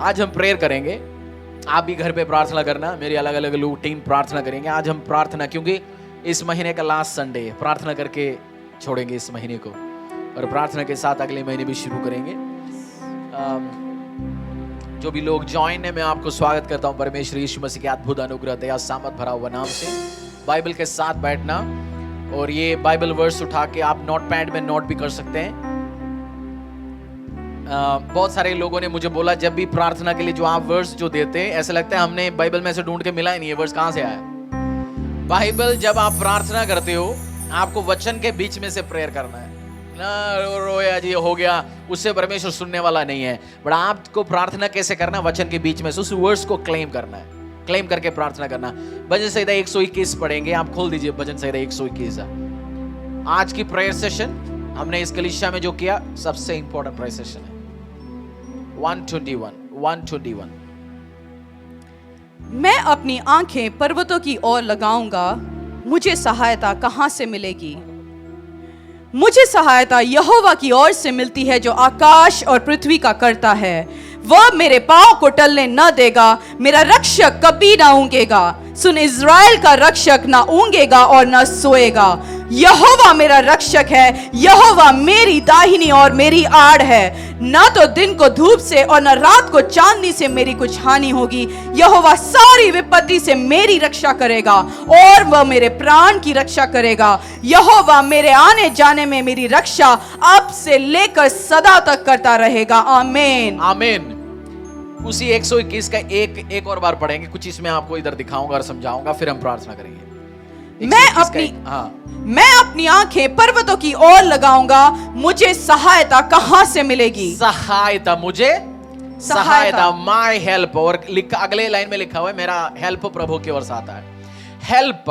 आज हम प्रेयर करेंगे, आप भी घर पे प्रार्थना करना, मेरी अलग अलग लोग टीम प्रार्थना करेंगे। आज हम प्रार्थना, क्योंकि इस महीने का लास्ट संडे, प्रार्थना करके छोड़ेंगे इस महीने को और प्रार्थना के साथ अगले महीने भी शुरू करेंगे। जो भी लोग ज्वाइन है, मैं आपको स्वागत करता हूं परमेश्वर यीशु मसीह के अद्भुत अनुग्रह दया सामर्थ भरा हुआ नाम से। बाइबल के साथ बैठना और ये बाइबल वर्स उठा के आप नोट पैड में नोट भी कर सकते हैं। बहुत सारे लोगों ने मुझे बोला जब भी प्रार्थना के लिए जो आप वर्स जो देते हैं, ऐसा लगता है हमने बाइबल में से ढूंढ के मिला ही नहीं है, वर्स कहां से आया। बाइबल जब आप प्रार्थना करते हो, आपको वचन के बीच में से प्रेयर करना है ना। रोया जी हो गया, उससे परमेश्वर सुनने वाला नहीं है। बट आपको प्रार्थना कैसे करना, वचन के बीच में से उस वर्स को क्लेम करना है, क्लेम करके प्रार्थना करना। भजन संहिता 121 पढ़ेंगे, आप खोल दीजिए भजन संहिता 121। आज की प्रेयर सेशन हमने इस कलीसिया में जो किया सबसे इंपॉर्टेंट प्रेयर सेशन है। 121। मैं अपनी आंखें पर्वतों की ओर लगाऊंगा, मुझे सहायता कहां से मिलेगी। मुझे सहायता यहोवा की ओर से मिलती है, जो आकाश और पृथ्वी का करता है। वह मेरे पांव को टलने न देगा, मेरा रक्षक कभी ना ऊँगेगा। सुन, इज़राइल का रक्षक ना ऊँगेगा और न सोएगा। यहोवा मेरा रक्षक है, यहोवा मेरी दाहिनी और मेरी आड़ है। न तो दिन को धूप से और न रात को चांदनी से मेरी कुछ हानि होगी। यहोवा सारी विपत्ति से मेरी रक्षा करेगा और वह मेरे प्राण की रक्षा करेगा। यहोवा मेरे आने जाने में मेरी रक्षा अब से लेकर सदा तक करता रहेगा। आमीन आमीन। उसी 121 का एक और बार पढ़ेंगे, कुछ इसमें आपको इधर दिखाऊंगा और समझाऊंगा, फिर हम प्रार्थना करेंगे। मैं अपनी आंखें पर्वतों की ओर लगाऊंगा, मुझे सहायता कहां से मिलेगी। सहायता, मुझे सहायता, माय हेल्प। और अगले लाइन में लिखा हुआ है, मेरा हेल्प प्रभु की ओर से आता है। Help,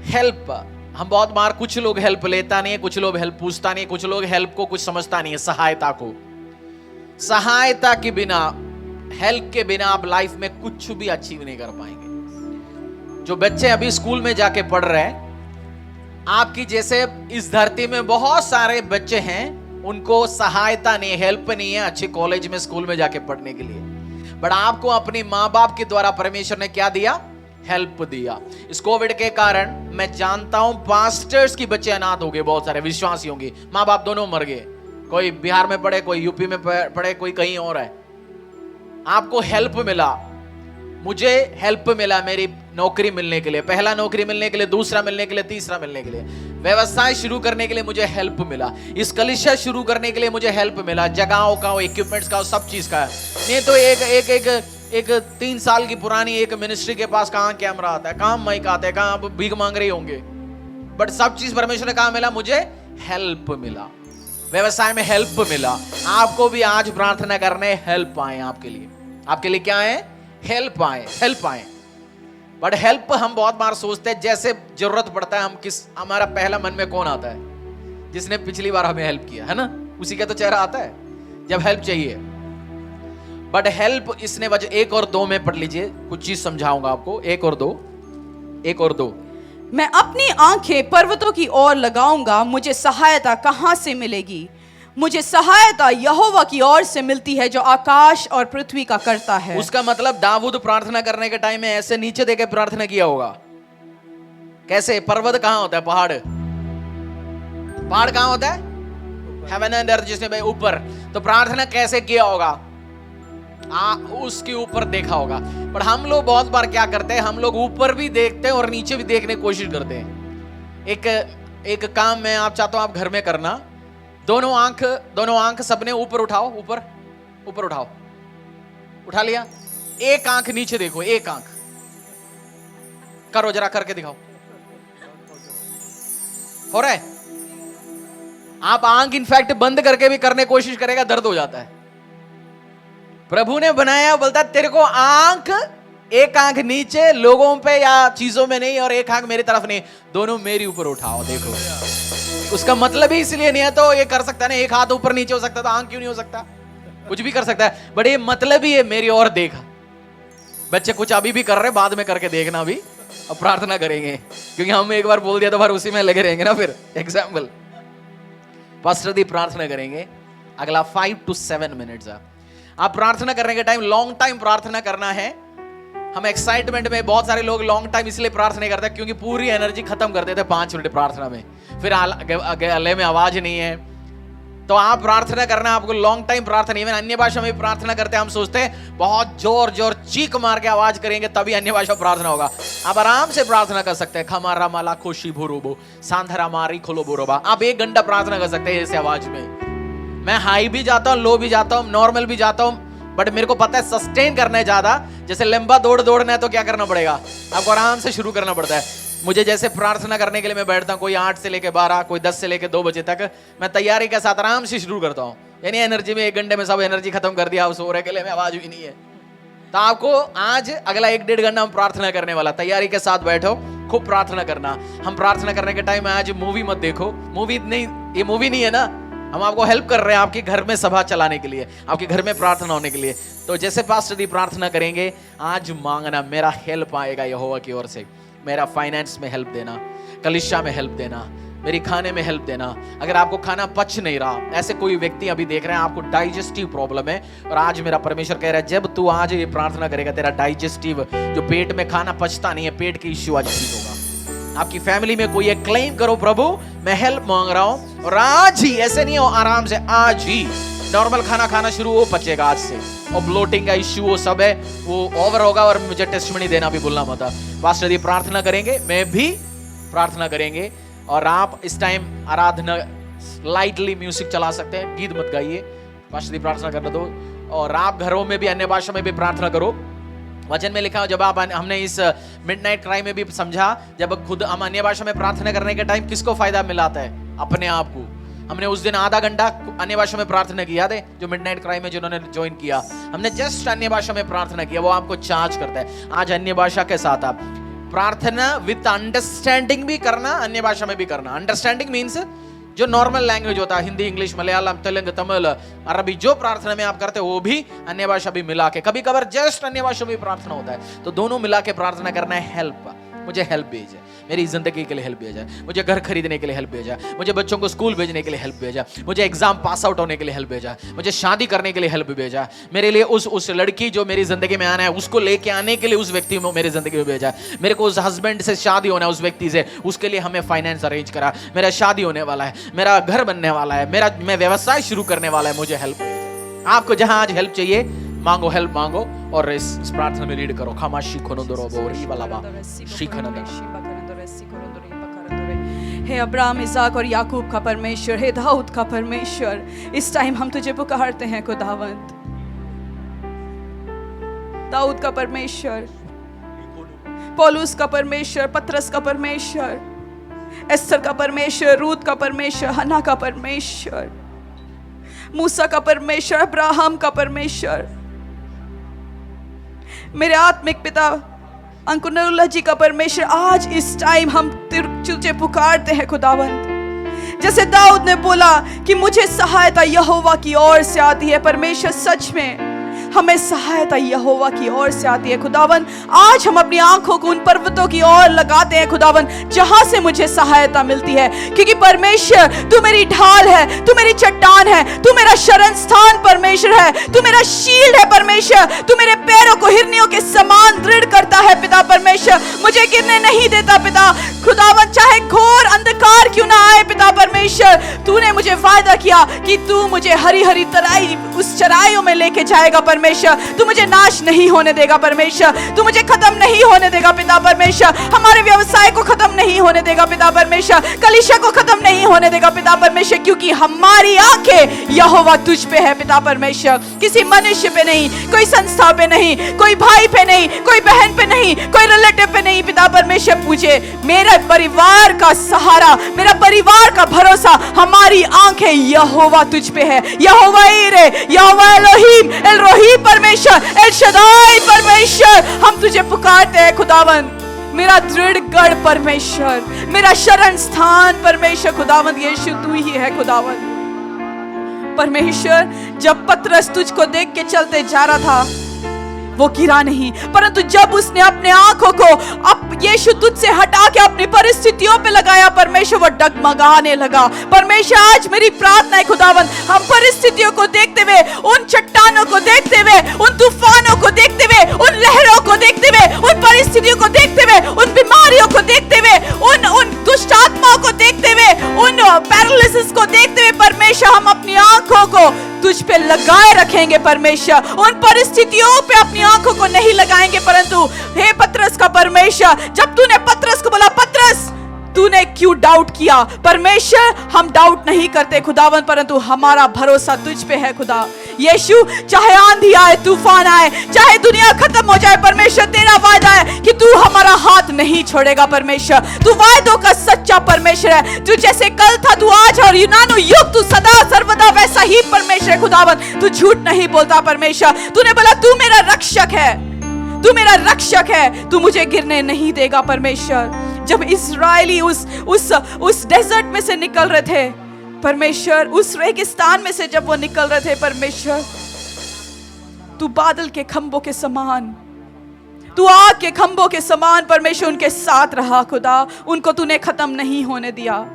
help. हम बहुत बार, कुछ लोग हेल्प लेता नहीं है, कुछ लोग हेल्प पूछता नहीं है, कुछ लोग हेल्प को कुछ समझता नहीं है। सहायता को, सहायता के बिना, हेल्प के बिना आप लाइफ में कुछ भी अचीव नहीं कर पाएंगे। जो बच्चे अभी स्कूल में जाके पढ़ रहे हैं, आपकी जैसे इस धरती में बहुत सारे बच्चे हैं, उनको सहायता नहीं, हेल्प नहीं है अच्छे कॉलेज में, स्कूल में जाके पढ़ने के लिए। बट आपको अपने माँ बाप के द्वारा परमेश्वर ने क्या दिया? हेल्प दिया। इस कोविड के कारण मैं जानता हूं पास्टर्स की बच्चे अनाथ हो गए, बहुत सारे विश्वासियों की माँ बाप दोनों मर गए। कोई बिहार में पढ़े, कोई यूपी में पढ़े, कोई कहीं और है। आपको हेल्प मिला, मुझे हेल्प मिला मेरी नौकरी मिलने के लिए, पहला नौकरी मिलने के लिए, दूसरा मिलने के लिए, तीसरा मिलने के लिए, व्यवसाय शुरू करने के लिए मुझे हेल्प मिला, इस कलीसिया शुरू करने के लिए मुझे हेल्प मिला, जगहों का, इक्विपमेंट्स का, सब चीज का। नहीं तो एक 3 साल की पुरानी एक मिनिस्ट्री के पास कहां कैमरा आता है, कहां माइक आता है, कहां आप भीख मांग रहे होंगे। बट सब चीज परमेश्वर ने कहा मिला, मुझे हेल्प मिला, व्यवसाय में हेल्प मिला। आपको भी आज प्रार्थना करने हेल्प आए, आपके लिए क्या है? हेल्प आए, हेल्प आए। बट हेल्प हम बहुत बार सोचते हैं, जैसे जरूरत पड़ता है हमारा पहला मन में कौन आता है? जिसने पिछली बार हमें हेल्प किया है ना, उसी का तो चेहरा आता है जब हेल्प चाहिए। बट हेल्प इसने वजह 1 और 2 में पढ़ लीजिए, कुछ चीज समझाऊंगा आपको। 1 और 2। मैं अपनी आंखें पर्वतों की ओर लगाऊंगा, मुझे सहायता कहां से मिलेगी। मुझे सहायता यहोवा की ओर से मिलती है, जो आकाश और पृथ्वी का करता है। उसका मतलब दाऊद प्रार्थना करने के टाइम में ऐसे नीचे देके प्रार्थना किया होगा। कैसे? पर्वत कहां होता है? पहाड़ कहां होता है? हेवन एंड अर्थ, जिसने भाई ऊपर। तो प्रार्थना कैसे किया होगा? उसके ऊपर देखा होगा। पर हम लोग बहुत बार क्या करते हैं, हम लोग ऊपर भी देखते हैं और नीचे भी देखने की कोशिश करते हैं। एक काम मैं आप चाहता हूं आप घर में करना, दोनों आंख सबने ऊपर उठाओ, ऊपर उठाओ। उठा लिया? एक आंख नीचे देखो, एक आंख करो, जरा करके दिखाओ। हो रहा है? आप आंख इनफैक्ट बंद करके भी करने की कोशिश करेगा, दर्द हो जाता है। प्रभु ने बनाया, बोलता तेरे को एक आंख नीचे लोगों पे या चीजों में नहीं, और एक आंख मेरी तरफ नहीं, दोनों मेरी ऊपर उठाओ, देखो। उसका मतलब ही इसलिए नहीं है, तो ये कर सकता है ना, एक हाथ ऊपर नीचे हो सकता, तो आंख क्यों नहीं हो सकता? कुछ भी कर सकता है, बट ये मतलब ही है मेरी ओर देखा। बच्चे कुछ अभी भी कर रहे, बाद में करके देखना भी, अब प्रार्थना करेंगे, क्योंकि हम एक बार बोल दिया तो फिर उसी में लगे रहेंगे ना। फिर एग्जाम्पल पास्टर दी प्रार्थना करेंगे, अगला 5 to 7 मिनट्स। आप प्रार्थना करने के टाइम लॉन्ग टाइम प्रार्थना करना है। हम एक्साइटमेंट में, बहुत सारे लोग लॉन्ग टाइम इसलिए प्रार्थना करते हैं क्योंकि पूरी एनर्जी खत्म कर देते हैं 5 मिनट प्रार्थना में, फिर गले में आवाज नहीं है। तो आप प्रार्थना करना, आपको लॉन्ग टाइम प्रार्थना। इवन अन्य भाषा में भी प्रार्थना करते हैं, हम सोचते हैं बहुत जोर जोर चीख मार के आवाज करेंगे तभी अन्य भाषा प्रार्थना होगा। आप आराम से प्रार्थना कर सकते हैं। खमारा माला खुशी भूरूबो सांधरा मारी खोलो बोरोबा। आप 1 घंटा प्रार्थना कर सकते हैं ऐसे आवाज में। मैं हाई भी जाता हूँ, लो भी जाता हूँ, नॉर्मल भी जाता हूँ, बट मेरे को पता है सस्टेन करना है ज्यादा। जैसे लंबा दौड़ना है तो क्या करना पड़ेगा, आपको आराम से शुरू करना पड़ता है। मुझे जैसे प्रार्थना करने के लिए मैं बैठता हूँ, कोई 8 से लेके 12, कोई 10 से लेके 2 बजे तक, मैं तैयारी के साथ आराम से शुरू करता हूँ। यानी एनर्जी में 1 घंटे में सब एनर्जी खत्म कर दिया, सो रहे के लिए में आवाज भी नहीं है। तो आपको आज अगला 1-1.5 घंटा हम प्रार्थना करने वाला, तैयारी के साथ बैठो, खूब प्रार्थना करना। हम प्रार्थना करने के टाइम में आज मूवी मत देखो, मूवी नहीं, ये मूवी नहीं है ना, हम आपको हेल्प कर रहे हैं आपके घर में सभा चलाने के लिए, आपके घर में प्रार्थना होने के लिए। तो जैसे पास्टर दी प्रार्थना करेंगे, आज मांगना मेरा हेल्प आएगा यहोवा की ओर से। मेरा फाइनेंस में हेल्प देना, कलिशा में हेल्प देना, मेरी खाने में हेल्प देना। अगर आपको खाना पच नहीं रहा, ऐसे कोई व्यक्ति अभी देख रहे हैं आपको डाइजेस्टिव प्रॉब्लम है, और आज मेरा परमेश्वर कह रहा है जब तू आज ये प्रार्थना करेगा तेरा डाइजेस्टिव, जो पेट में खाना पचता नहीं है, पेट की इश्यू आज ठीक होगा। आपकी फैमिली में कोई एक क्लेम करो, प्रभु मैं हेल्प मांग रहा हूं, और आज ही, ऐसे नहीं हो, आराम से आज ही नॉर्मल खाना खाना शुरू हो, पचेगा आज से। और ब्लोटिंग का इश्यू वो सब है, वो ओवर होगा। और मुझे टेस्टिमनी देना भी भूलना मत। पास्टर जी प्रार्थना करेंगे, मैं भी प्रार्थना करेंगे, और आप इस टाइम आराधना लाइटली म्यूजिक चला सकते हैं, गीत मत गाइए, पास्टर जी प्रार्थना करने दो। और आप घरों में भी अन्य भाषा में भी प्रार्थना करो। वचन में लिखा हो, जब आप, हमने इस मिडनाइट क्राई में भी समझा, जब खुद हम अन्य भाषा में प्रार्थना करने के टाइम किसको फायदा मिलाता है, अपने आप को। हमने उस दिन आधा घंटा अन्य भाषा में प्रार्थना किया थे, जो मिडनाइट क्राई में जिन्होंने ज्वाइन किया, हमने जस्ट अन्य भाषा में प्रार्थना किया, वो आपको चार्ज करता है। आज अन्य भाषा के साथ आप प्रार्थना विद अंडरस्टैंडिंग भी करना, अन्य भाषा में भी करना। अंडरस्टैंडिंग मीन्स जो नॉर्मल लैंग्वेज होता है, हिंदी, इंग्लिश, मलयालम, तेलुगु, तमिल, अरबी, जो प्रार्थना में आप करते हो वो भी अन्य भाषा भी मिला के, कभी कभार जस्ट अन्य भाषा में प्रार्थना होता है, तो दोनों मिला के प्रार्थना करना है। हेल्प, मुझे हेल्प भेजे, मेरी जिंदगी के लिए हेल्प भेजा, मुझे घर खरीदने के लिए हेल्प भेजा, मुझे बच्चों को स्कूल भेजने के लिए हेल्प भेजा, मुझे एग्जाम पास आउट होने के लिए हेल्प भेजा, मुझे शादी करने के लिए हेल्प भेजा, मेरे लिए उस लड़की जो मेरी जिंदगी में आना है उसको लेके आने के लिए उस व्यक्ति को मेरी जिंदगी में भेजा, मेरे को उस हस्बैंड से शादी होना है उस व्यक्ति से, उसके लिए हमें फाइनेंस अरेंज करा, मेरा शादी होने वाला है, मेरा घर बनने वाला है, मैं व्यवसाय शुरू करने वाला है, मुझे हेल्प भेजा। आपको जहां आज हेल्प चाहिए मांगो, हेल्प मांगो, और इस प्रार्थना में लीड करो। खामाशी खोनोदरो बोरी वाला हे अब्राहम, इसाक और याकूब का परमेश्वर, हे दाऊद का परमेश्वर, इस टाइम हम तुझे पुकारते हैं खुदावंद। दाऊद का परमेश्वर, पौलुस का परमेश्वर, पतरस का परमेश्वर, एस्तर का परमेश्वर, रूत का परमेश्वर, हन्ना का परमेश्वर, मूसा का परमेश्वर, अब्राहम का परमेश्वर, मेरे आत्मिक पिता अंकुरुल्लाह जी का परमेश्वर, आज इस टाइम हम तुझे पुकारते हैं खुदावंद। जैसे दाऊद ने बोला कि मुझे सहायता यहोवा की ओर से आती है, परमेश्वर सच में हमें सहायता यहोवा की ओर से आती है खुदावन। आज हम अपनी आंखों को उन पर्वतों की ओर लगाते हैं खुदावन जहां से मुझे सहायता मिलती है, क्योंकि परमेश्वर तू मेरी ढाल है, तू मेरी चट्टान है, तू मेरा शरण स्थान परमेश्वर है, तू मेरा शील्ड है परमेश्वर, तू मेरे पैरों को हिरनियों के समान दृढ़ करता है पिता परमेश्वर, मुझे गिरने नहीं देता पिता खुदावन, चाहे घोर अंधकार क्यों ना आए पिता परमेश्वर, तूने मुझे वायदा किया कि तू मुझे हरी हरी तराई उस चराइयों में लेके जाएगा परमेश्वर, तू मुझे नाश नहीं होने देगा परमेश्वर, तू मुझे खत्म नहीं होने देगा पिता परमेश्वर, हमारे व्यवसाय को खत्म नहीं होने देगा पिता परमेश्वर, कलीसिया को खत्म नहीं होने देगा पिता परमेश्वर, क्योंकि हमारी आंखें यहोवा तुझ पे है पिता परमेश्वर, किसी मनुष्य पे नहीं, कोई संस्था पे नहीं, कोई भाई पे नहीं, कोई बहन पे नहीं, कोई रिलेटिव पे नहीं पिता परमेश्वर, मुझे मेरे परिवार का सहारा, मेरा परिवार का भरोसा, हमारी आंखें यहोवा तुझ पे है, यहोवा ईरे, यहोवा एलोहीम, एल रोही परमेश्वर, एल शदाई परमेश्वर, हम तुझे पुकारते हैं खुदावन, मेरा दृढ़ गढ़ परमेश्वर, मेरा शरण स्थान परमेश्वर खुदावन, यीशु तू ही है खुदावन परमेश्वर। जब पतरस तुझको देख के चलते जा रहा था, वो गिरा नहीं, परंतु जब उसने अपने आंखों को अब यीशु तुझसे हटा के अपनी परिस्थितियों पे लगाया, परमेश्वर वो डगमगाने लगा। परमेश्वर आज मेरी प्रार्थना है खुदावन, हम परिस्थितियों को देखते हुए, उन चट्टानों को देखते हुए, उन तूफानों को देखते हुए, उन लहरों को देखते हुए, उन परिस्थितियों को देखते हुए, उन बीमारियों को देखते हुए, उन दुष्ट आत्माओं को देखते हुए, उन पैरालिसिस को देखते हुए, परमेश्वर हम अपनी आंखों को तुझ पे लगाए रखेंगे। परमेश्वर उन परिस्थितियों पे अपनी आंखों को नहीं लगाएंगे, परंतु हे पतरस का परमेश्वर, जब तूने पतरस को बोला, पतरस तूने क्यों डाउट किया? परमेश्वर हम डाउट नहीं करते खुदावन, परंतु हमारा भरोसा तुझ पे है खुदा। यीशु चाहे आंधी आए, तूफान आए, चाहे दुनिया खत्म हो जाए, परमेश्वर तेरा वायदा है कि तू हमारा हाथ नहीं छोड़ेगा। परमेश्वर तू वायदों का सच्चा परमेश्वर है। तू जैसे कल था, तू आज और यूनानो युग, तू सदा सर्वदा वैसा ही परमेश्वर है खुदावन। तू झूठ नहीं बोलता परमेश्वर। तूने बोला तू मेरा रक्षक है, तू मेरा रक्षक है, तू मुझे गिरने नहीं देगा। परमेश्वर जब इस्राएली उस डेजर्ट में से निकल रहे थे परमेश्वर, उस रेगिस्तान में से जब वो निकल रहे थे परमेश्वर, तू बादल के खंभों के समान, तू आग के खंभों के समान परमेश्वर उनके साथ रहा खुदा। उनको तूने खत्म नहीं होने दिया।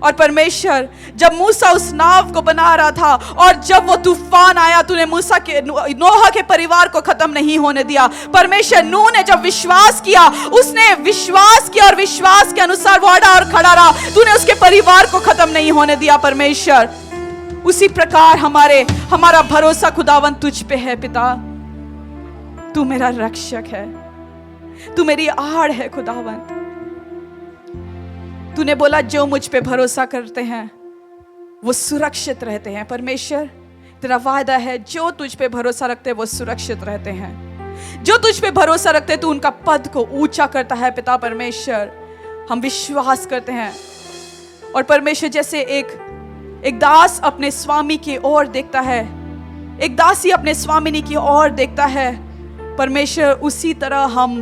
और परमेश्वर जब मूसा उस नाव को बना रहा था और जब वो तूफान आया, तूने मूसा के नोहा के परिवार को खत्म नहीं होने दिया। परमेश्वर नूह ने जब विश्वास किया, उसने विश्वास किया और विश्वास के अनुसार वो अड़ा और खड़ा रहा। तूने उसके परिवार को खत्म नहीं होने दिया। परमेश्वर उसी प्रकार हमारा भरोसा खुदावन तुझ पे है पिता। तू मेरा रक्षक है, तू मेरी आड़ है खुदावन। तूने बोला जो मुझ पे भरोसा करते हैं वो सुरक्षित रहते हैं। परमेश्वर तेरा वायदा है, जो तुझ पे भरोसा रखते हैं वो सुरक्षित रहते हैं। जो तुझ पे भरोसा रखते हैं तू उनका पद को ऊंचा करता है पिता। परमेश्वर हम विश्वास करते हैं। और परमेश्वर जैसे एक दास अपने स्वामी की ओर देखता है, एक दासी अपने स्वामिनी की ओर देखता है, परमेश्वर उसी तरह हम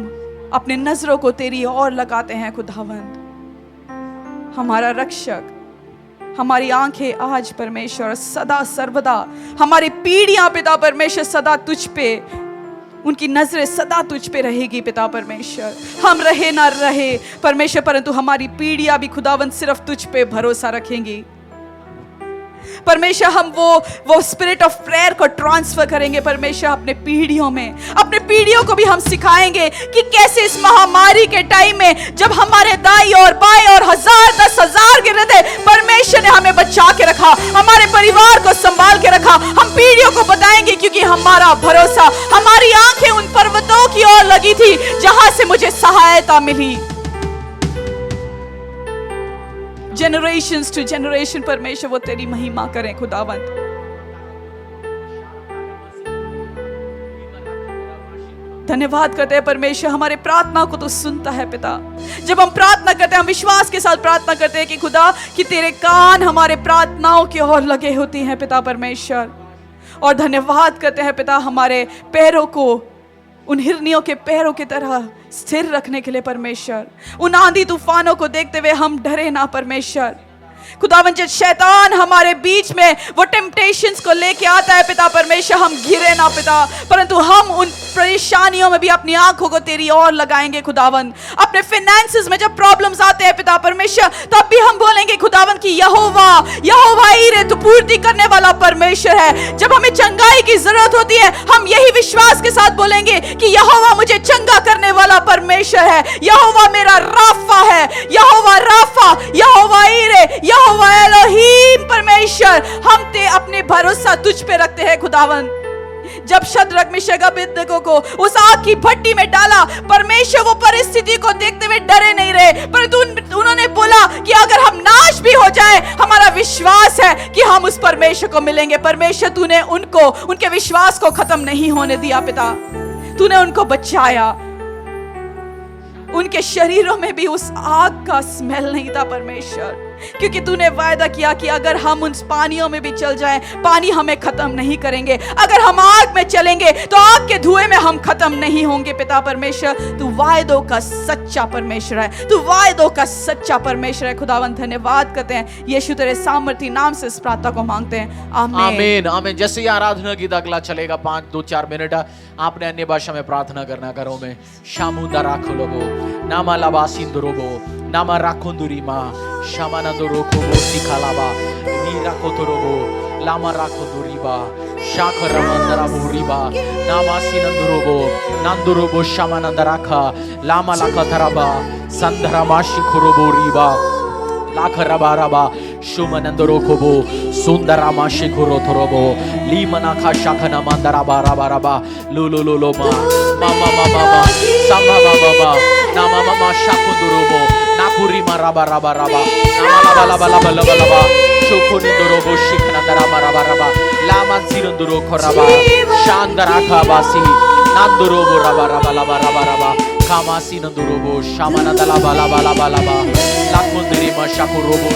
अपने नजरों को तेरी ओर लगाते हैं खुदावंद। हमारा रक्षक, हमारी आंखें आज परमेश्वर सदा सर्वदा, हमारी पीढ़ियां पिता परमेश्वर सदा तुझ पे, उनकी नजरें सदा तुझ पे रहेगी पिता परमेश्वर। हम रहे ना रहे परमेश्वर, परंतु हमारी पीढ़ियां भी खुदावंद सिर्फ तुझ पे भरोसा रखेंगी परमेश्वर। हम वो स्पिरिट ऑफ प्रेयर को ट्रांसफर करेंगे परमेश्वर अपने पीढ़ियों में। अपने पीढ़ियों को भी हम सिखाएंगे कि कैसे इस महामारी के टाइम में जब हमारे दाई और बाई और 1000 10,000 गिर रहे थे, परमेश्वर ने हमें बचा के रखा, हमारे परिवार को संभाल के रखा। हम पीढ़ियों को बताएंगे क्योंकि हमारा भरोसा, हमारी आंखें उन पर्वतों की ओर लगी थी जहां से मुझे सहायता मिली। जनरेशंस टू जनरेशन परमेश्वर वो तेरी महिमा करें खुदावंत। धन्यवाद करते हैं परमेश्वर, हमारे प्रार्थना को तो सुनता है पिता। जब हम प्रार्थना करते हैं, हम विश्वास के साथ प्रार्थना करते हैं कि खुदा कि तेरे कान हमारे प्रार्थनाओं की ओर लगे होती हैं पिता परमेश्वर। और धन्यवाद करते हैं पिता हमारे पैरों को उन हिरनियों के पैरों की तरह स्थिर रखने के लिए परमेश्वर। उन आंधी तूफानों को देखते हुए हम डरे ना परमेश्वर। खुदावन जब शैतान हमारे बीच में वो टेम्पटेशंस को लेके आता है पिता परमेश्वर, हम गिरे ना पिता, परंतु हम उन परेशानियों में भी अपनी आंखों को तेरी ओर लगाएंगे खुदावन। अपने फाइनेंसेस में जब प्रॉब्लम्स आते हैं पिता परमेश्वर, तब भी हम बोलेंगे खुदावन कि यहोवा ईरे तू पूर्ति करने वाला परमेश्वर है। जब हमें चंगाई की जरूरत होती है, हम यही विश्वास के साथ बोलेंगे कि यहोवा मुझे चंगा करने वाला परमेश्वर है। यहोवा मेरा राफा है, यहोवा राफा, यहोवा ईरे, यहोवा एलोहीम परमेश्वर। हम ते अपने भरोसा तुझ पे रखते हैं खुदावन। जब शद्रक मेशक अबेदनगो को उस आग की भट्टी में डाला, परमेश्वर वो परिस्थिति को देखते हुए डरे नहीं रहे, परंतु उन्होंने बोला कि अगर हम नाश भी हो जाए, हमारा विश्वास है कि हम उस परमेश्वर को मिलेंगे। परमेश्वर तूने उनके विश्वास को खत्म नहीं होने दिया पिता, तूने उनको बचाया। उनके शरीरों में भी उस आग का स्मेल नहीं था परमेश्वर। क्योंकि तूने वायदा किया कि अगर हम उन पानियों में भी चल जाएं, पानी हमें खत्म नहीं करेंगे। अगर हम आग में चलेंगे तो आग के धुएं में हम खत्म नहीं होंगे। पिता परमेश्वर, तू वायदों का सच्चा परमेश्वर है, तू वायदों का सच्चा परमेश्वर है। खुदावंद धन्यवाद करते हैं, यीशु तेरे सामर्थी नाम से इस प्रार्थना को मांगते हैं, आमीन आमीन आमीन। जैसे ही आराधना गीत अगला चलेगा 5-2-4 मिनट, आपने अन्य भाषा में प्रार्थना करना। घरों में शामुंदा राखो लोगो नामा लाबा सिंदुरोबो नामा राखोंदुरीमा शामानंदो रोकोबो सिखालाबा नी राखोतोरोबो लामा राखोंदुरीबा शाखरमंदरा बोरीबा नामा सिनंदुरोबो नंदुरोबो शामानंदराखा लामा लाखतराबा संधरामा शिखुरोबोरीबा लाखरबाराबा शुमनंदरोकोबो सुंदरामा शिखुरोथरोबो लीमनाखा शाखना मंदराबा राबाराबा लुलुलुलो मा मामा मामा सामा मामा नामा मामा शाकुंदुरोबो नाकुरी माराबा राबा राबा नामा लाबा लाबा लाबा लाबा शुकुनिंदुरोबो शिखनंदराबा राबा राबा लामा सिरंदुरो खराबा शांदराखा बासी नंदुरोबो राबा राबा लाबा राबा राबा कामासी नंदुरोबो शामानंदला बाला बाला बाला बा लाकुंदरी मा शाकुरोबो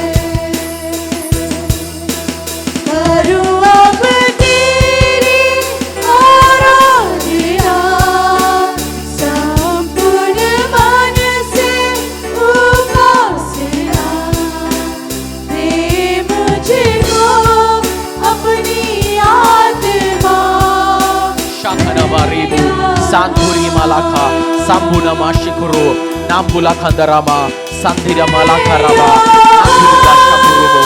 Santuri malaka sambuna mashikuru nambula kandarama sandira malaka raba nambula shakurubo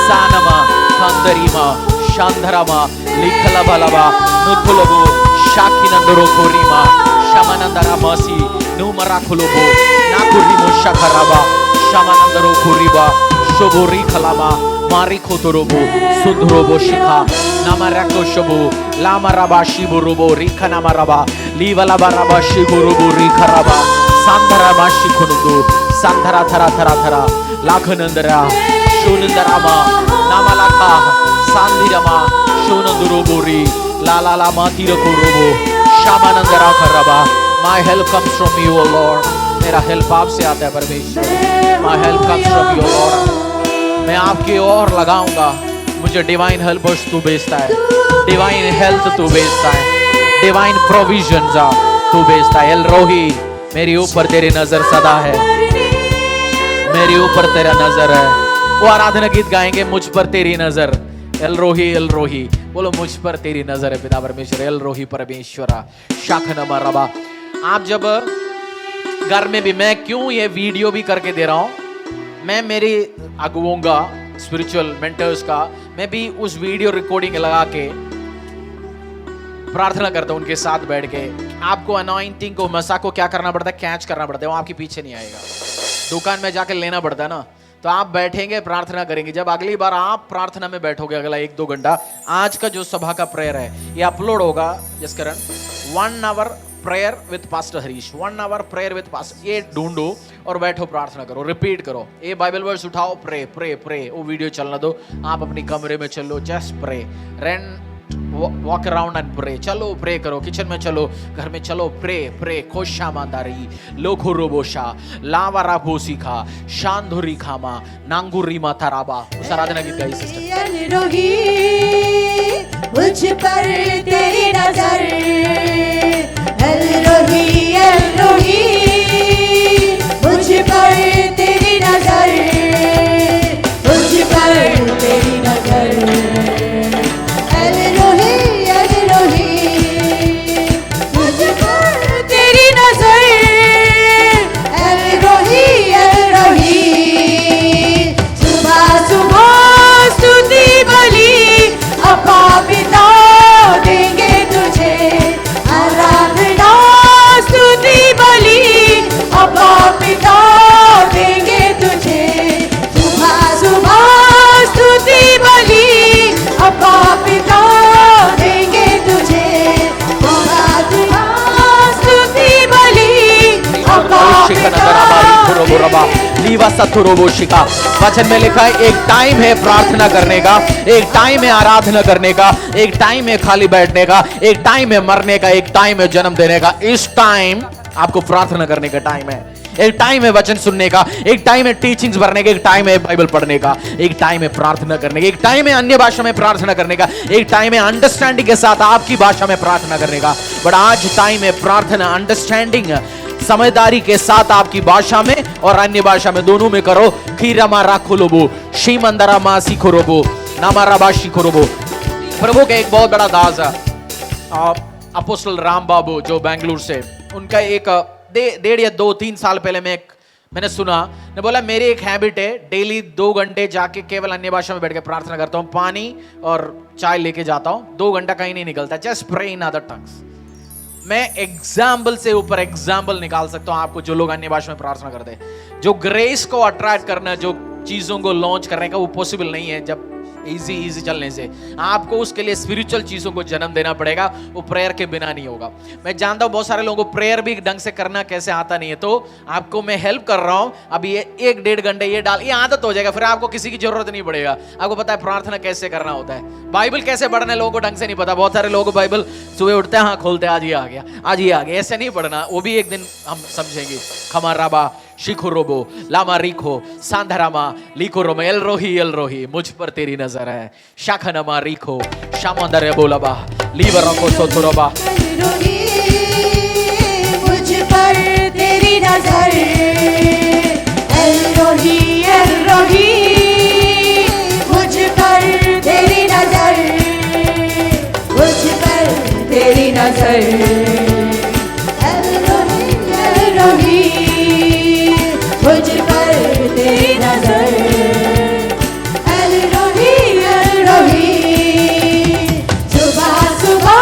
sanama kandarima shandarama likhala balaba nuthulobo shakinandoro korima shamanandara masi numarakulobo nakurimo shakaraba shamanandoro koriba shobori khalama mari khotorobo sudrobo shikha namarako shobo lama raba shiburubo rikha namaraba livala baraba shiburubo rikha raba sandhara mashikunudu sandhara thara thara thara lakhanandara shunandarama namalaka sandhirama shunandurobori la la la matirakurubo shamanandara kharaba. My help comes from you, O Lord. मेरा help आपसे आता है परमेश्वर. My help comes from you, Lord. मैं आपकी ओर लगाऊंगा. मुझे divine helpers तू भेजता है, डिवाइन हेल्थ तू भेजता है, डिवाइन प्रोविजन तू भेजता है. एल रोही मेरी ऊपर तेरी नजर सदा है, मेरी ऊपर तेरा नजर है. वो आराधना गीत गाएंगे, मुझ पर तेरी नजर. एल रोही बोलो, मुझ पर तेरी नजर है पिता परमेश्वर. एल रोही परमेश्वरा शाखनमा रबा. आप जब घर में भी, मैं क्यों ये वीडियो भी करके दे रहा हूं, मैं मेरी अगुओं का, स्पिरिचुअल मेंटर्स का, मैं भी उस वीडियो रिकॉर्डिंग लगा के प्रार्थना करता हूं उनके साथ बैठ के. आपको अनॉइंटिंग को, मसा को क्या करना पड़ता है, कैच करना पड़ता है. वो आपके पीछे नहीं आएगा, दुकान में जाकर लेना पड़ता है ना. तो आप बैठेंगे, प्रार्थना करेंगे. जब अगली बार आप प्रार्थना में बैठोगे, अगला 1-2 घंटा, आज का जो सभा का प्रेयर है ये अपलोड होगा. Jaskaran 1 hour prayer with pastor Harish, 1 hour prayer with pastor, ये ढूंढो और बैठो, प्रार्थना करो, रिपीट करो. ये बाइबल वर्ड्स उठाओ, प्रे प्रे प्रे. वो वीडियो चलना दो, आप अपनी कमरे में चलो, just pray. Run walk around and pray. चलो प्रे करो, किचन में चलो, घर में चलो, प्रे प्रे. खोशा मांदारी लोखो रोबोशा लावारा भोसिखा शांधुरी खामा नांगुरी माताराबा. उस आराधना गीत गाइए सिस्टर. मुझ पर तेरी नजर, एल रोही मुझ पर तेरी नजर, मुझ पर तेरी नजर. एल रोही मुझ पर तेरी नजर, एल रोही. सुबह सुबह स्तुति बलि अपा पिता देंगे तुझे, आराधना स्तुति बलि अपा पिता देंगे तुझे. सुबह सुबह स्तुति बलि अपा पिता देंगे तुझे, आराधना स्तुति बलि अपा पिता. वचन में लिखा है, एक टाइम है प्रार्थना करने का, एक टाइम है आराधना करने का, एक टाइम है खाली बैठने का, एक टाइम है मरने का, एक टाइम है जन्म देने का. इस टाइम आपको प्रार्थना करने का टाइम है. एक टाइम है वचन सुनने का, एक टाइम है टीचिंग्स भरने का, एक टाइम है बाइबल पढ़ने का, एक टाइम है प्रार्थना करने का, एक टाइम है अन्य भाषा में प्रार्थना करने का, एक टाइम है अंडरस्टैंडिंग के साथ आपकी भाषा में प्रार्थना करने का। बट आज टाइम है प्रार्थना अंडरस्टैंडिंग, समझदारी के साथ आपकी भाषा में और अन्य भाषा में, दोनों में करो। खीरमा राखुलोबो शीमंदरा मासी खोरोबो नामारा बाशी खोरोबो। प्रभु के एक बहुत बड़ा दास है अपोस्टल राम बाबू जो बेंगलुरु से, उनका एक 1.5 या 2-3 साल पहले मैंने सुना, ने बोला मेरी एक हैबिट है, डेली 2 घंटे जाके केवल अन्य भाषा में बैठ के प्रार्थना करता हूं, पानी और चाय लेके जाता हूं, 2 घंटा कहीं नहीं निकलता, just pray in other tongues. मैं एग्जाम्पल से ऊपर एग्जाम्पल निकाल सकता हूं आपको, जो लोग अन्य भाषा में प्रार्थना करते हैं, जो ग्रेस को अट्रैक्ट करना, जो चीजों को लॉन्च करने का, वो पॉसिबल नहीं है जब इजी चलने से। आपको उसके लिए स्पिरिचुअल चीजों को जन्म देना पड़ेगा, वो प्रेयर के बिना नहीं होगा। मैं जानता हूं बहुत सारे लोगों को प्रेयर भी ढंग से करना कैसे आता नहीं है, तो आपको मैं हेल्प कर रहा हूं। अभी ये 1-1.5 घंटे ये आदत हो जाएगा, फिर आपको किसी की जरूरत नहीं पड़ेगा। आपको पता है प्रार्थना कैसे करना होता है, बाइबल कैसे पढ़ना है, लोगों को ढंग से नहीं पता। बहुत सारे लोगों को बाइबल सुबह उठते हैं, हाँ खोलते हैं, आज ये आ गया, आज ये आ गया, ऐसे नहीं पढ़ना, वो भी एक दिन हम समझेंगे। खमाराबा शिखुरोबो लामा रिखो सांधरामा लिखो रोमा एल रोही मुझ पर तेरी नजर है। शाखनमा रिखो शामंदर बोलाबा लीवर को सोतुरोबा, मुझ पर तेरी नजर, एल रोही मुझ पर तेरी नजर, मुझ पर तेरी नजर, एल रोही मुझ पर तेरी नजर, एल रोही सुबह सुबह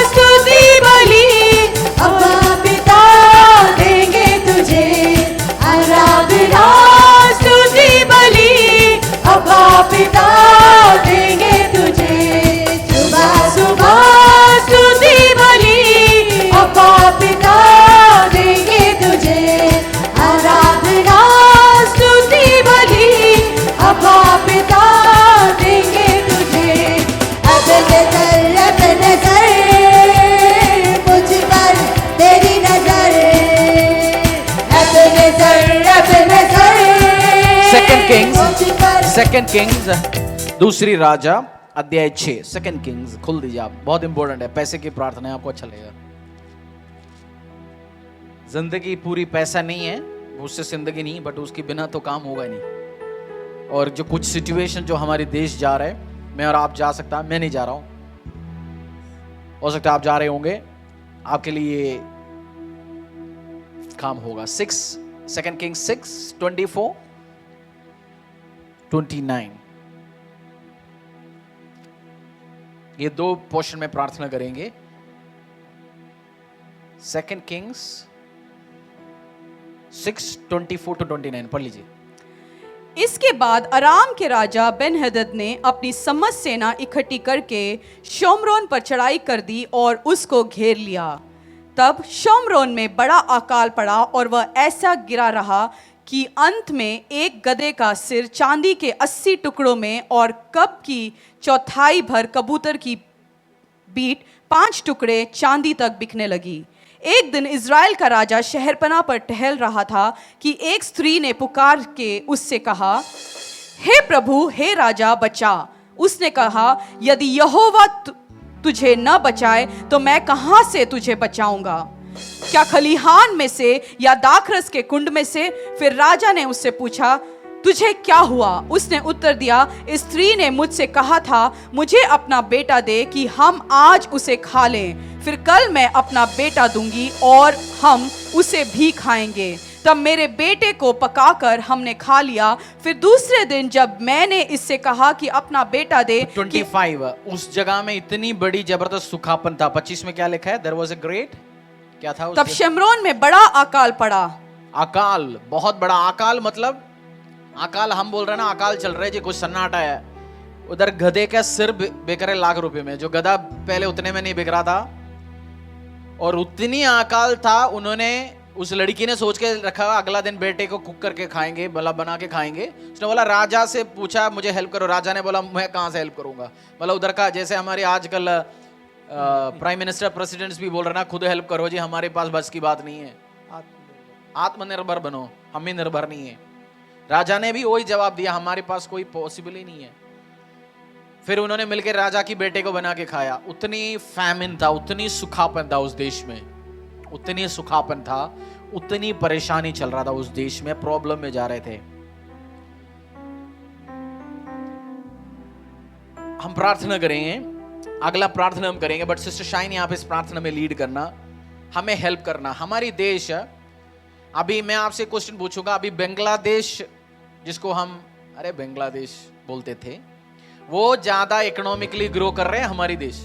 स्तुति बलि अब्बा पिता देंगे तुझे, आराधना स्तुति बलि अब्बा पिता देंगे तुझे, सुबह सुबह स्तुति बलि अब्बा पिता देंगे तुझे, आराधना स्तुति बलि अब्बा पिता देंगे तुझे। अब नजर मुझ पर तेरी नजर, अब नजर सेकंड किंग्स दूसरी राजा अध्याय 6, सेकंड किंग्स खोल दीजिए आप, बहुत इंपॉर्टेंट है। पैसे की प्रार्थना है, आपको अच्छा लगेगा। जिंदगी पूरी पैसा नहीं है, उससे जिंदगी नहीं, बट उसके बिना तो काम होगा नहीं। और जो कुछ सिचुएशन जो हमारे देश जा रहे हैं, मैं और आप जा सकता, मैं नहीं जा रहा हूं, हो सकता है आप जा रहे होंगे, आपके लिए काम होगा। 2 Kings 6:24-29 ये 2 पोर्शन में प्रार्थना करेंगे। 2 Kings 6:24-29 पढ़ लीजिए। इसके बाद अराम के राजा बेन-हदद ने अपनी समस्त सेना इकट्ठी करके शोमरोन पर चढ़ाई कर दी और उसको घेर लिया। तब शोमरोन में बड़ा अकाल पड़ा और वह ऐसा गिरा रहा कि अंत में एक गधे का सिर चांदी के 80 टुकड़ों में और कब की 1/4 भर कबूतर की बीट 5 टुकड़े चांदी तक बिकने लगी। एक दिन इज़राइल का राजा शहरपनाह पर टहल रहा था कि एक स्त्री ने पुकार के उससे कहा, हे प्रभु, हे राजा, बचा। उसने कहा, यदि यहोवा तुझे न बचाए तो मैं कहां से तुझे बचाऊंगा? क्या खलिहान में से या दाखरस के कुंड में से? फिर राजा ने उससे पूछा, तुझे क्या हुआ? उसने उत्तर दिया, स्त्री ने मुझसे कहा था, मुझे अपना बेटा दे कि हम आज उसे खा लें, फिर कल मैं अपना बेटा दूंगी और हम उसे भी खाएंगे। तब मेरे बेटे को पकाकर हमने खा लिया। फिर दूसरे दिन जब मैंने इससे कहा कि अपना बेटा दे, 25 उस जगह में इतनी बड़ी जबरदस्त सुखापन था। 25 में क्या लिखा है? देयर वाज अ ग्रेट, क्या था? तब शमरोन में बड़ा अकाल पड़ा। अकाल, बहुत बड़ा अकाल, मतलब अकाल हम बोल रहे हैं ना, अकाल चल रहा है जी, कुछ सन्नाटा है। उधर गधे का सिर बिक रहा है लाख रुपए में, जो गधा पहले उतने में नहीं बिक रहा था। और उतनी अकाल था, उन्होंने, उस लड़की ने सोच के रखा अगला दिन बेटे को कुक करके खाएंगे, मतलब बना के खाएंगे। उसने बोला, राजा से पूछा मुझे हेल्प करो। राजा ने बोला, मैं कहां से हेल्प करूंगा? मतलब उधर का, जैसे हमारे आजकल प्राइम मिनिस्टर प्रेसिडेंट्स भी बोल रहे ना, खुद हेल्प करो जी, हमारे पास बस की बात नहीं है। आत्मनिर्भर बनो, हम ही निर्भर नहीं है। राजा ने भी वही जवाब दिया, हमारे पास कोई पॉसिबल ही नहीं है। फिर उन्होंने मिलकर राजा की बेटे को बना के खाया। उतनी फैमिन था, उतनी सुखापन था उस देश में, उतनी सुखापन था, उतनी परेशानी चल रहा था उस देश में, प्रॉब्लम में जा रहे थे। हम प्रार्थना करेंगे, अगला प्रार्थना हम करेंगे, बट सिस्टर शाइन यहाँ पे इस प्रार्थना में लीड करना, हमें हेल्प करना। हमारी देश, अभी मैं आपसे क्वेश्चन पूछूंगा, अभी बांग्लादेश जिसको हम अरे बांग्लादेश बोलते थे, वो ज्यादा इकोनॉमिकली ग्रो कर रहे हैं हमारी देश।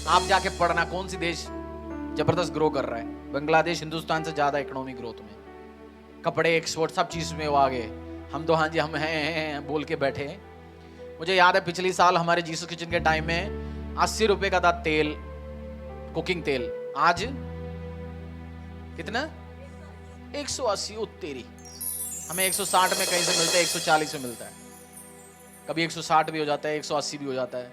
आप जाके पढ़ना कौन सी देश जबरदस्त ग्रो कर रहा है। बांग्लादेश हिंदुस्तान से ज्यादा इकोनॉमिक ग्रोथ में, कपड़े एक्सपोर्ट सब चीज में वो आगे। हम तो हाँ जी हम हैं बोल के बैठे हैं। मुझे याद है पिछली साल हमारे जीसस किचन के टाइम में 80 रुपए का था तेल, कुकिंग तेल, आज कितना 180। उत्तेरी, हमें 160 में कहीं से मिलता है, 140 में मिलता है, कभी 160 भी हो जाता है, 180 भी हो जाता है।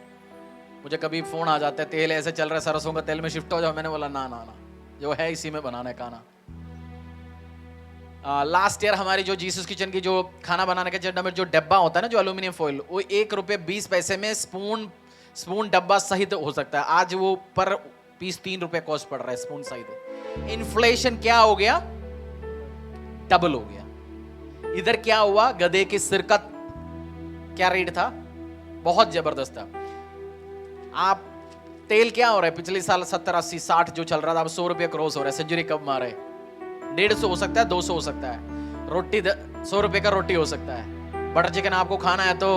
मुझे कभी फोन आ जाता है तेल ऐसे चल रहा है, सरसों का तेल में शिफ्ट हो जाओ। मैंने बोला ना ना ना, जो है इसी में बनाना है खाना। लास्ट ईयर हमारी जो जीसस किचन की जो खाना बनाने का जो डब्बा होता है ना, जो एल्यूमिनियम फॉइल, वो 1 रुपये 20 पैसे में स्पून डब्बा सहित हो सकता है। आज वो पर पीस 3 रुपये कॉस्ट पड़ रहा है स्पून सहित। इन्फ्लेशन क्या हो गया, डबल हो गया। इधर क्या हुआ, गधे की सिर का क्या रेट था, बहुत जबरदस्त था। आप तेल क्या हो रहा है, पिछले साल 70 80 60 जो चल रहा था, अब 100 रुपये क्रॉस हो रहा है। सेंचुरी कब मारा है, 150 हो सकता है, 200 हो सकता है। रोटी 100 रुपये का रोटी हो सकता है। बटर चिकन आपको खाना है तो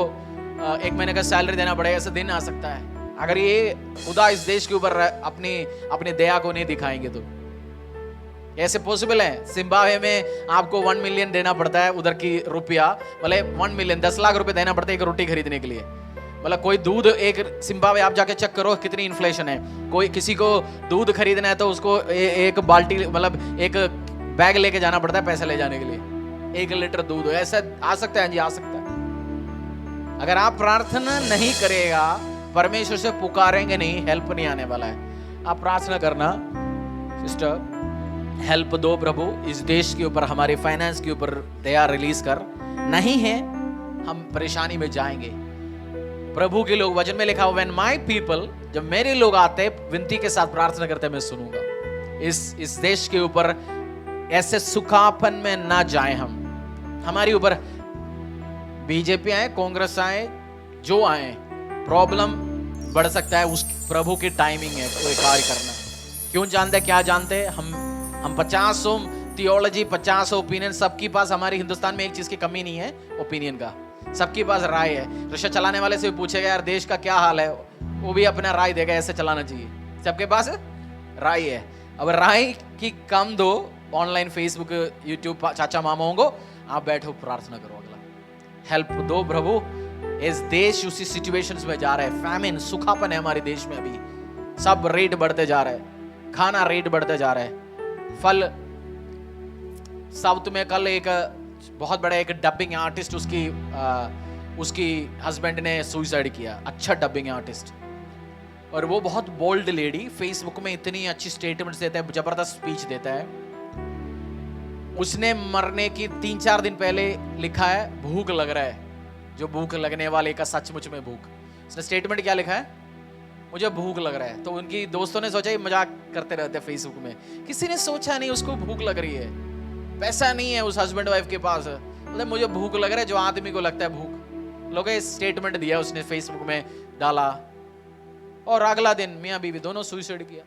1 महीने का सैलरी देना पड़ेगा, ऐसा दिन आ सकता है। अगर ये खुदा इस देश के ऊपर अपनी दया को नहीं दिखाएंगे तो ऐसे पॉसिबल है। जिम्बाब्वे में आपको 1 मिलियन देना पड़ता है, उधर की रुपया, बोले 1 मिलियन 10 लाख रुपए देना पड़ता है एक रोटी खरीदने के लिए। बोला कोई दूध, एक जिम्बाब्वे आप जाके चेक करो कितनी इन्फ्लेशन है। कोई किसी को दूध खरीदना है तो उसको एक बाल्टी, मतलब एक बैग लेके जाना पड़ता है पैसे ले जाने के लिए। 1 लीटर दूध ऐसा आ सकता है जी, आ सकता है। अगर आप प्रार्थना नहीं करेगा, परमेश्वर से पुकारेंगे नहीं, हेल्प नहीं आने वाला है। आप प्रार्थना करना, सिस्टर हेल्प दो प्रभु, इस देश के ऊपर, हमारे फाइनेंस के ऊपर दया रिलीज कर। नहीं है हम परेशानी में जाएंगे। प्रभु के लोग, वचन में लिखा हुआ, व्हेन माय पीपल, जब मेरे लोग आते विनती के साथ प्रार्थना करते, मैं सुनूंगा। इस देश के ऊपर ऐसे सुखापन में ना जाए हम। हमारे ऊपर बीजेपी आए, कांग्रेस आए, जो आए, प्रॉब्लम बढ़ सकता है। उस प्रभु की टाइमिंग है कोई कार्य करना। क्यों जानते, क्या जानते, हम 50 थियोलॉजी, 50 ओपिनियन, सबके पास, हमारे हिंदुस्तान में एक चीज की कमी नहीं है, ओपिनियन का। सबके पास राय है। रिक्शा चलाने वाले से भी पूछेगा यार देश का क्या हाल है, वो भी अपना राय देगा, ऐसे चलाना चाहिए। सबके पास राय है। अब राय की कम दो, ऑनलाइन फेसबुक यूट्यूब चाचा मामाओं को, आप बैठो प्रार्थना करो। अगला हेल्प दो प्रभु, इस देश उसी सिचुएशंस में जा रहा है। फैमिन, सुखापन है हमारे देश में अभी, सब रेट बढ़ते जा रहा है, खाना रेट बढ़ते जा रहा है। फल, साउथ में कल एक बहुत बड़ा एक डबिंग आर्टिस्ट, उसकी हस्बैंड ने सुसाइड किया। अच्छा डबिंग आर्टिस्ट, और वो बहुत बोल्ड लेडी, फेसबुक में इतनी अच्छी स्टेटमेंट्स देता है, जबरदस्त स्पीच देता है। उसने मरने की 3-4 दिन पहले लिखा है, भूख लग रहा है। जो भूख लगने वाले का सचमुच में भूख, उसने स्टेटमेंट क्या लिखा है, मुझे भूख लग रहा है। तो उनकी दोस्तों ने सोचा ये मजाक करते रहते हैं फेसबुक में, किसी ने सोचा नहीं उसको भूख लग रही है, पैसा नहीं है उस हस्बैंड वाइफ के पास, मतलब मुझे भूख लग रहा है, जो आदमी को लगता है भूख। लोग स्टेटमेंट दिया उसने, फेसबुक में डाला, और अगला दिन मियां बीवी दोनों सुसाइड किया।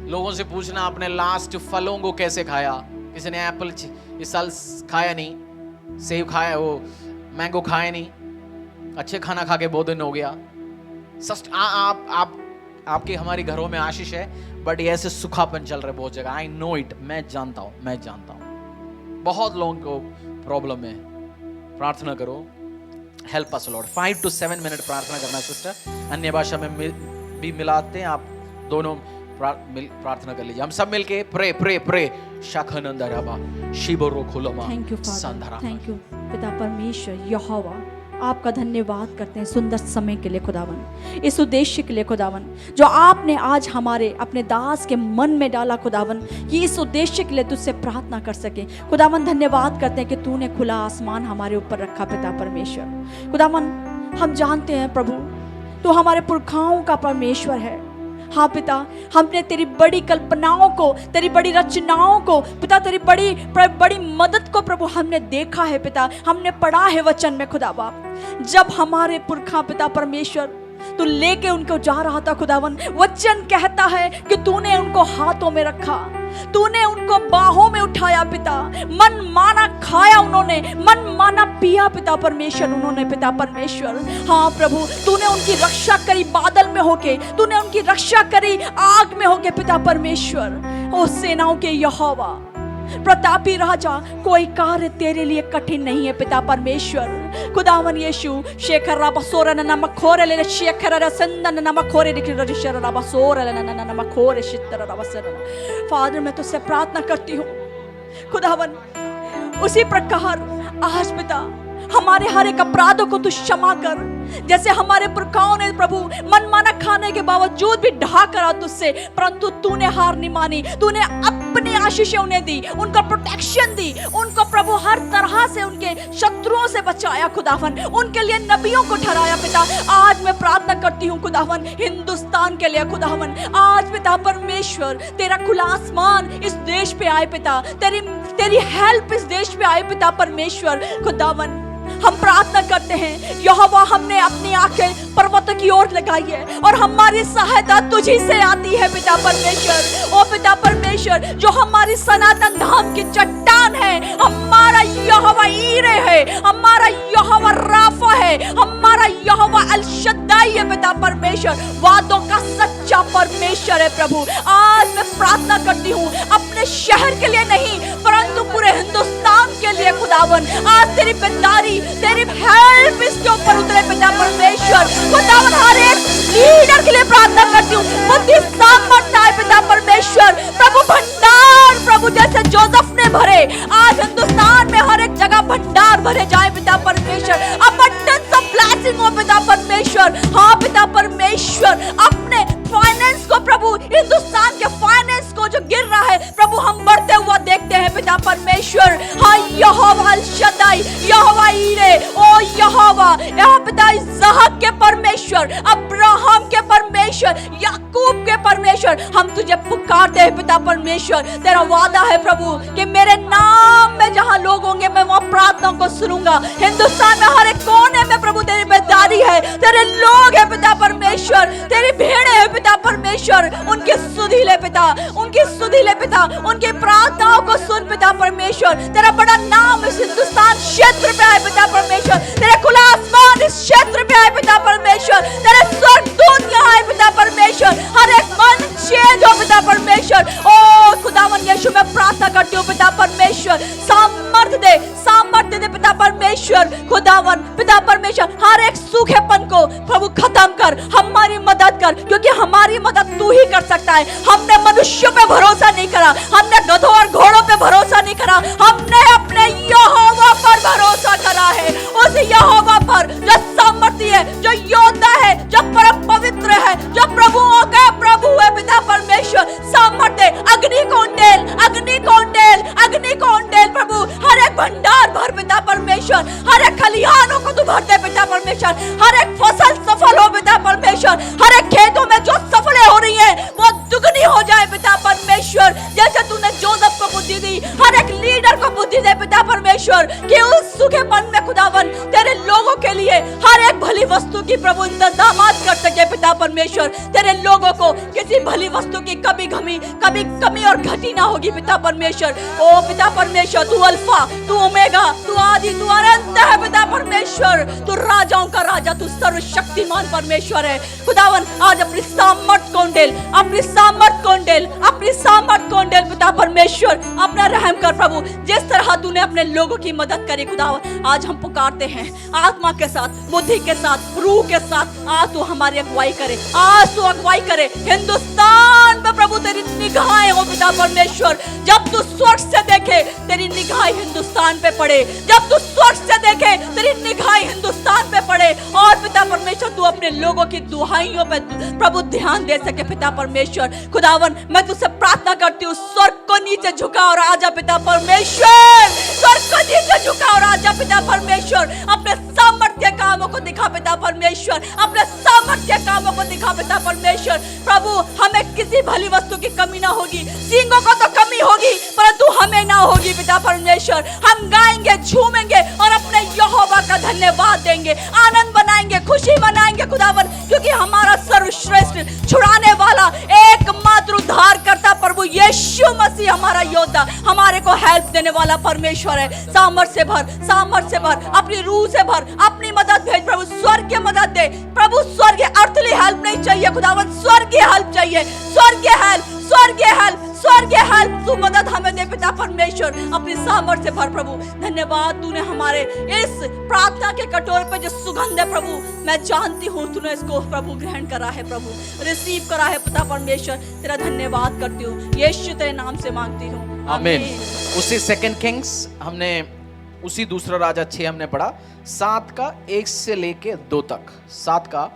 लोगों से पूछना आपने लास्ट फलों को कैसे खाया, किसी ने एप्पल इस साल खाया नहीं, सेब खाया, वो मैंगो खाया नहीं, अच्छे खाना खा के बहुत दिन हो गया। आपके हमारी घरों में आशीष है, बट ये ऐसे सुखापन चल रहा है बहुत जगह। आई नो इट, मैं जानता हूं बहुत लोगों को प्रॉब्लम है। प्रार्थना करो, help us Lord. 5 to 7 minute प्रार्थना करना सिस्टर, अन्य भाषा में भी मिलाते हैं, आप दोनों प्रार्थना कर लीजिए। हम सब मिलके प्रे शाखनंदराबा शिबरो खुलमा thank you Father, thank you पिता परमेश्वर यहोवा, आपका धन्यवाद करते हैं सुंदर समय के लिए खुदावन, इस उद्देश्य के लिए खुदावन जो आपने आज हमारे अपने दास के मन में डाला खुदावन, कि इस उद्देश्य के लिए तुझसे प्रार्थना कर सके खुदावन। धन्यवाद करते हैं कि तूने खुला आसमान हमारे ऊपर रखा पिता परमेश्वर। खुदावन हम जानते हैं प्रभु तू हमारे पुरखाओं का परमेश्वर है। हाँ पिता, हमने तेरी बड़ी कल्पनाओं को, तेरी बड़ी रचनाओं को पिता, तेरी बड़ी मदद को प्रभु हमने देखा है पिता, हमने पढ़ा है वचन में खुदा बाप। जब हमारे पुरखा पिता परमेश्वर तू लेके उनको जा रहा था खुदावन, वचन कहता है कि तूने उनको हाथों में रखा, तूने उनको बाहों में उठाया पिता, मन माना खाया उन्होंने, मन माना पिया पिता परमेश्वर उन्होंने पिता परमेश्वर। हाँ प्रभु, तूने उनकी रक्षा करी बादल में होके, तूने उनकी रक्षा करी आग में होके पिता परमेश्वर। ओ सेनाओं के यहोवा प्रतापी राजा, कोई कार्य तेरे लिए कठिन नहीं है पिता परमेश्वर। खुदावन यीशु शेखर राबा सोरन नमक खोरे ले शेखर रसंदन नमक खोरे लिखिर रजिशर राबा सोरन नमक खोरे शितर राबा सरन। फादर मैं तुझसे प्रार्थना करती हूँ खुदावन, उसी प्रकार आज पिता हमारे हर एक अपराधों को तू क्षमा कर, जैसे हमारे पुरखाओं ने प्रभु मनमाना खाने के बावजूद भी ढहा करा तुझसे, परंतु तूने हार नहीं मानी, तूने अपनी आशीषें उन्हें दी, उनका प्रोटेक्शन दी, उनको प्रभु हर तरह से उनके शत्रुओं से बचाया खुदावन, उनके लिए नबियों को ठहराया पिता। आज मैं प्रार्थना करती हूँ खुदावन हिंदुस्तान के लिए खुदावन, आज पिता परमेश्वर तेरा खुला आसमान इस देश पे आए पिता, तेरी हेल्प इस देश पे आए पिता परमेश्वर। खुदावन हम प्रार्थना करते हैं यहोवा, हमने अपनी आंखें पर्वतों की ओर लगाई है और हमारी सहायता तुझी से आती है पिता परमेश्वर। ओ पिता परमेश्वर, जो हमारी सनातन धाम की चट्टान है, हमारा यहोवा ईरे है, हमारा यहोवा राफा है, हमारा यहोवा अल शद्दाई है पिता परमेश्वर, वादों का सच्चा परमेश्वर है प्रभु। आज मैं प्रार्थना करती हूँ अपने शहर के लिए नहीं परंतु पूरे हिंदुस्तान के लिए खुदावन, आज तेरी बेदारी, तेरी हेल्प इसके ऊपर उतरे पिता परमेश्वर। खुदावन हर एक लीडर के लिए प्रार्थना करती हूँ, बुद्धि सामर्थ्य आए पिता परमेश्वर, प्रभु भंडार प्रभु जैसे जोसेफ ने भरे, आज हिंदुस्तान में हर एक जगह भंडार भरे जाए पिता परमेश्वर, अबंडेंस ऑफ ब्लेसिंग हो पिता परमेश्वर। हाँ पिता परमेश्वर, अपने फाइनेंस को प्रभु, हिंदुस्तान के फाइनेंस को जो गिर रहा है प्रभु हम बढ़ते हुआ देखते हैं पिता परमेश्वर। हाँ यहोवा अल शद्दाई, यहोवा ईरे, ओ यहोवा, यहाँ पिता इसहाक के परमेश्वर, अब्राहम के परमेश्वर, याकूब के परमेश्वर, हम तुझे पुकारते हैं पिता परमेश्वर। तेरा वादा है प्रभु कि मेरे नाम में जहाँ लोग होंगे मैं वहाँ प्रार्थना को सुनूंगा। हिंदुस्तान में हर एक कोने में प्रभु तेरी बेदारी है, तेरे लोग है पिता परमेश्वर, तेरी भेड़े है पिता परमेश्वर, उनकी सुधि ले पिता, उनकी सुधि ले पिता, उनकी प्रार्थनाओं को सुन पिता परमेश्वर। तेरा बड़ा नाम इस हिंदुस्तान क्षेत्र पे आए पिता परमेश्वर, तेरा खुला आसमान इस क्षेत्र पे आए पिता परमेश्वर, तेरे स्वर्गदूत यहाँ आए पिता परमेश्वर, हर एक मन चेंज हो पिता परमेश्वर। ओ खुदावन यीशु मैं प्रार्थना करती हूँ पिता परमेश्वर, सामर्थ्य दे पिता परमेश्वर। खुदावन पिता परमेश्वर, हर एक सूखेपन को प्रभु खत्म कर, हमारी मदद कर, क्योंकि हमारी मदद तू ही कर सकता है। हमने मनुष्यों पे भरोसा नहीं करा, हमने गधों और घोड़ों पे भरोसा नहीं करा, हमने अपने यहोवा पर भरोसा करा है, उस यहोवा पर जो सामर्थ्य है, जो योद्धा है, जो परम पवित्र है, जो प्रभुओं का प्रभु है पिता परमेश्वर। सामर्थ्य अग्नि को उंडेल प्रभु, हर एक भंडार भर पिता परमेश्वर, हर एक खलिहानों को तू भर दे पिता परमेश्वर, हर एक फसल सफल हो पिता परमेश्वर, हर एक खेतों में जो सफलें हो रही है वो दुगनी हो जाए पिता परमेश्वर। जैसे तूने जोसेफ को बुद्धि दी, हर एक लीडर को बुद्धि दे पिता परमेश्वर, कि उस सूखेपन में खुदावन तेरे लोगों के लिए हर एक भली वस्तु की प्रभु इंतजाम कर सके पिता परमेश्वर। तेरे लोगों को किसी भली वस्तु की कभी कमी और घटी ना होगी पिता परमेश्वर। ओ पिता परमेश्वर, तू अल्फा, तू ओमेगा, तू आदि, तू अनंत है पिता परमेश्वर, तू राजाओं का राजा, तू सर्वशक्तिमान परमेश्वर है। खुदावन आज अपनी सामर्थ को उंडेल पिता परमेश्वर, अपना रहम कर प्रभु, जिस तरह तूने अपने लोगों की मदद करी खुदावन, आज हम पुकारते हैं आत्मा के साथ, बुद्धि के साथ, रूह के साथ, आज तू हमारी अगुवाई करे, आज तू अगुवाई करे हिंदुस्तान में प्रभु, तेरी निगाहें हो पिता परमेश्वर। जब तू स्वर्ग से देखे तेरी निगाह हिंदुस्तान पे पड़े, जब तू स्वर्ग से देखे तेरी निगाह हिंदुस्तान पे पड़े, और पिता परमेश्वर तू अपने लोगों की दुहाइयों पे प्रभु ध्यान दे सके। पिता परमेश्वर खुदावन, मैं तुझसे प्रार्थना करती हूँ, स्वर्ग को नीचे झुका और आजा पिता परमेश्वर, स्वर्ग को नीचे झुका और आजा पिता परमेश्वर, अपने सामर्थ्य कामों को दिखा पिता परमेश्वर, अपने सामर्थ्य कामों को दिखा पिता परमेश्वर। प्रभु हमें किसी भली वस्तु की कमी ना होगी, सींगों को तो कमी होगी परंतु हमें ना होगी पिता परमेश्वर। हम गाएंगे, झूमेंगे और अपने यहोवा का धन्यवाद देंगे, आनंद बनाएंगे, खुशी मनाएंगे खुदावन, क्योंकि हमारा सर्वश्रेष्ठ छुड़ाने वाला एकमात्र उद्धार करता प्रभु यीशु मसीह हमारा योद्धा, हमारे को हेल्प देने वाला परमेश्वर है। सामर्थ्य भर, सामर्थ्य भर, अपनी रूह से भर, अपनी मदद भेज प्रभु, स्वर्गीय मदद दे प्रभु, स्वर्गीय अर्थली हेल्प नहीं चाहिए खुदावन, स्वर्गीय हेल्प चाहिए, स्वर्गीय हेल्प, स्वर्गीय हेल्प, स्वर्गीय हेल्प, तू मदद हमें दे पिता परमेश्वर, अपनी सामर्थ्य भर प्रभु। धन्यवाद, तूने हमारे इस प्रार्थना के कटोरे पे जो सुगंध है प्रभु, मैं जानती हूँ तूने इसको प्रभु ग्रहण करा है प्रभु, रिसीव करा है पिता परमेश्वर। तेरा धन्यवाद करती हूँ, यीशु तेरे नाम से मांगती हूँ, आमीन। उसी सेकंड किंग्स हमने उसी दूसरा राजा 6 हमने पढ़ा, 7 का 1 से लेके 2 तक, 7 का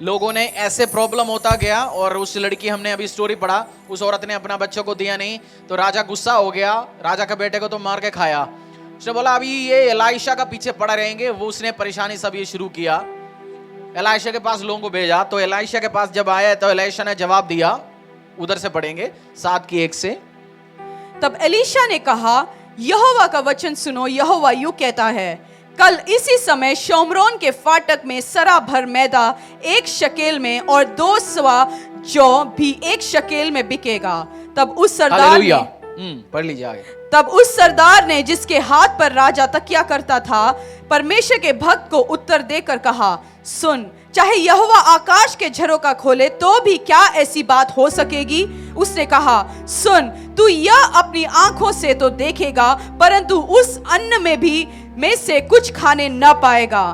लोगों ने ऐसे प्रॉब्लम होता गया, और उस लड़की हमने अभी स्टोरी पढ़ा, उस औरत ने अपना बच्चों को दिया नहीं तो राजा गुस्सा हो गया, राजा के बेटे को तो मार के खाया। उसने बोला अभी ये एलाइशा का पीछे पड़ा रहेंगे, वो उसने परेशानी सब ये शुरू किया, एलाइशा के पास लोगों को भेजा, तो एलाइशा के पास जब आया तो एलाइशा ने जवाब दिया, उधर से पढ़ेंगे 7 की 1 से। तब एलीशा ने कहा, यहोवा का वचन सुनो, यहोवा यूं कहता है, कल इसी समय शोमरोन के फाटक में सरा भर मैदा 1 शकेल में और 2 सवा जौ भी 1 शकेल में बिकेगा। तब उस सरदार ने पढ़ लीजिए आगे। तब उस सरदार ने जिसके हाथ पर राजा तकिया करता था, परमेश्वर के भक्त को उत्तर देकर कहा, सुन, चाहे यहोवा आकाश के झरोका खोले तो भी क्या ऐसी बात हो सकेगी? उसने कहा, सुन, तू यह अपनी आंखों से तो देखेगा, परंतु उस अन्न में से कुछ खाने न पाएगा।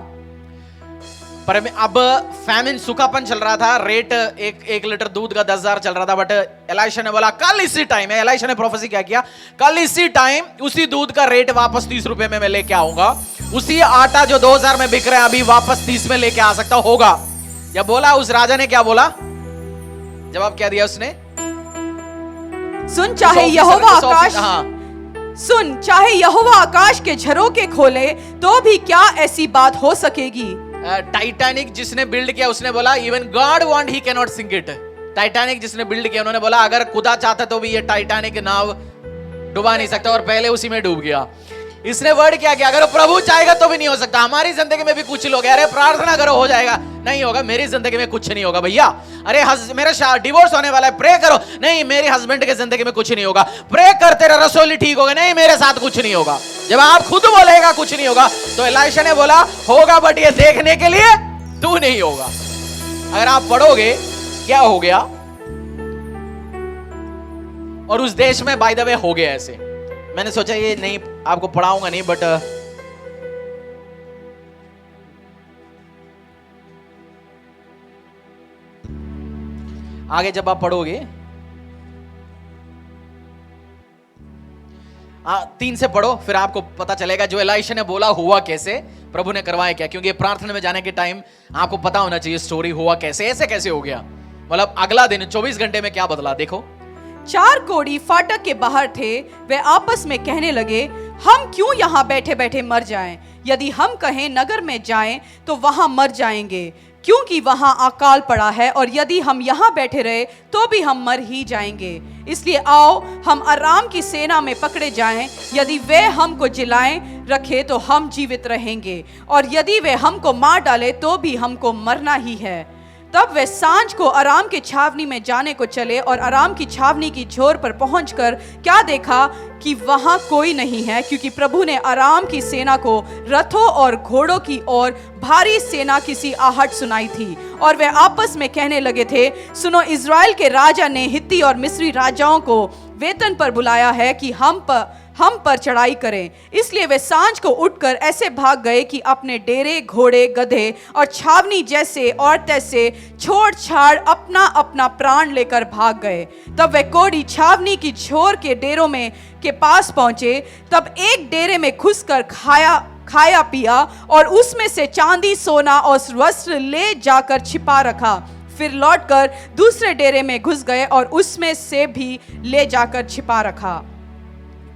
पर अब फैमिन, सूखापन चल रहा था, रेट एक लीटर दूध का 10,000 चल रहा था, बट एलाइशा ने बोला कल इसी टाइम है, एलाइशा ने प्रोफेसी क्या किया, कल इसी टाइम उसी दूध का रेट वापस 30 रुपए में मैं लेके आऊंगा, उसी आटा जो 2,000 में बिक रहा है अभी वापस 30 में लेके आ सकता होगा। जब बोला, उस राजा ने क्या बोला, जवाब क्या दिया उसने, सुन, चाहे यहोवा आकाश के झरोके खोले तो भी क्या ऐसी बात हो सकेगी? टाइटैनिक जिसने बिल्ड किया उसने बोला, even God want he can not sink it. Titanic जिसने बिल्ड किया उन्होंने बोला अगर खुदा चाहता तो भी ये टाइटैनिक नाव डुबा नहीं सकता, और पहले उसी में डूब गया। इसने वर्ड क्या किया, अगर प्रभु चाहेगा तो भी नहीं हो सकता। हमारी जिंदगी में भी कुछ लोग, अरे प्रार्थना करो हो जाएगा, नहीं होगा, मेरी जिंदगी में कुछ नहीं होगा भैया। अरे मेरा डिवोर्स होने वाला है, प्रे करो, नहीं मेरी हस्बैंड के जिंदगी में कुछ नहीं होगा। प्रे कर, तेरा रसोली ठीक होगा, नहीं मेरे साथ कुछ नहीं होगा। जब आप खुद बोलेगा कुछ नहीं होगा, तो एलाइशा ने बोला होगा, बट ये देखने के लिए तू नहीं होगा। अगर आप पढ़ोगे क्या हो गया, और उस देश में बाय द वे हो गया ऐसे। मैंने सोचा ये नहीं आपको पढ़ाऊंगा नहीं, बट आगे जब आप पढ़ोगे 3 से पढ़ो, फिर आपको पता चलेगा जो एलाइशा ने बोला हुआ कैसे, प्रभु ने करवाया क्या। क्योंकि प्रार्थना में जाने के टाइम आपको पता होना चाहिए स्टोरी हुआ कैसे, ऐसे कैसे हो गया, मतलब अगला दिन 24 घंटे में क्या बदला। देखो, 4 कोढ़ी फाटक के बाहर थे, वे आपस में कहने लगे, हम क्यों यहाँ बैठे बैठे मर जाएं? यदि हम कहें नगर में जाएं तो वहां मर जाएंगे, क्योंकि वहां अकाल पड़ा है, और यदि हम यहाँ बैठे रहे तो भी हम मर ही जाएंगे। इसलिए आओ हम अराम की सेना में पकड़े जाएं, यदि वे हमको जिलाएं रखे तो हम जीवित रहेंगे, और यदि वे हमको मार डाले तो भी हमको मरना ही है। तब वे सांझ को अराम की छावनी में जाने को चले, और अराम की छावनी की छोर पर पहुंचकर क्या देखा कि वहां कोई नहीं है, क्योंकि प्रभु ने अराम की सेना को रथों और घोड़ों की और भारी सेना की सी आहट सुनाई थी। और वे आपस में कहने लगे थे, सुनो, इज़राइल के राजा ने हित्ती और मिस्री राजाओं को वेतन पर बुलाया है कि हम पर चढ़ाई करें। इसलिए वे सांझ को उठकर ऐसे भाग गए कि अपने डेरे, घोड़े, गधे और छावनी जैसे और तैसे छोड़ छाड़ अपना अपना प्राण लेकर भाग गए। तब वे कोढ़ी छावनी की छोर के डेरों में के पास पहुंचे। तब एक डेरे में घुसकर खाया पिया और उसमें से चांदी, सोना और वस्त्र ले जाकर छिपा रखा। फिर लौटकर दूसरे डेरे में घुस गए और उसमें से भी ले जाकर छिपा रखा।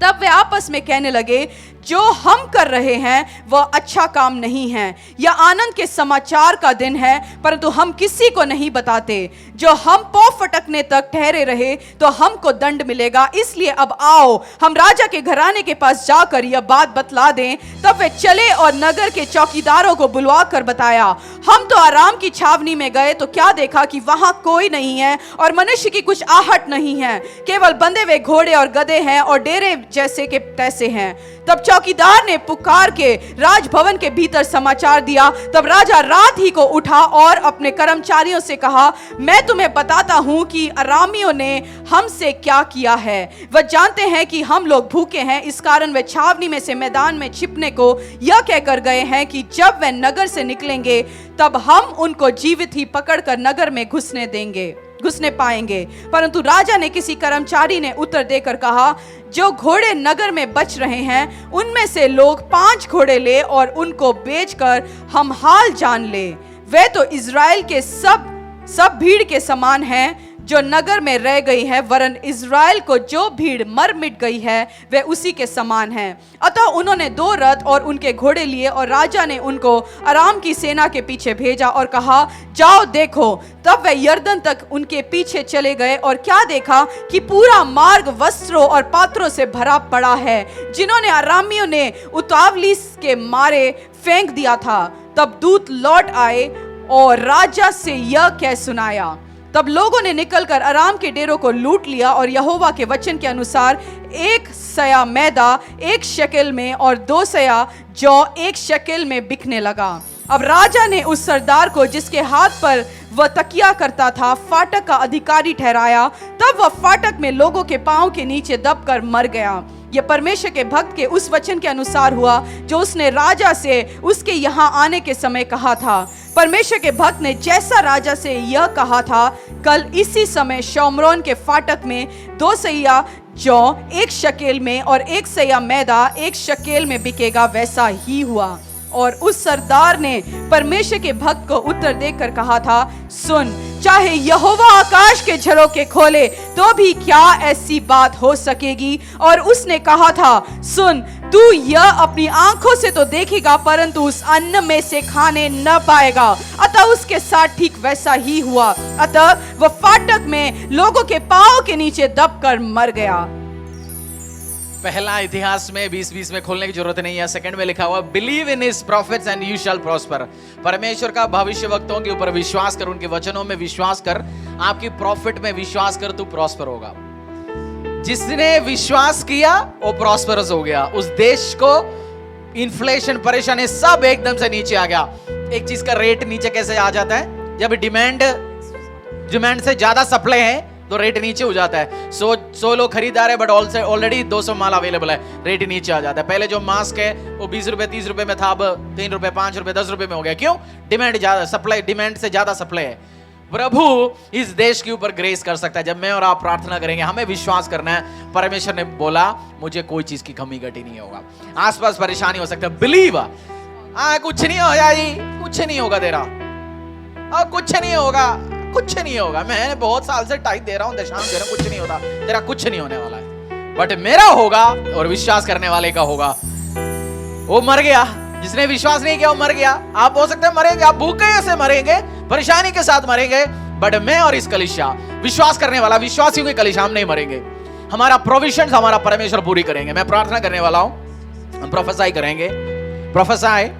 तब वे आपस में कहने लगे, जो हम कर रहे हैं वह अच्छा काम नहीं है। यह आनंद के समाचार का दिन है, परंतु हम किसी को नहीं बताते। जो हम पौ फटकने तक ठहरे रहे तो हमको दंड मिलेगा। इसलिए अब आओ, हम राजा के घराने के पास जाकर यह बात बतला दें। तब वे चले और नगर के चौकीदारों को बुलवा कर बताया, हम तो आराम की छावनी में गए तो क्या देखा कि वहां कोई नहीं है और मनुष्य की कुछ आहट नहीं है, केवल बंधे हुए घोड़े और गधे हैं और डेरे जैसे के तैसे हैं। तब चौकीदार ने पुकार के राजभवन के भीतर समाचार दिया। तब राजा रात ही को उठा और अपने कर्मचारियों से कहा, मैं तुम्हें बताता हूं कि अरामियों ने हमसे क्या किया है। वह जानते हैं कि हम लोग भूखे हैं, इस कारण वे छावनी में से मैदान में छिपने को यह कहकर गए हैं कि जब वे नगर से निकलेंगे तब हम उनको जीवित ही पकड़कर नगर में घुसने पाएंगे। परंतु राजा ने किसी कर्मचारी ने उत्तर देकर कहा, जो घोड़े नगर में बच रहे हैं उनमें से लोग 5 घोड़े ले और उनको बेचकर हम हाल जान ले। वे तो इज़राइल के सब भीड़ के समान हैं जो नगर में रह गई है, वरन इज़राइल को जो भीड़ मर मिट गई है वे उसी के समान हैं। अतः उन्होंने 2 रथ और उनके घोड़े लिए और राजा ने उनको अराम की सेना के पीछे भेजा और कहा, जाओ देखो। तब वे यरदन तक उनके पीछे चले गए और क्या देखा कि पूरा मार्ग वस्त्रों और पात्रों से भरा पड़ा है, जिन्होंने अरामियों ने उतावली के मारे फेंक दिया था। तब दूत लौट आए और राजा से यह कह सुनाया। तब लोगों ने निकलकर अराम के डेरों को लूट लिया और यहोवा के वचन के अनुसार 1 सया मैदा 1 शेकेल में और 2 सया जौ 1 शेकेल में बिकने लगा। अब राजा ने उस सरदार को, जिसके हाथ पर वह तकिया करता था, फाटक का अधिकारी ठहराया। तब वह फाटक में लोगों के पांव के नीचे दबकर मर गया। यह परमेश्वर के भक्त के उस वचन के अनुसार हुआ जो उसने राजा से उसके यहाँ आने के समय कहा था। परमेश्वर के भक्त ने जैसा राजा से यह कहा था, कल इसी समय शोम्रोन के फाटक में 2 सैया जौ 1 शकेल में और 1 सैया मैदा 1 शकेल में बिकेगा, वैसा ही हुआ। और उस सरदार ने परमेश्वर के भक्त को उत्तर देकर कहा था, सुन, चाहे यहोवा आकाश के झरोखे खोले तो भी क्या ऐसी बात हो सकेगी। और उसने कहा था, सुन, तू यह अपनी आंखों से तो देखेगा परंतु उस अन्न में से खाने न पाएगा। अतः उसके साथ ठीक वैसा ही हुआ। अतः वह फाटक में लोगों के पांव के नीचे दबकर मर गया। पहला इतिहास में 20 में खोलने की जरूरत नहीं है। सेकंड में लिखा हुआ, believe in his profits and you shall prosper. परमेश्वर का भविष्यवक्ताओं के ऊपर विश्वास कर, उनके वचनों में विश्वास कर, आपकी प्रॉफिट में विश्वास कर, तू प्रॉस्पर होगा। जिसने विश्वास किया वो प्रॉस्परस हो गया। उस देश को इन्फ्लेशन, परेशानी सब एकदम से नीचे आ गया। एक चीज का रेट नीचे कैसे आ जाता है? जब डिमांड से ज्यादा सप्लाई है तो रेट नीचे हो जाता है। 100 लोग खरीदार है बट ऑलरेडी 200 माल अवेलेबल है, रेट नीचे आ जाता है। पहले जो मास्क है वो 20 रुपए 30 रुपए में था, अब 3 रुपए 5 रुपए 10 रुपए में हो गया। क्यों? डिमांड से ज्यादा सप्लाई है। प्रभु इस देश के ऊपर ग्रेस कर सकता है जब मैं और आप प्रार्थना करेंगे। हमें विश्वास करना है। परमेश्वर ने बोला मुझे कोई चीज की कमी घटी नहीं होगा। आसपास परेशानी हो सकता है, बिलीव, कुछ नहीं हो जाएगी, कुछ नहीं होगा तेरा, कुछ नहीं होगा, कुछ नहीं होगा। मैं बहुत साल से टाइट दे रहा हूं, दशांश दे रहा हूं, कुछ नहीं होता, तेरा कुछ नहीं होने वाला है। बट मेरा होगा और विश्वास करने वाले का होगा। वो मर गया, जिसने विश्वास नहीं किया वो मर गया। आप हो सकते हैं मरेंगे, आप भूखे से मरेंगे, परेशानी के साथ मरेंगे, बट मैं और इस कलीसिया, विश्वास करने वाला, विश्वासियों की कलीसिया, हम नहीं मरेंगे। हमारा प्रोविजन हमारा परमेश्वर पूरी करेंगे। मैं प्रार्थना करने वाला हूं, हम प्रोफेसाई करेंगे। प्रोफेसाई,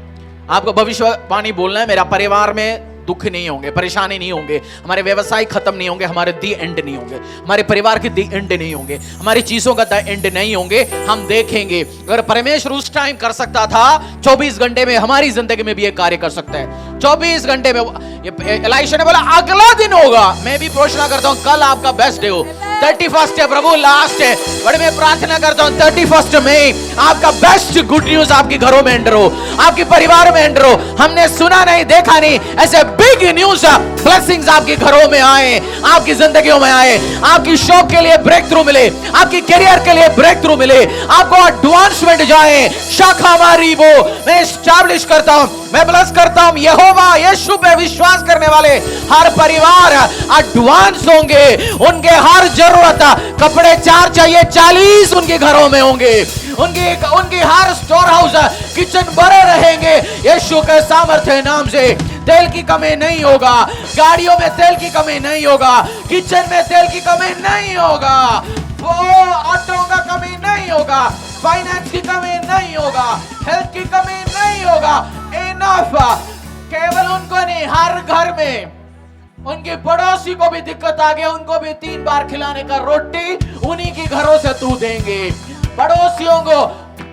आपको भविष्यवाणी बोलना है। मेरा परिवार में दुख नहीं होंगे, परेशानी नहीं होंगे, हमारे व्यवसाय खत्म नहीं होंगे, हमारे दी एंड नहीं होंगे, हमारे परिवार के दी एंड नहीं होंगे, हमारी चीजों का दी एंड नहीं होंगे। हम देखेंगे अगर परमेश्वर उस टाइम कर सकता था, 24 घंटे में हमारी जिंदगी में भी एक कार्य कर सकता है। 24 घंटे में एलाइशा ने बोला अगला दिन होगा। मैं भी घोषणा करता हूं कल आपका बेस्ट डे हो। 31 है प्रभु, लास्ट है, बट मैं प्रार्थना करता हूं 31 में आपका बेस्ट गुड न्यूज आपके घरों में एंटर हो, आपके परिवार में एंटर हो। हमने सुना नहीं, देखा नहीं, ऐसे बिग न्यूज ब्लेसिंग्स आपके घरों में आए, आपकी जिंदगियों में आए, आपकी शौक के लिए ब्रेक थ्रू मिले, आपकी करियर के लिए ब्रेक थ्रू मिले, आपको एडवांसमेंट जाए। शाखा मारी वो मैं एस्टैब्लिश करता हूं, मैं ब्लेस करता हूं। यहोवा यीशु पे विश्वास करने वाले हर परिवार एडवांस होंगे, उनके हर जरूरत, कपड़े 4 चाहिए 40 उनके घरों में होंगे, उनकी हर स्टोर हाउस किचन भरे रहेंगे यीशु के सामर्थ्य नाम से। तेल की कमी नहीं होगा, गाड़ियों में तेल की कमी नहीं होगा, किचन में तेल की कमी नहीं होगा, वो ऑटो का कमी नहीं होगा, फाइनेंस की कमी नहीं होगा, हेल्थ की कमी नहीं होगा। इनफ, केवल उनको नहीं, हर घर में उनके पड़ोसी को भी दिक्कत आ गया, उनको भी 3 बार खिलाने का रोटी उन्हीं के घरों से तू देंगे। पड़ोसियों को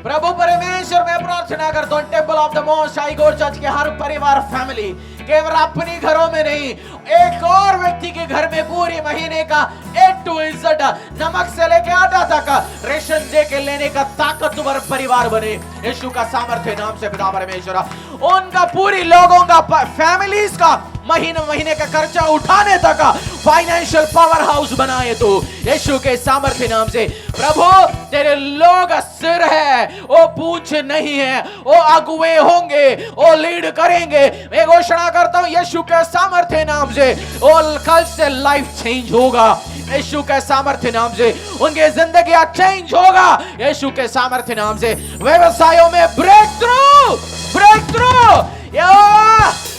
प्रभु परमेश्वर में प्रार्थना करता हूं, temple of the most high God church के हर परिवार फैमिली केवल अपनी घरों में नहीं, एक और व्यक्ति के घर में पूरी महीने का A to Z नमक से लेके आटा तक रेशन दे के लेने का ताकतवर परिवार बने यीशु का सामर्थ्य नाम से। पिता परमेश्वर उनका पूरी लोगों का फैमिलीज का महीने का खर्चा उठाने तक फाइनेंशियल पावर हाउस बनाए तो यीशु के सामर्थ्य नाम से। प्रभु तेरे लोग सिर है, वो पूछ नहीं है, वो अगुवे होंगे, वो लीड करेंगे। मैं घोषणा करता हूं यीशु के सामर्थ्य नाम से, और कल से लाइफ चेंज होगा यीशु के सामर्थ्य नाम से, उनके जिंदगी चेंज होगा यीशु के सामर्थ्य नाम से। व्यवसायों में ब्रेक थ्रू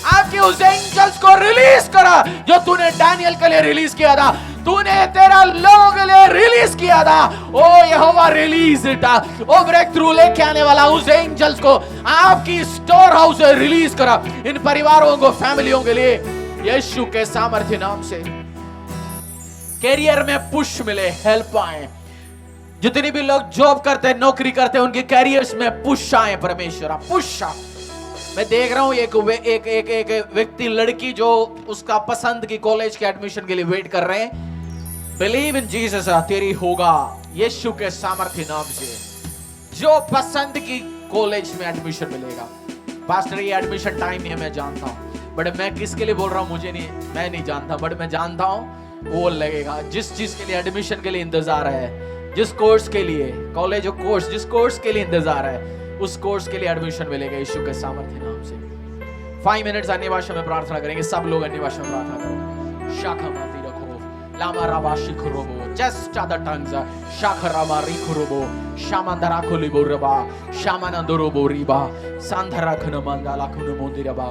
आपके उस एंजल्स को रिलीज करा जो तूने डैनियल के लिए रिलीज किया था, तूने तेरा लोगों के लिए रिलीज किया था। ओ यहोवा release it, O breakthrough लेके आने वाला उस एंजल्स को आपकी स्टोर हाउस से रिलीज करा इन परिवारों को, फैमिलियों के लिए यीशु के सामर्थ्य नाम से। कैरियर में पुश मिले, हेल्प आए, जितने भी लोग जॉब करते हैं, नौकरी करते हैं, उनके कैरियर्स में पुश आए परमेश्वर, पुश। मैं देख रहा हूं एक व्यक्ति, लड़की जो उसका पसंद की कॉलेज के एडमिशन के लिए वेट कर रहे हैं। बिलीव इन जीसस, तेरी होगा यीशु के सामर्थ्य नाम से, जो पसंद की कॉलेज में एडमिशन मिलेगा। पास्टर ये एडमिशन टाइम नहीं है, मैं जानता हूं, बट मैं किसके लिए बोल रहा हूं मुझे नहीं, मैं नहीं जानता, बट मैं जानता हूं वो लगेगा। जिस चीज के लिए एडमिशन के लिए इंतजार है, जिस कोर्स के लिए, कॉलेज और कोर्स, जिस कोर्स के लिए इंतजार है, उस कोर्स के लिए एडमिशन मिलेगा यीशु के सामर्थ्य नाम से। 5 मिनट्स अन्य भाषा में प्रार्थना करेंगे, सब लोग अन्य भाषा में प्रार्थना करो। शाखा माती रखो, लामा राबा शिखरोबो, just other tongues, शाखा राबा रिखरोबो, शामंदरा खोलिबो रबा, शामानंदरोबो रिबा, सांधरा खनमंदाला खनमोंदिरबा,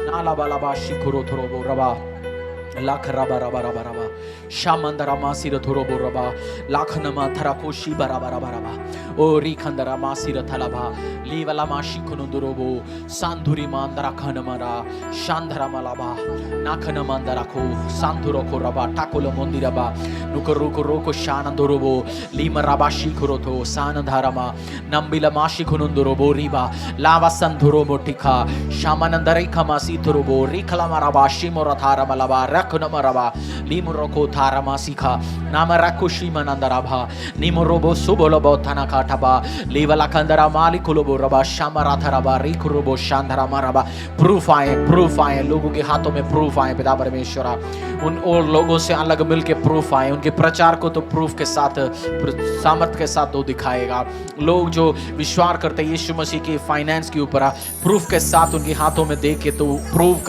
नाला बालाबा शिखरो थरोबो रबा, लाख रबा रबा रबा रबा, शामंदरा मासिर थरोबो रबा, लाखनमा थराकोशी बराबा रबा रबा, ओ रिखंदरा मासिर थलाबा, लीवला माशी खनुदरोबो, सांधुरी मांदरा खनमरा, शांधरा मलाबा, नाखन मांदरा को, सांधुरो को रबा, टाकोलो मंदिरबा, नुकरुको रोको शानंदरोबो, लीमराबा शिखरोथो, सानधारमा, नंबिला माशी खनुदरोबो रिबा, लावा संधुरो मोटिका, शामानंदरे खमासी थरोबो, रिखला मराबा, शिमोरथारा मलाबा, रखनमराबा, लीमुरोको थारमा सिखा, नामराकुशी मनंदराबा, निमरोबो सुबोलोबो थानाकाटाबा, लीवला कंदरा मालिकुलोबो रबा, शामराथराबा, रिकुरोबो शांधरा मराबा। प्रूफ आए लोगों के हाथों में प्रूफ आए पिता परमेश्वरा, उन और लोगों से अलग मिलके प्रूफ आए, उनके प्रचार को तो प्रूफ के साथ, सामर्थ के साथ तो दिखाएगा। लोग जो विश्वास करते हैं यीशु मसीह की फाइनेंस के ऊपर, प्रूफ के साथ उनके हाथों में देख के तो प्रूव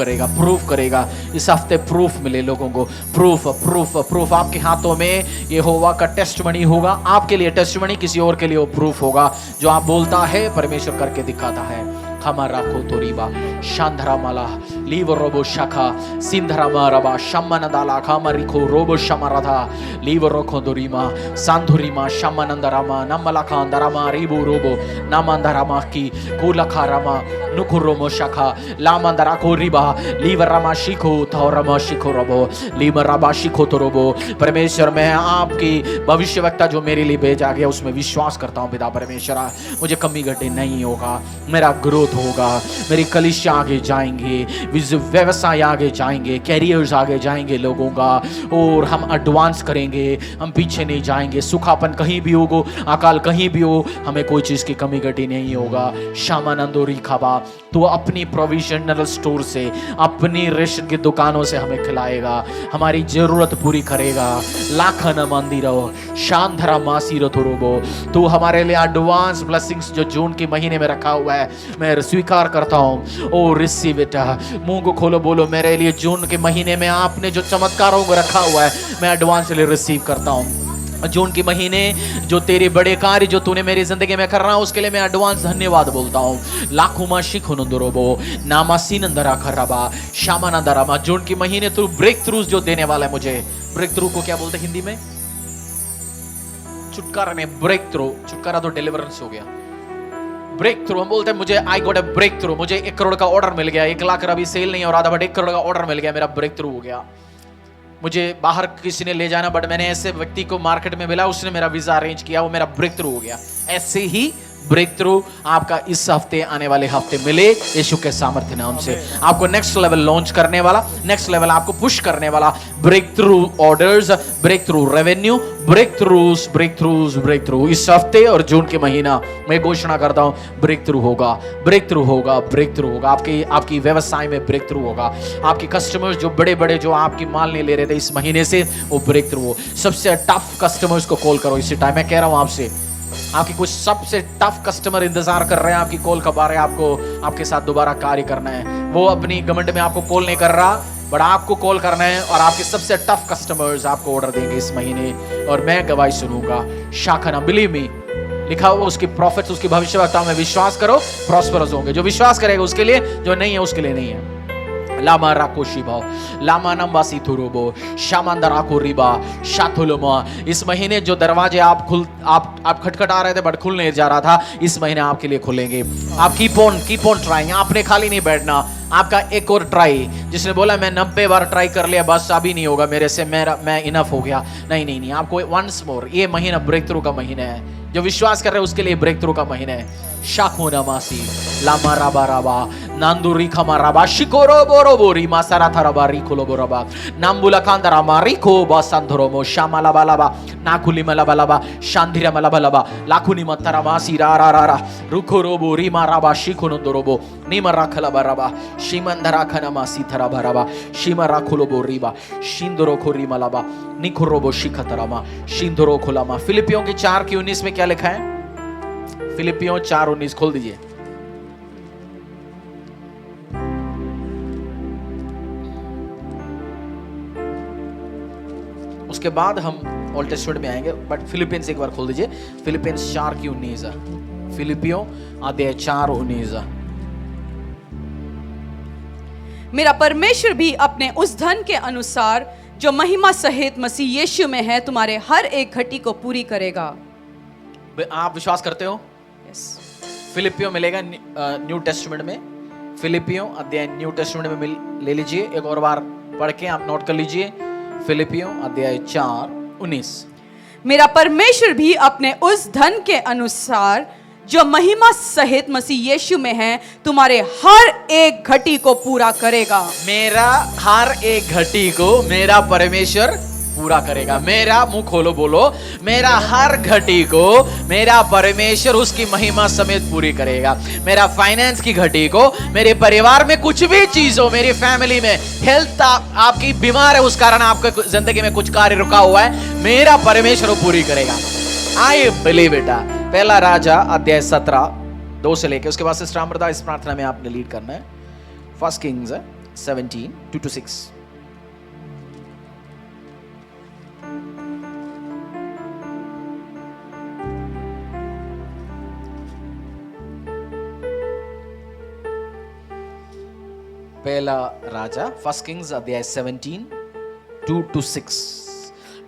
करेगा। इस हफ्ते प्रूफ मिले लोगों को, प्रूफ आपके हाथों में यहोवा का टेस्टमनी होगा, आपके लिए टेस्टमनी, किसी और के लिए वो प्रूफ होगा। जो आप बोलता है परमेश्वर करके दिखाता है। हमारा कोतोरीबा शांधरा माला लीव रोबो शाखा सिंधरा मारबा शम्मनदाला खामरिको रोबो शमराधा लीव रोखो दोरीमा सांधुरीमा शम्मनंदरामा नमलखा अंदरामा रिबो रोबो नामंदरामा की कुलखारामा नुकुरोमो शाखा लामंदरा को Riba leave Rama शिखो थौरमा शिखो robo leave रबा शिखो तो रोबो। परमेश्वर मैं आपकी भविष्यवक्ता जो मेरे लिए भेजा गया उसमें विश्वास करता हूँ पिता परमेश्वर, मुझे कमी घटे नहीं होगा, मेरा ग्रोथ होगा, मेरी कलीसिया आगे जाएंगे, व्यवसाय आगे जाएंगे, कैरियर्स आगे जाएंगे लोगों का, और हम एडवांस करेंगे, हम पीछे नहीं जाएंगे। सुखापन कहीं भी होगा, अकाल कहीं भी हो, हमें कोई चीज़ की कमी घटी नहीं होगा। शामानंदो रिखाबा, तो अपनी प्रोविजनल स्टोर से, अपनी रेशन की दुकानों से हमें खिलाएगा, हमारी जरूरत पूरी करेगा। लाखन मंदिरो शांधरा मासी रथुरोबो, तो हमारे लिए एडवांस ब्लेसिंग्स जो जून के महीने में रखा हुआ है, मैं स्वीकार करता हूँ। ओ रिसीव इट। मुंह को खोलो, बोलो, मेरे लिए जून के महीने में आपने जो चमत्कारों को रखा हुआ है, मैं एडवांस लिए रिसीव करता हूँ। जून के महीने जो तेरे बड़े कार्य जो तूने मेरी जिंदगी में कर रहा है, उसके लिए मैं एडवांस धन्यवाद बोलता हूँ। लाखुमा शिखुनंदरोबो नामासीनंदरा खराबा शामानंदरामा। जून के महीने तू ब्रेक थ्रूज जो देने वाला है मुझे। ब्रेक थ्रू को क्या बोलते हैं हिंदी में? छुटकारा नहीं, ब्रेक थ्रू। छुटकारा तो डिलीवरेंस हो गया। ब्रेक थ्रू हम बोलते हैं मुझे I got a breakthrough, मुझे 1 करोड़ का ऑर्डर मिल गया। 1 लाख अभी सेल नहीं हो रहा था, बट 1 करोड़ का ऑर्डर मिल गया, मेरा ब्रेक थ्रू हो गया। मुझे बाहर किसी ने ले जाना, बट मैंने ऐसे व्यक्ति को मार्केट में मिला, उसने मेरा वीजा अरेंज किया, वो मेरा ब्रेक थ्रू हो गया। ऐसे ही ब्रेक थ्रू आपका इस हफ्ते, आने वाले हफ्ते मिले यीशु के सामर्थ्य नाम से। आपको नेक्स्ट लेवल लॉन्च करने वाला, नेक्स्ट लेवल आपको पुश करने वाला breakthrough orders, breakthrough revenue, breakthroughs, breakthroughs, breakthrough इस हफ्ते और जून के महीना मैं घोषणा करता हूं, ब्रेक थ्रू होगा, ब्रेक थ्रू होगा, ब्रेक थ्रू होगा। आपकी व्यवसाय में ब्रेक थ्रू होगा। आपके कस्टमर्स जो बड़े बड़े जो आपकी माल नहीं ले रहे थे इस महीने से, वो ब्रेक थ्रू हो। सबसे टफ कस्टमर्स को कॉल करो इसी टाइम। मैं कह रहा हूं आपसे, आपकी कुछ सबसे टफ कस्टमर इंतजार कर रहे हैं, आपकी कॉल कब आ रहे हैं, आपको आपके साथ दोबारा कार्य करना है। वो अपनी घमंड में आपको कॉल नहीं कर रहा, बट आपको कॉल करना है, और आपके सबसे टफ कस्टमर्स आपको ऑर्डर देंगे इस महीने, और मैं गवाही सुनूंगा। शाखना बिलीव मी, लिखा हुआ उसकी प्रॉफिट्स, उसकी भविष्यवार्ताओं में विश्वास करो, प्रॉस्परस होंगे। जो विश्वास करेगा उसके लिए, जो नहीं है उसके लिए नहीं है। लामा राको शिभाव, लामा नंबासी थुरुबो, शामांदरा को रिबा, शाथुलुमा। इस महीने जो दरवाजे आप खटखटा रहे थे बट खुल नहीं जा रहा था, इस महीने आपके लिए खुलेंगे। आप कीप ऑन ट्राइंग, आपने खाली नहीं बैठना। आपका एक और ट्राई, जिसने बोला मैं 90 बार ट्राई कर लिया बस अभी नहीं होगा मेरे से, मैं इनफ हो गया, नहीं, आपको वंस मोर। ये महीना ब्रेक थ्रू का महीना है। जो विश्वास कर रहे हैं उसके लिए ब्रेक थ्रू का महीना है। शाखो नमासी लामा राबा राबा नांदुरी खमा राबा शिकोरो बोरो बोरी मासारा थरबा रिखोलो बोरबा नाम्बुला कांदरा मारिको बासंधरोमो शामाला बालाबा नाकुली मलाबालाबा शांधिरा मलाबालाबा लाखुनी मतरा मासी रा रा रा रा रुखोरो बोरी माराबा शिखोनंदरोबो नीमरा खलाबा राबा शिमंदरा खनमासी थराबा राबा शिमरा खोलो बोरीबा शिंदरो खोरी मलाबा निखोरोबो शिखतरामा शिंदरो खोलामा। फिलिपियों के 4:19 में क्या लिखा है? फिलिपियों 4:19 खोल दीजिए। उसके बाद हम ओल्ड टेस्टमेंट में आएंगे, बट फिलिपियंस एक बार खोल दीजिए। फिलिपियंस 4:19, फिलिपियों अध्याय 4:19। मेरा परमेश्वर भी अपने उस धन के अनुसार जो महिमा सहित मसीह यीशु में है, तुम्हारे हर एक घटी को पूरी करेगा। आप विश्वास करते हो? फिलिपियों मिलेगा न्यू टेस्टमेंट में। फिलिपियों अध्याय न्यू टेस्टमेंट में ले लीजिए, एक और बार पढ़ के आप नोट कर लीजिए। फिलिपियों अध्याय 4:19। मेरा परमेश्वर भी अपने उस धन के अनुसार जो महिमा सहित मसीह यीशु में है, तुम्हारे हर एक घटी को पूरा करेगा। मेरा हर एक घटी को मेरा परमेश्वर पूरा करेगा। मेरा मुंह खोलो, बोलो, मेरा हर घटी को मेरा परमेश्वर उसकी महिमा समेत पूरी करेगा। मेरा फाइनेंस की घटी को, मेरे परिवार में कुछ भी चीज हो, मेरी फैमिली में हेल्थ आपकी बीमार है, उस कारण आपके जिंदगी में कुछ कार्य रुका हुआ है, मेरा परमेश्वर पूरी करेगा। आई बिलीव बेटा। पहला राजा अध्याय 17:2 से लेके उसके बाद से श्रामृदा इस प्रार्थना में आपने लीड करना है। First Kings 17:2-6। पहला राजा फर्स्ट किंग्स अध्याय 17:2-6।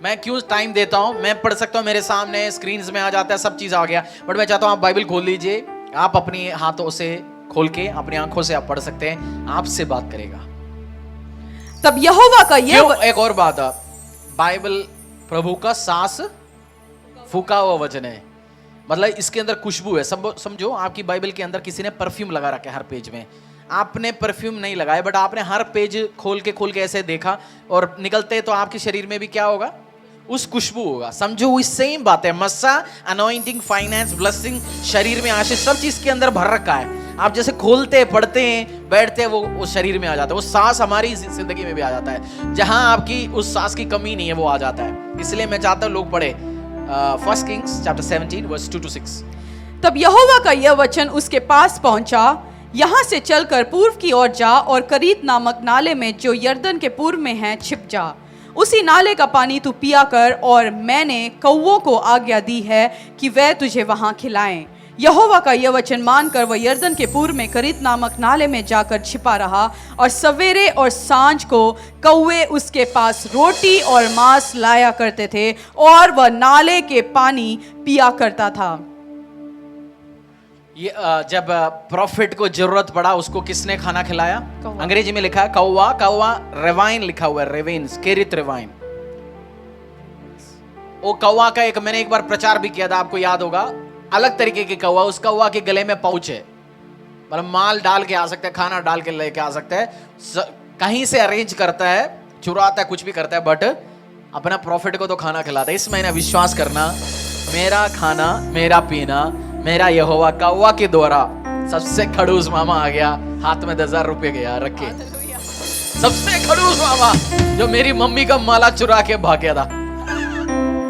मैं क्यों टाइम देता हूं? मैं पढ़ सकता हूं, मेरे सामने स्क्रीन्स में आ जाता है, सब चीज आ गया, बट मैं चाहता हूं आप बाइबल खोल लीजिए। आप अपनी हाथों से खोल के अपनी आंखों से आप पढ़ सकते हैं, आपसे बात करेगा। तब यहोवा का ये एक और बात, बाइबल प्रभु का सांस फूका हुआ वचन है, मतलब इसके अंदर खुशबू है। समझो आपकी बाइबल के अंदर किसी ने परफ्यूम लगा रखा है हर पेज में। आपने परफ्यूम नहीं लगाया, बट आपने हर पेज खोल के ऐसे देखा और निकलते तो आपके शरीर में भी क्या होगा? उस खुशबू होगा। समझो वो सेम बात है। मस्सा, अनॉइंटिंग, फाइनेंस, ब्लेसिंग, शरीर में आशीष, सब चीज के अंदर भर रखा है। आप जैसे खोलते पढ़ते हैं, बैठते हैं, वो शरीर में आ जाता है। वो सांस हमारी जिंदगी में भी आ जाता है। जहां आपकी उस सांस की कमी नहीं है वो आ जाता है। इसलिए मैं चाहता हूं लोग पढ़े 1 Kings chapter 17 verse 2-6। तब यहोवा का यह वचन उसके पास पहुंचा, यहाँ से चलकर पूर्व की ओर जा और करीत नामक नाले में जो यरदन के पूर्व में है छिप जा। उसी नाले का पानी तू पिया कर, और मैंने कौवों को आज्ञा दी है कि वह तुझे वहां खिलाएं। यहोवा का यह वचन मानकर वह यरदन के पूर्व में करीत नामक नाले में जाकर छिपा रहा, और सवेरे और सांझ को कौवे उसके पास रोटी और मांस लाया करते थे, और वह नाले के पानी पिया करता था। ये जब प्रॉफिट को जरूरत पड़ा, उसको किसने खाना खिलाया? कौवा। अंग्रेजी में लिखा है कौवा, कौवा रेवाइन लिखा हुआ है, रेवेन, केरित रेवाइन। वो कौवा का मैंने एक बार प्रचार भी किया था, आपको याद होगा। अलग तरीके के कौवा, उस कौवा के गले में पाउच है, मतलब माल डाल के आ सकता है, खाना डाल के लेके आ सकता है, कहीं से अरेंज करता है, चुराता है, कुछ भी करता है, बट अपना प्रॉफिट को तो खाना खिलाता है। इस महीने विश्वास करना, मेरा खाना, मेरा पीना, मेरा यहोवा कौवा के द्वारा। सबसे खड़ूस मामा आ गया, हाथ में 10,000 रुपए गया रख के। सबसे खड़ूस मामा जो मेरी मम्मी का माला चुरा के भाग गया था।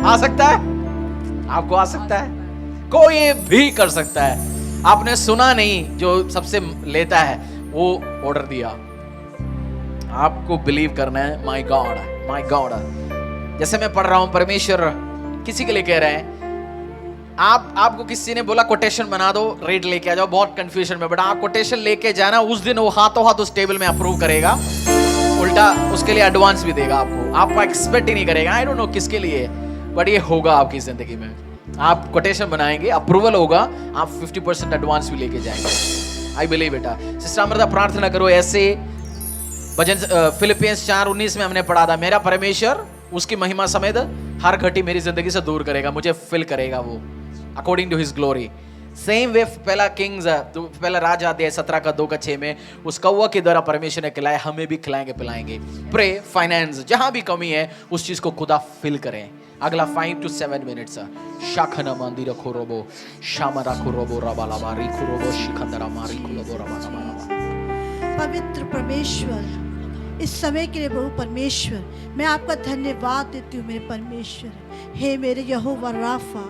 आ सकता है? आपको आ सकता है? कोई भी कर सकता है। आपने सुना नहीं, जो सबसे लेता है वो ऑर्डर दिया। आपको बिलीव करना है। My God, my God. जैसे मैं पढ़ रहा हूं, परमेश्वर किसी के लिए कह रहे हैं, आपको किसी ने बोला कोटेशन बना दो, रेट लेके आ जाओ, बहुत कंफ्यूजन में, बट आप कोटेशन लेके जाना, उस दिन वो हाथों हाथ उस टेबल में अप्रूव करेगा, उल्टा उसके लिए एडवांस भी देगा आपको। आप एक्सपेक्ट ही नहीं करेगा, आई डोंट नो किसके लिए, बट ये होगा आपकी जिंदगी में। आप कोटेशन बनाएंगे, अप्रूवल होगा, आप 50% एडवांस भी लेके जाएंगे। आई बिलीव बेटा। सिस्टर अमृता, प्रार्थना करो ऐसे। भजन फिलिपियंस 4:19 में हमने पढ़ा था, मेरा परमेश्वर उसकी महिमा समेत हर घटी मेरी जिंदगी से दूर करेगा, मुझे फिल करेगा वो according to his glory. Same way पहला राजा अध्याय 17:2-6 में उस कौवा के द्वारा परमेश्वर ने खिलाया, हमें भी खिलाएंगे पिलाएंगे। प्रे, फाइनेंस, जहां भी कमी है उस चीज को खुदा फिल करें। अगला 5 to 7 मिनट्स। शाखना मंदिर रखो रोबो, शामा रखो रोबो, रबाला बारी खुरोबो, शिखंदरा मारी खुलोबो, रबाला। पवित्र परमेश्वर, इस समय के लिए प्रभु परमेश्वर, मैं आपका धन्यवाद देती हूँ मेरे परमेश्वर। हे मेरे यहोवा राफा,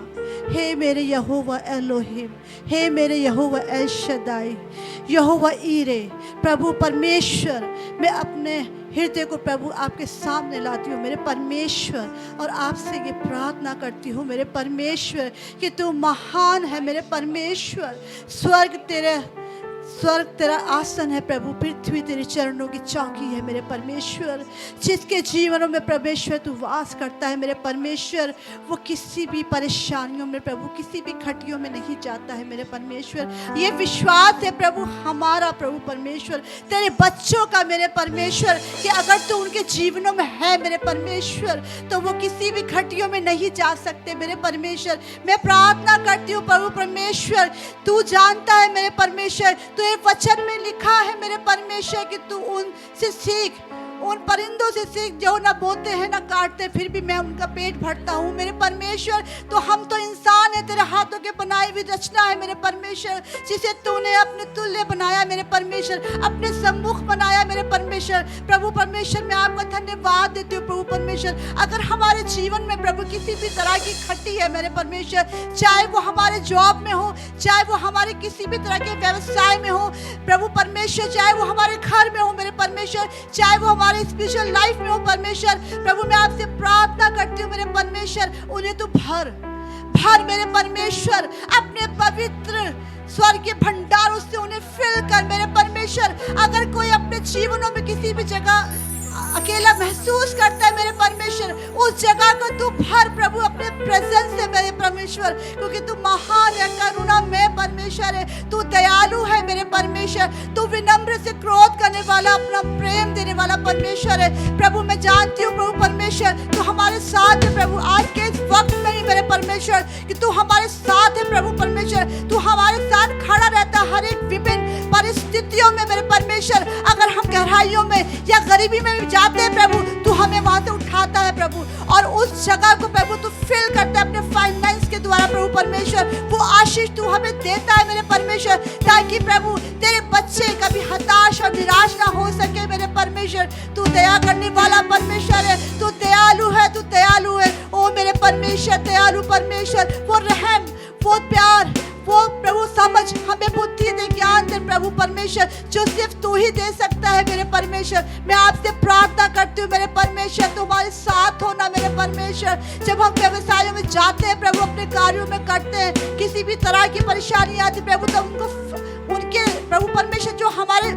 हे मेरे यहोवा एलोहिम, हे मेरे यहोवा एल शदाई, यहोवा ईरे। प्रभु परमेश्वर, मैं अपने हृदय को प्रभु आपके सामने लाती हूँ मेरे परमेश्वर, और आपसे ये प्रार्थना करती हूँ मेरे परमेश्वर कि तू महान है मेरे परमेश्वर। स्वर्ग तेरा आसन है प्रभु, पृथ्वी तेरे चरणों की चौकी है मेरे परमेश्वर। जिसके जीवनों में परमेश्वर तू वास करता है मेरे परमेश्वर, वो किसी भी परेशानियों में प्रभु, किसी भी खटियों में नहीं जाता है मेरे परमेश्वर। ये विश्वास है प्रभु हमारा, प्रभु परमेश्वर तेरे बच्चों का मेरे परमेश्वर, कि अगर तू उनके जीवनों में है मेरे परमेश्वर, तो वो किसी भी खटियों में नहीं जा सकते मेरे परमेश्वर। मैं प्रार्थना करती हूँ प्रभु परमेश्वर, तू जानता है मेरे परमेश्वर, तो ये वचन में लिखा है मेरे परमेश्वर कि तू उनसे सीख, उन परिंदों से सीख जो ना बोते हैं ना काटते, फिर भी मैं उनका पेट भरता हूँ मेरे परमेश्वर। तो हम तो इंसान है, तेरे हाथों के बनाई हुई रचना है मेरे परमेश्वर, जिसे तूने अपने तुल्य बनाया मेरे परमेश्वर, अपने सम्मुख बनाया मेरे परमेश्वर। प्रभु परमेश्वर, मैं आपका धन्यवाद देती हूँ प्रभु परमेश्वर। अगर हमारे जीवन में प्रभु किसी भी तरह की खट्टी है मेरे परमेश्वर, चाहे वो हमारे जॉब में हो, चाहे वो हमारे किसी भी तरह के व्यवसाय में हो प्रभु परमेश्वर, चाहे वो हमारे घर में हो मेरे परमेश्वर, चाहे वो हमारे स्पिरिचुअल लाइफ में हो परमेश्वर, प्रभु मैं आपसे प्रार्थना करती हूँ मेरे परमेश्वर, उन्हें तो भर मेरे परमेश्वर, अपने पवित्र स्वर्ग के भंडारों से उन्हें फिल कर मेरे परमेश्वर। अगर कोई अपने जीवनों में किसी भी जगह अकेला महसूस करता है मेरे परमेश्वर, उस जगह को तू भर प्रभु अपने प्रेजेंस से मेरे परमेश्वर, क्योंकि तू महान है, करुणामय परमेश्वर है, तू दयालु है मेरे परमेश्वर, तू विनम्र से क्रोध करने वाला, अपना प्रेम देने वाला परमेश्वर है। प्रभु मैं जानती हूँ प्रभु परमेश्वर, तू हमारे साथ है प्रभु, आज के इस वक्त में ही मेरे परमेश्वर, कि तू हमारे साथ है प्रभु परमेश्वर, तू हमारे साथ खड़ा रहता हर एक विभिन्न परिस्थितियों में मेरे परमेश्वर। परमेश्वर, अगर हम गहराइयों में या गरीबी में भी जाते हैं प्रभु, तू हमें वहां से उठाता है प्रभु, और उस जगह को प्रभु तू फिल करता है अपने फाइनेंस के द्वारा प्रभु परमेश्वर। वो आशीष तू हमें देता है मेरे परमेश्वर, ताकि प्रभु तेरे बच्चे कभी हताश और निराश ना हो सके मेरे परमेश्वर। तू दया करने वाला परमेश्वर है, तू दयालु है, तू दयालु है। ओ मेरे परमेश्वर, दयालु परमेश्वर, वो रहम, वो प्यार, वो प्रभु समझ, हमें बुद्धि दे, ज्ञान दे प्रभु परमेश्वर, जो सिर्फ तू ही दे सकता है मेरे परमेश्वर। मैं आपसे प्रार्थना करती हूँ मेरे परमेश्वर, तुम्हारे साथ होना मेरे परमेश्वर। जब हम व्यवसायों में जाते हैं प्रभु, अपने कार्यों में करते हैं, किसी भी तरह की परेशानी आती प्रभु, तब उनके प्रभु परमेश्वर जो हमारे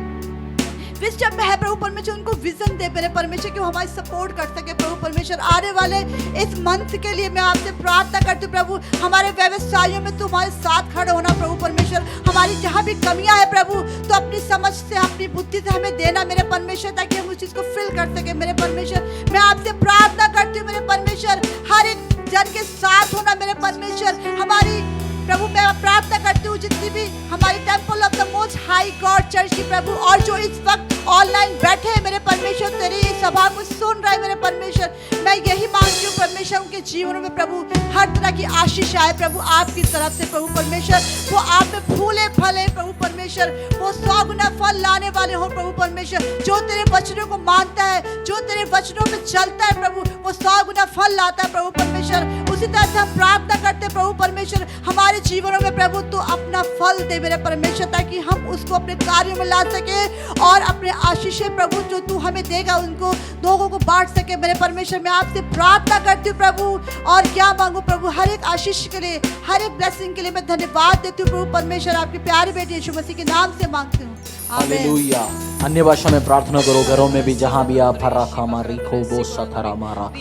विजडम में है प्रभु परमेश्वर, उनको विजन दे मेरे परमेश्वर, कि वो हमारी सपोर्ट कर सके प्रभु परमेश्वर। आने वाले इस मंथ के लिए मैं आपसे प्रार्थना करती हूँ प्रभु, हमारे व्यवसायों में तुम्हारे साथ खड़े होना प्रभु परमेश्वर। हमारी जहाँ भी कमियां है प्रभु, तो अपनी समझ से, अपनी बुद्धि से हमें देना मेरे परमेश्वर, ताकि हम उस चीज को फिल कर सके मेरे परमेश्वर। मैं आपसे प्रार्थना करती हूँ मेरे परमेश्वर, हर एक जन के साथ होना मेरे परमेश्वर। हमारी प्रभु मैं प्रार्थना करती हूँ जितनी भी हमारी temple of the most high God church की प्रभु, और जो इस वक्त ऑनलाइन बैठे हैं मेरे परमेश्वर, तेरी सभा को सुन रहे मेरे परमेश्वर, मैं यही मांगती हूँ परमेश्वर, उनके जीवन में प्रभु हर तरह की आशीष आए प्रभु आपकी तरफ से प्रभु परमेश्वर। वो आप में फूले फले प्रभु परमेश्वर, वो 100 गुना फल लाने वाले हो प्रभु परमेश्वर। जो तेरे वचनों को मानता है, जो तेरे वचनों में चलता है प्रभु, वो 100 गुना फल लाता है प्रभु परमेश्वर। उसी तरह से हम प्रार्थना करते प्रभु परमेश्वर, हमारे जीवनों में प्रभु तू अपना फल दे मेरे परमेश्वर, ताकि हम उसको अपने कार्यों में ला सके, और अपने आशीषें प्रभु जो तू हमें देगा उनको लोगों को बांट सके मेरे परमेश्वर। मैं आपसे प्रार्थना करती हूँ प्रभु, और क्या मांगू प्रभु, हर एक आशीष के लिए, हर एक ब्लेसिंग के लिए मैं धन्यवाद देती हूँ प्रभु परमेश्वर। आपके प्यारे बेटे यीशु मसीह के नाम से मांगती हूँ, आमीन। हालेलुया। अन्य भाषा में प्रार्थना करो घरों में भी, जहां भी आप फराखा मारी खो बो सथरा मारा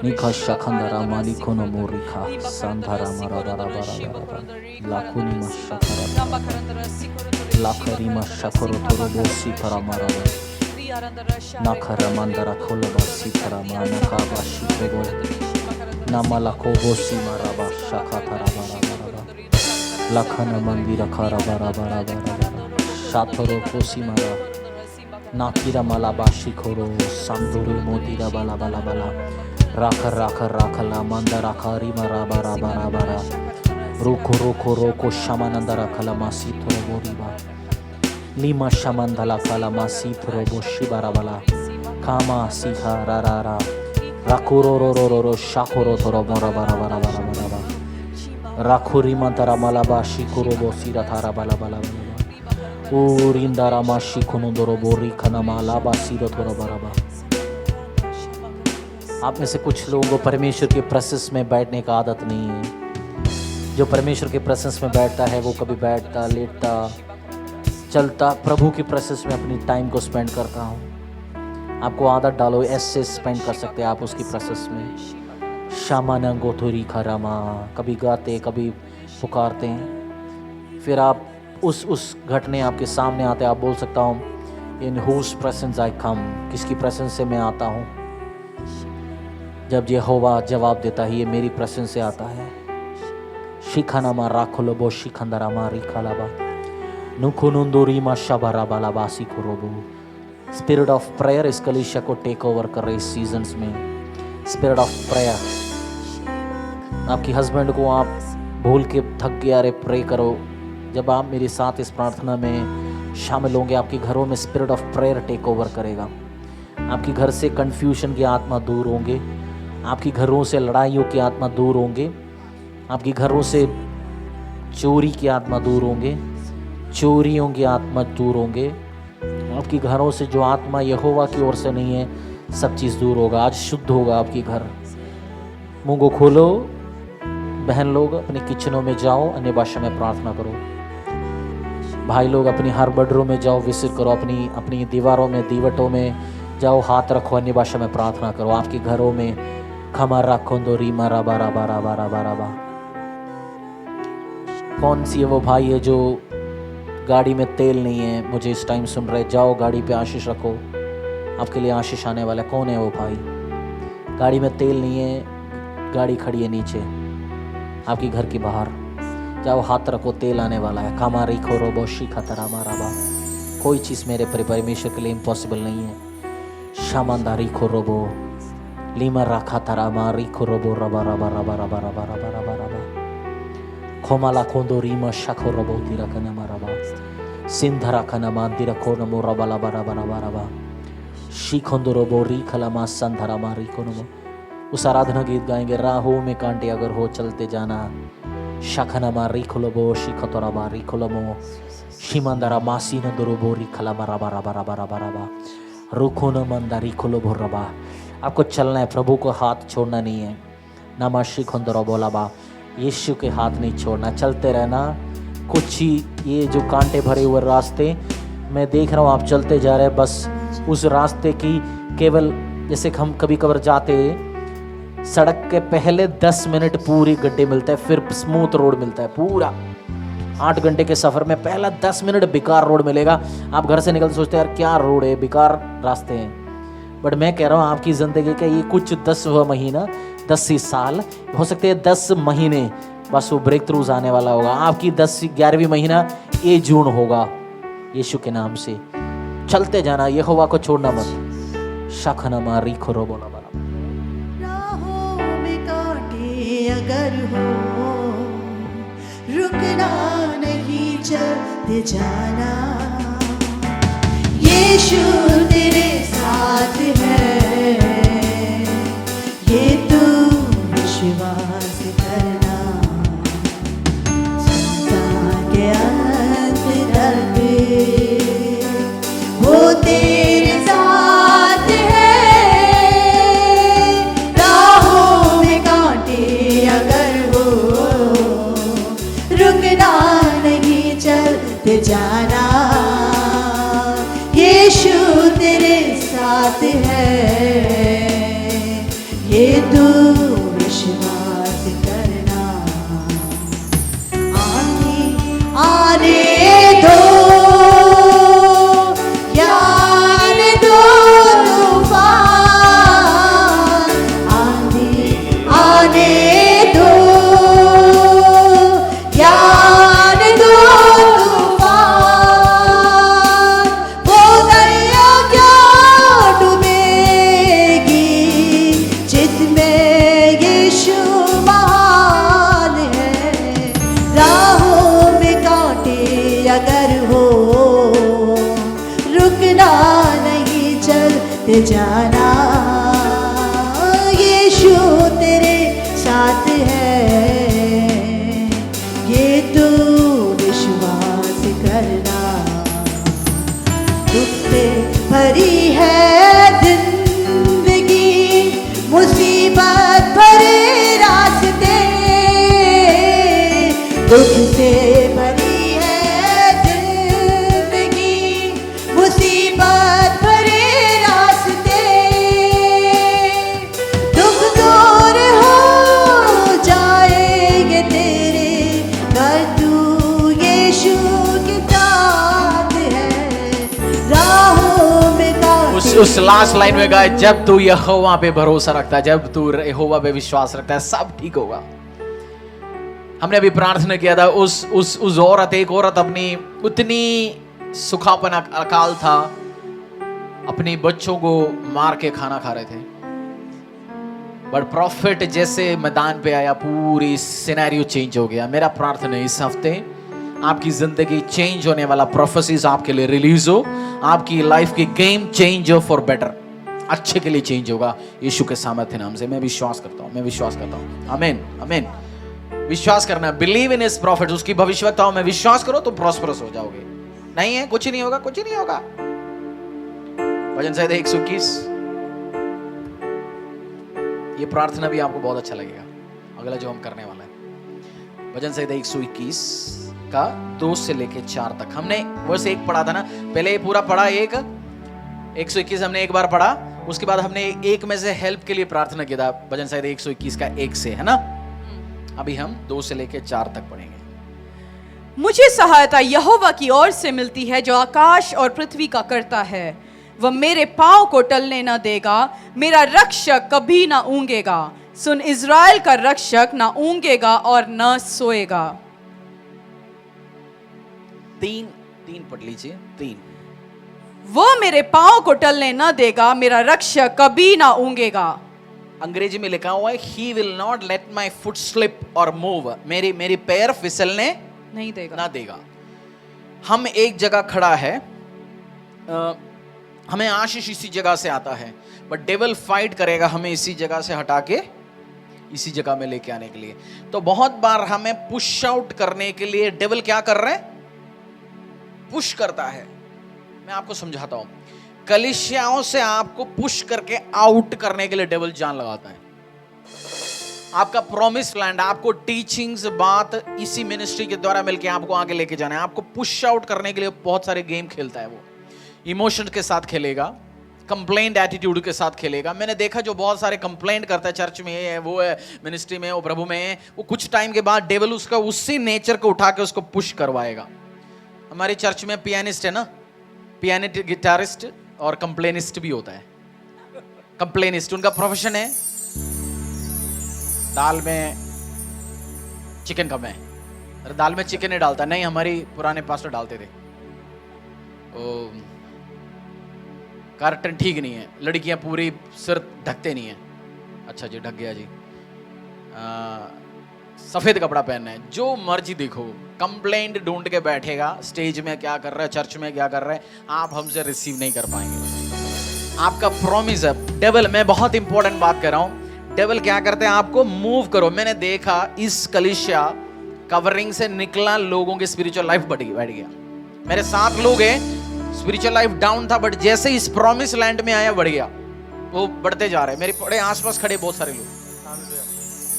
निखा शखंदरा माली कोनो मोरिखा संधरा मारा दरा बरा लाखुनी मशखरा लाखरी मशखरो तोरो बोसी फरा मारा नाखरा मंदरा खोलो बसी फरा माना का बाशी पेगो नामाला को बोसी मारा बा शखा थरा मारा लखन मंदिर खरा बरा बरा बरा साथरो कोसी मारा नाकिरा माला बाशी खोरो संदुरु मोदीरा बाला बाला बाला राखर राखर राखला मंदा राखारी मरा बारा बारा बारा रोको रोको रोको शमानंदा राखला मासी थोरो बोरीबा लीमा शमंदला कला मासी थोरो बोशी बारा बाला कामा सीहा रा रा रा राकुरो रो रो रो रो शाकुरो थोरो मोरा बारा बारा बारा बारा बारा राखुरी मंतरा माला बाशी कुरो बोसी राथारा बाला बाला बाला ओ रिंदारा माशी कुनुंदरो बोरी खना माला बासी रो थोरो बारा बारा। आप में से कुछ लोगों को परमेश्वर के प्रेजेंस में बैठने का आदत नहीं है। जो परमेश्वर के प्रेजेंस में बैठता है वो कभी बैठता, लेटता, चलता, प्रभु की प्रेजेंस में अपनी टाइम को स्पेंड करता हूँ। आपको आदत डालो, ऐसे स्पेंड कर सकते हैं आप उसकी प्रेजेंस में। शामाना गोथुरी खरामा, कभी गाते, कभी पुकारते हैं, फिर आप उस घटने आपके सामने आते, आप बोल सकता हूँ इन हुज प्रेजेंस आई कम, किसकी प्रेजेंस से मैं आता हूँ। जब यहोवा जवाब देता है ये मेरी प्रेजेंस से आता है। शिखाना मा राखलो बो शिखंदरा मा रिखालाबा नुकुनुंदुरी मा शबरा बालाबा सिखुरोबो। स्पिरिट ऑफ प्रेयर इस कलीसिया को टेक ओवर कर रहे इस सीजन्स में। स्पिरिट ऑफ प्रेयर, आपकी हस्बैंड को आप भूल के थक गया, अरे प्रे करो। जब आप मेरे साथ इस प्रार्थना में शामिल होंगे, आपके घरों में spirit of prayer take over करेगा। आपके घर से कन्फ्यूजन की आत्मा दूर होंगे, आपके घरों से लड़ाइयों की आत्मा दूर होंगे, आपके घरों से चोरी की आत्मा दूर होंगे, चोरियों की आत्मा दूर होंगे। आपके घरों से जो आत्मा यहोवा की ओर से नहीं है, सब चीज़ दूर होगा। आज शुद्ध होगा आपकी घर। मुंह को खोलो, बहन लोग अपने किचनों में जाओ, अन्य भाषा में प्रार्थना करो। भाई लोग अपनी हर बेडरूम में जाओ, विजिट करो, अपनी दीवारों में, दीवटों में जाओ, हाथ रखो, अन्य भाषा में प्रार्थना करो। आपके घरों में खमा रखो दो रीमा राबा राबा राबा राबा राबा। कौन सी है वो भाई है जो गाड़ी में तेल नहीं है, मुझे इस टाइम सुन रहे, जाओ गाड़ी पे आशीष रखो, आपके लिए आशीष आने वाला। कौन है वो भाई? गाड़ी में तेल नहीं है, गाड़ी खड़ी है नीचे आपकी घर के बाहर, जाओ हाथ रखो, तेल आने वाला है। कामा रिखो रोबोशी खतरा माराबा। कोई चीज़ मेरे परमेश्वर के लिए इम्पॉसिबल नहीं है। शामांदारी खो रोबो लीमा राखा तारा मारी खो रोबो रबा रबा रबा रबा रबा रबा रबा रबा खोमाला खोंदो रीमा शखो रोबो तिरा कनमा रबा सिंधरा कनमा तिरा खो नमो रबा रबा रबा रबा रबा शीखोंदो रोबो री खलामा संधरा मारी खो नमो। उस आराधना गीत गाएंगे, राहों में कांटे अगर हो चलते जाना, शखनमा री खुलबो शिखतोरा मारी खुलमो शिमंदरा मासी न दुरुबो री खलामा रबा रबा रबा रबा रबा रुखो न मंदारी खुलबो रबा। आपको चलना है, प्रभु को हाथ छोड़ना नहीं है। नमा शिखंदरा बोला बा, यीशु के हाथ नहीं छोड़ना, चलते रहना। कुछ ही ये जो कांटे भरे हुए रास्ते मैं देख रहा हूँ, आप चलते जा रहे हैं, बस उस रास्ते की केवल जैसे हम कभी कभार जाते सड़क के पहले 10 मिनट पूरी गड्ढे मिलता है, फिर स्मूथ रोड मिलता है। पूरा 8 घंटे के सफर में पहला 10 मिनट बेकार रोड मिलेगा। आप घर से निकलते सोचते हैं यार क्या रोड है, बेकार रास्ते हैं। बट मैं कह रहा हूँ आपकी ज़िंदगी का ये कुछ 10 महीना, 10 ही साल हो सकते हैं, 10 महीने बस वो ब्रेक थ्रूज आने वाला होगा। आपकी 11वीं महीना ये जून होगा। यीशु के नाम से चलते जाना, यहोवा को छोड़ना मत। शखनमा रीखो रोबो ना बना। राहों में कांटे अगर हो, रुकना नहीं, चलते जाना। यीशु तेरे साथ है, ये तू विश्वास करना। संसार के अंत तक वो तेरे साथ है। राहों में कांटे अगर हो, रुकना नहीं, चलते जाना। यीशु तेरे साथ है, ये तू विश्वास करना। आने दो, आने दो तूफान, आने दो, आने दो तूफान। वो दरिया क्यों डूबेगी, जिसमें यीशु महान है। राहों में कांटे अगर हो, रुकना नहीं, चलते जाना। यीशु तेरे साथ है, ये तू विश्वास करना। दुख से भरी है जिंदगी, मुसीबत भरे रास्ते। दुख से भरी है जिंदगी, मुसीबत भरे रास्ते। दुख दूर हो जाएंगे तेरे, अगर तू यीशु के साथ है। राहों में उस लास्ट लाइन में गाए, जब तू यहोवा पे भरोसा रखता है, जब तू यहोवा पे विश्वास रखता है, सब ठीक होगा। हमने अभी प्रार्थना किया था, उस औरत, एक औरत अपनी उतनी सुखापन अकाल था, अपने बच्चों को मार के खाना खा रहे थे। बट प्रॉफिट जैसे मैदान पे आया, पूरी सिनेरियो चेंज हो गया। मेरा प्रार्थना है इस हफ्ते आपकी जिंदगी चेंज होने वाला प्रोफेसीज आपके लिए रिलीज हो, आपकी लाइफ की गेम चेंज हो फॉर बेटर, अच्छे के लिए चेंज होगा यीशु के सामर्थ्य नाम से। मैं विश्वास करता हूँ, मैं विश्वास करता हूँ। आमीन आमीन। विश्वास करना, बिलीव इन हिज प्रॉफिट, उसकी भविष्यवक्ताओं में विश्वास करो तो प्रॉस्परस हो जाओगे। नहीं है, कुछ नहीं होगा, कुछ नहीं होगा। भजन संहिता 121, ये प्रार्थना भी आपको बहुत अच्छा लगेगा, अगला जो हम करने वाला है। भजन संहिता 121 का 2 से लेके 4 तक। हमने वर्ष 1 पढ़ा था ना, पहले ये पूरा पढ़ा, 121 हमने एक बार पढ़ा, उसके बाद हमने एक में से हेल्प के लिए प्रार्थना किया था, भजन संहिता 121 का 1 से, है ना। अभी हम 2 से लेके 4 तक पढ़ेंगे। मुझे सहायता यहोवा की ओर से मिलती है, जो आकाश और पृथ्वी का करता है। वह मेरे पांव को टलने न देगा, मेरा रक्षक कभी ना ऊंगेगा। सुन, इज़राइल का रक्षक ना ऊंगेगा और न सोएगा। 3 पढ़ लीजिए। 3 वो मेरे पांव को टलने न देगा, मेरा रक्षक कभी ना ऊंघेगा। अंग्रेजी में लिखा हुआ है he will not let my foot slip और मूव, मेरी पैर फिसलने नहीं देगा। ना देगा। हम एक जगह खड़ा है, हमें आशीष इसी जगह से आता है, बट डेविल फाइट करेगा हमें इसी जगह से हटा के इसी जगह में लेके आने के लिए। तो बहुत बार हमें पुश आउट करने के लिए डेविल क्या कर रहे हैं? पुश करता है। मैं आपको समझाता हूं, कलीसियाओं से आपको पुश करके आउट करने के लिए डेविल जान लगाता है। आपका प्रॉमिस लैंड, आपको टीचिंग्स बात इसी मिनिस्ट्री के द्वारा मिलके आपको आगे लेके जाना है। आपको पुश आउट करने के लिए बहुत सारे गेम खेलता है। वो इमोशन के साथ खेलेगा, कंप्लेंट एटीट्यूड के साथ खेलेगा। मैंने देखा जो बहुत सारे कंप्लेंट करता है, चर्च में ये है, वो है, मिनिस्ट्री में, वो प्रभु में है, वो कुछ टाइम के बाद डेविल उसका उसी नेचर को उठा के उसको पुश करवाएगा। हमारी चर्च में पियानिस्ट है ना, पियानिस्ट, गिटारिस्ट और कंप्लेनिस्ट भी होता है। कंप्लेनिस्ट उनका प्रोफेशन है, दाल में चिकन कम है, अरे दाल में चिकन नहीं डालता, नहीं हमारी पुराने पास्टर डालते थे। कार्टन ठीक नहीं है, लड़कियां पूरी सिर ढकते नहीं है। अच्छा जी, ढक गया जी। सफेद कपड़ा पहनना है, जो मर्जी देखो, कंप्लेंट ढूंढ के बैठेगा। स्टेज में क्या कर रहा है, चर्च में क्या कर रहा है, आप हमसे रिसीव नहीं कर पाएंगे। आपका प्रॉमिस है। डेविल, मैं बहुत इंपॉर्टेंट बात कर रहा हूं, डेविल क्या करते हैं? आपको मूव करो। मैंने देखा इस कलीसिया कवरिंग से निकला, लोगों की स्पिरिचुअल लाइफ बैठ गया। मेरे 7 लोग हैं, स्पिरिचुअल लाइफ डाउन था, बट जैसे इस प्रॉमिस लैंड में आया बढ़ गया। वो बढ़ते जा रहे हैं। मेरे बड़े आसपास खड़े बहुत सारे लोग।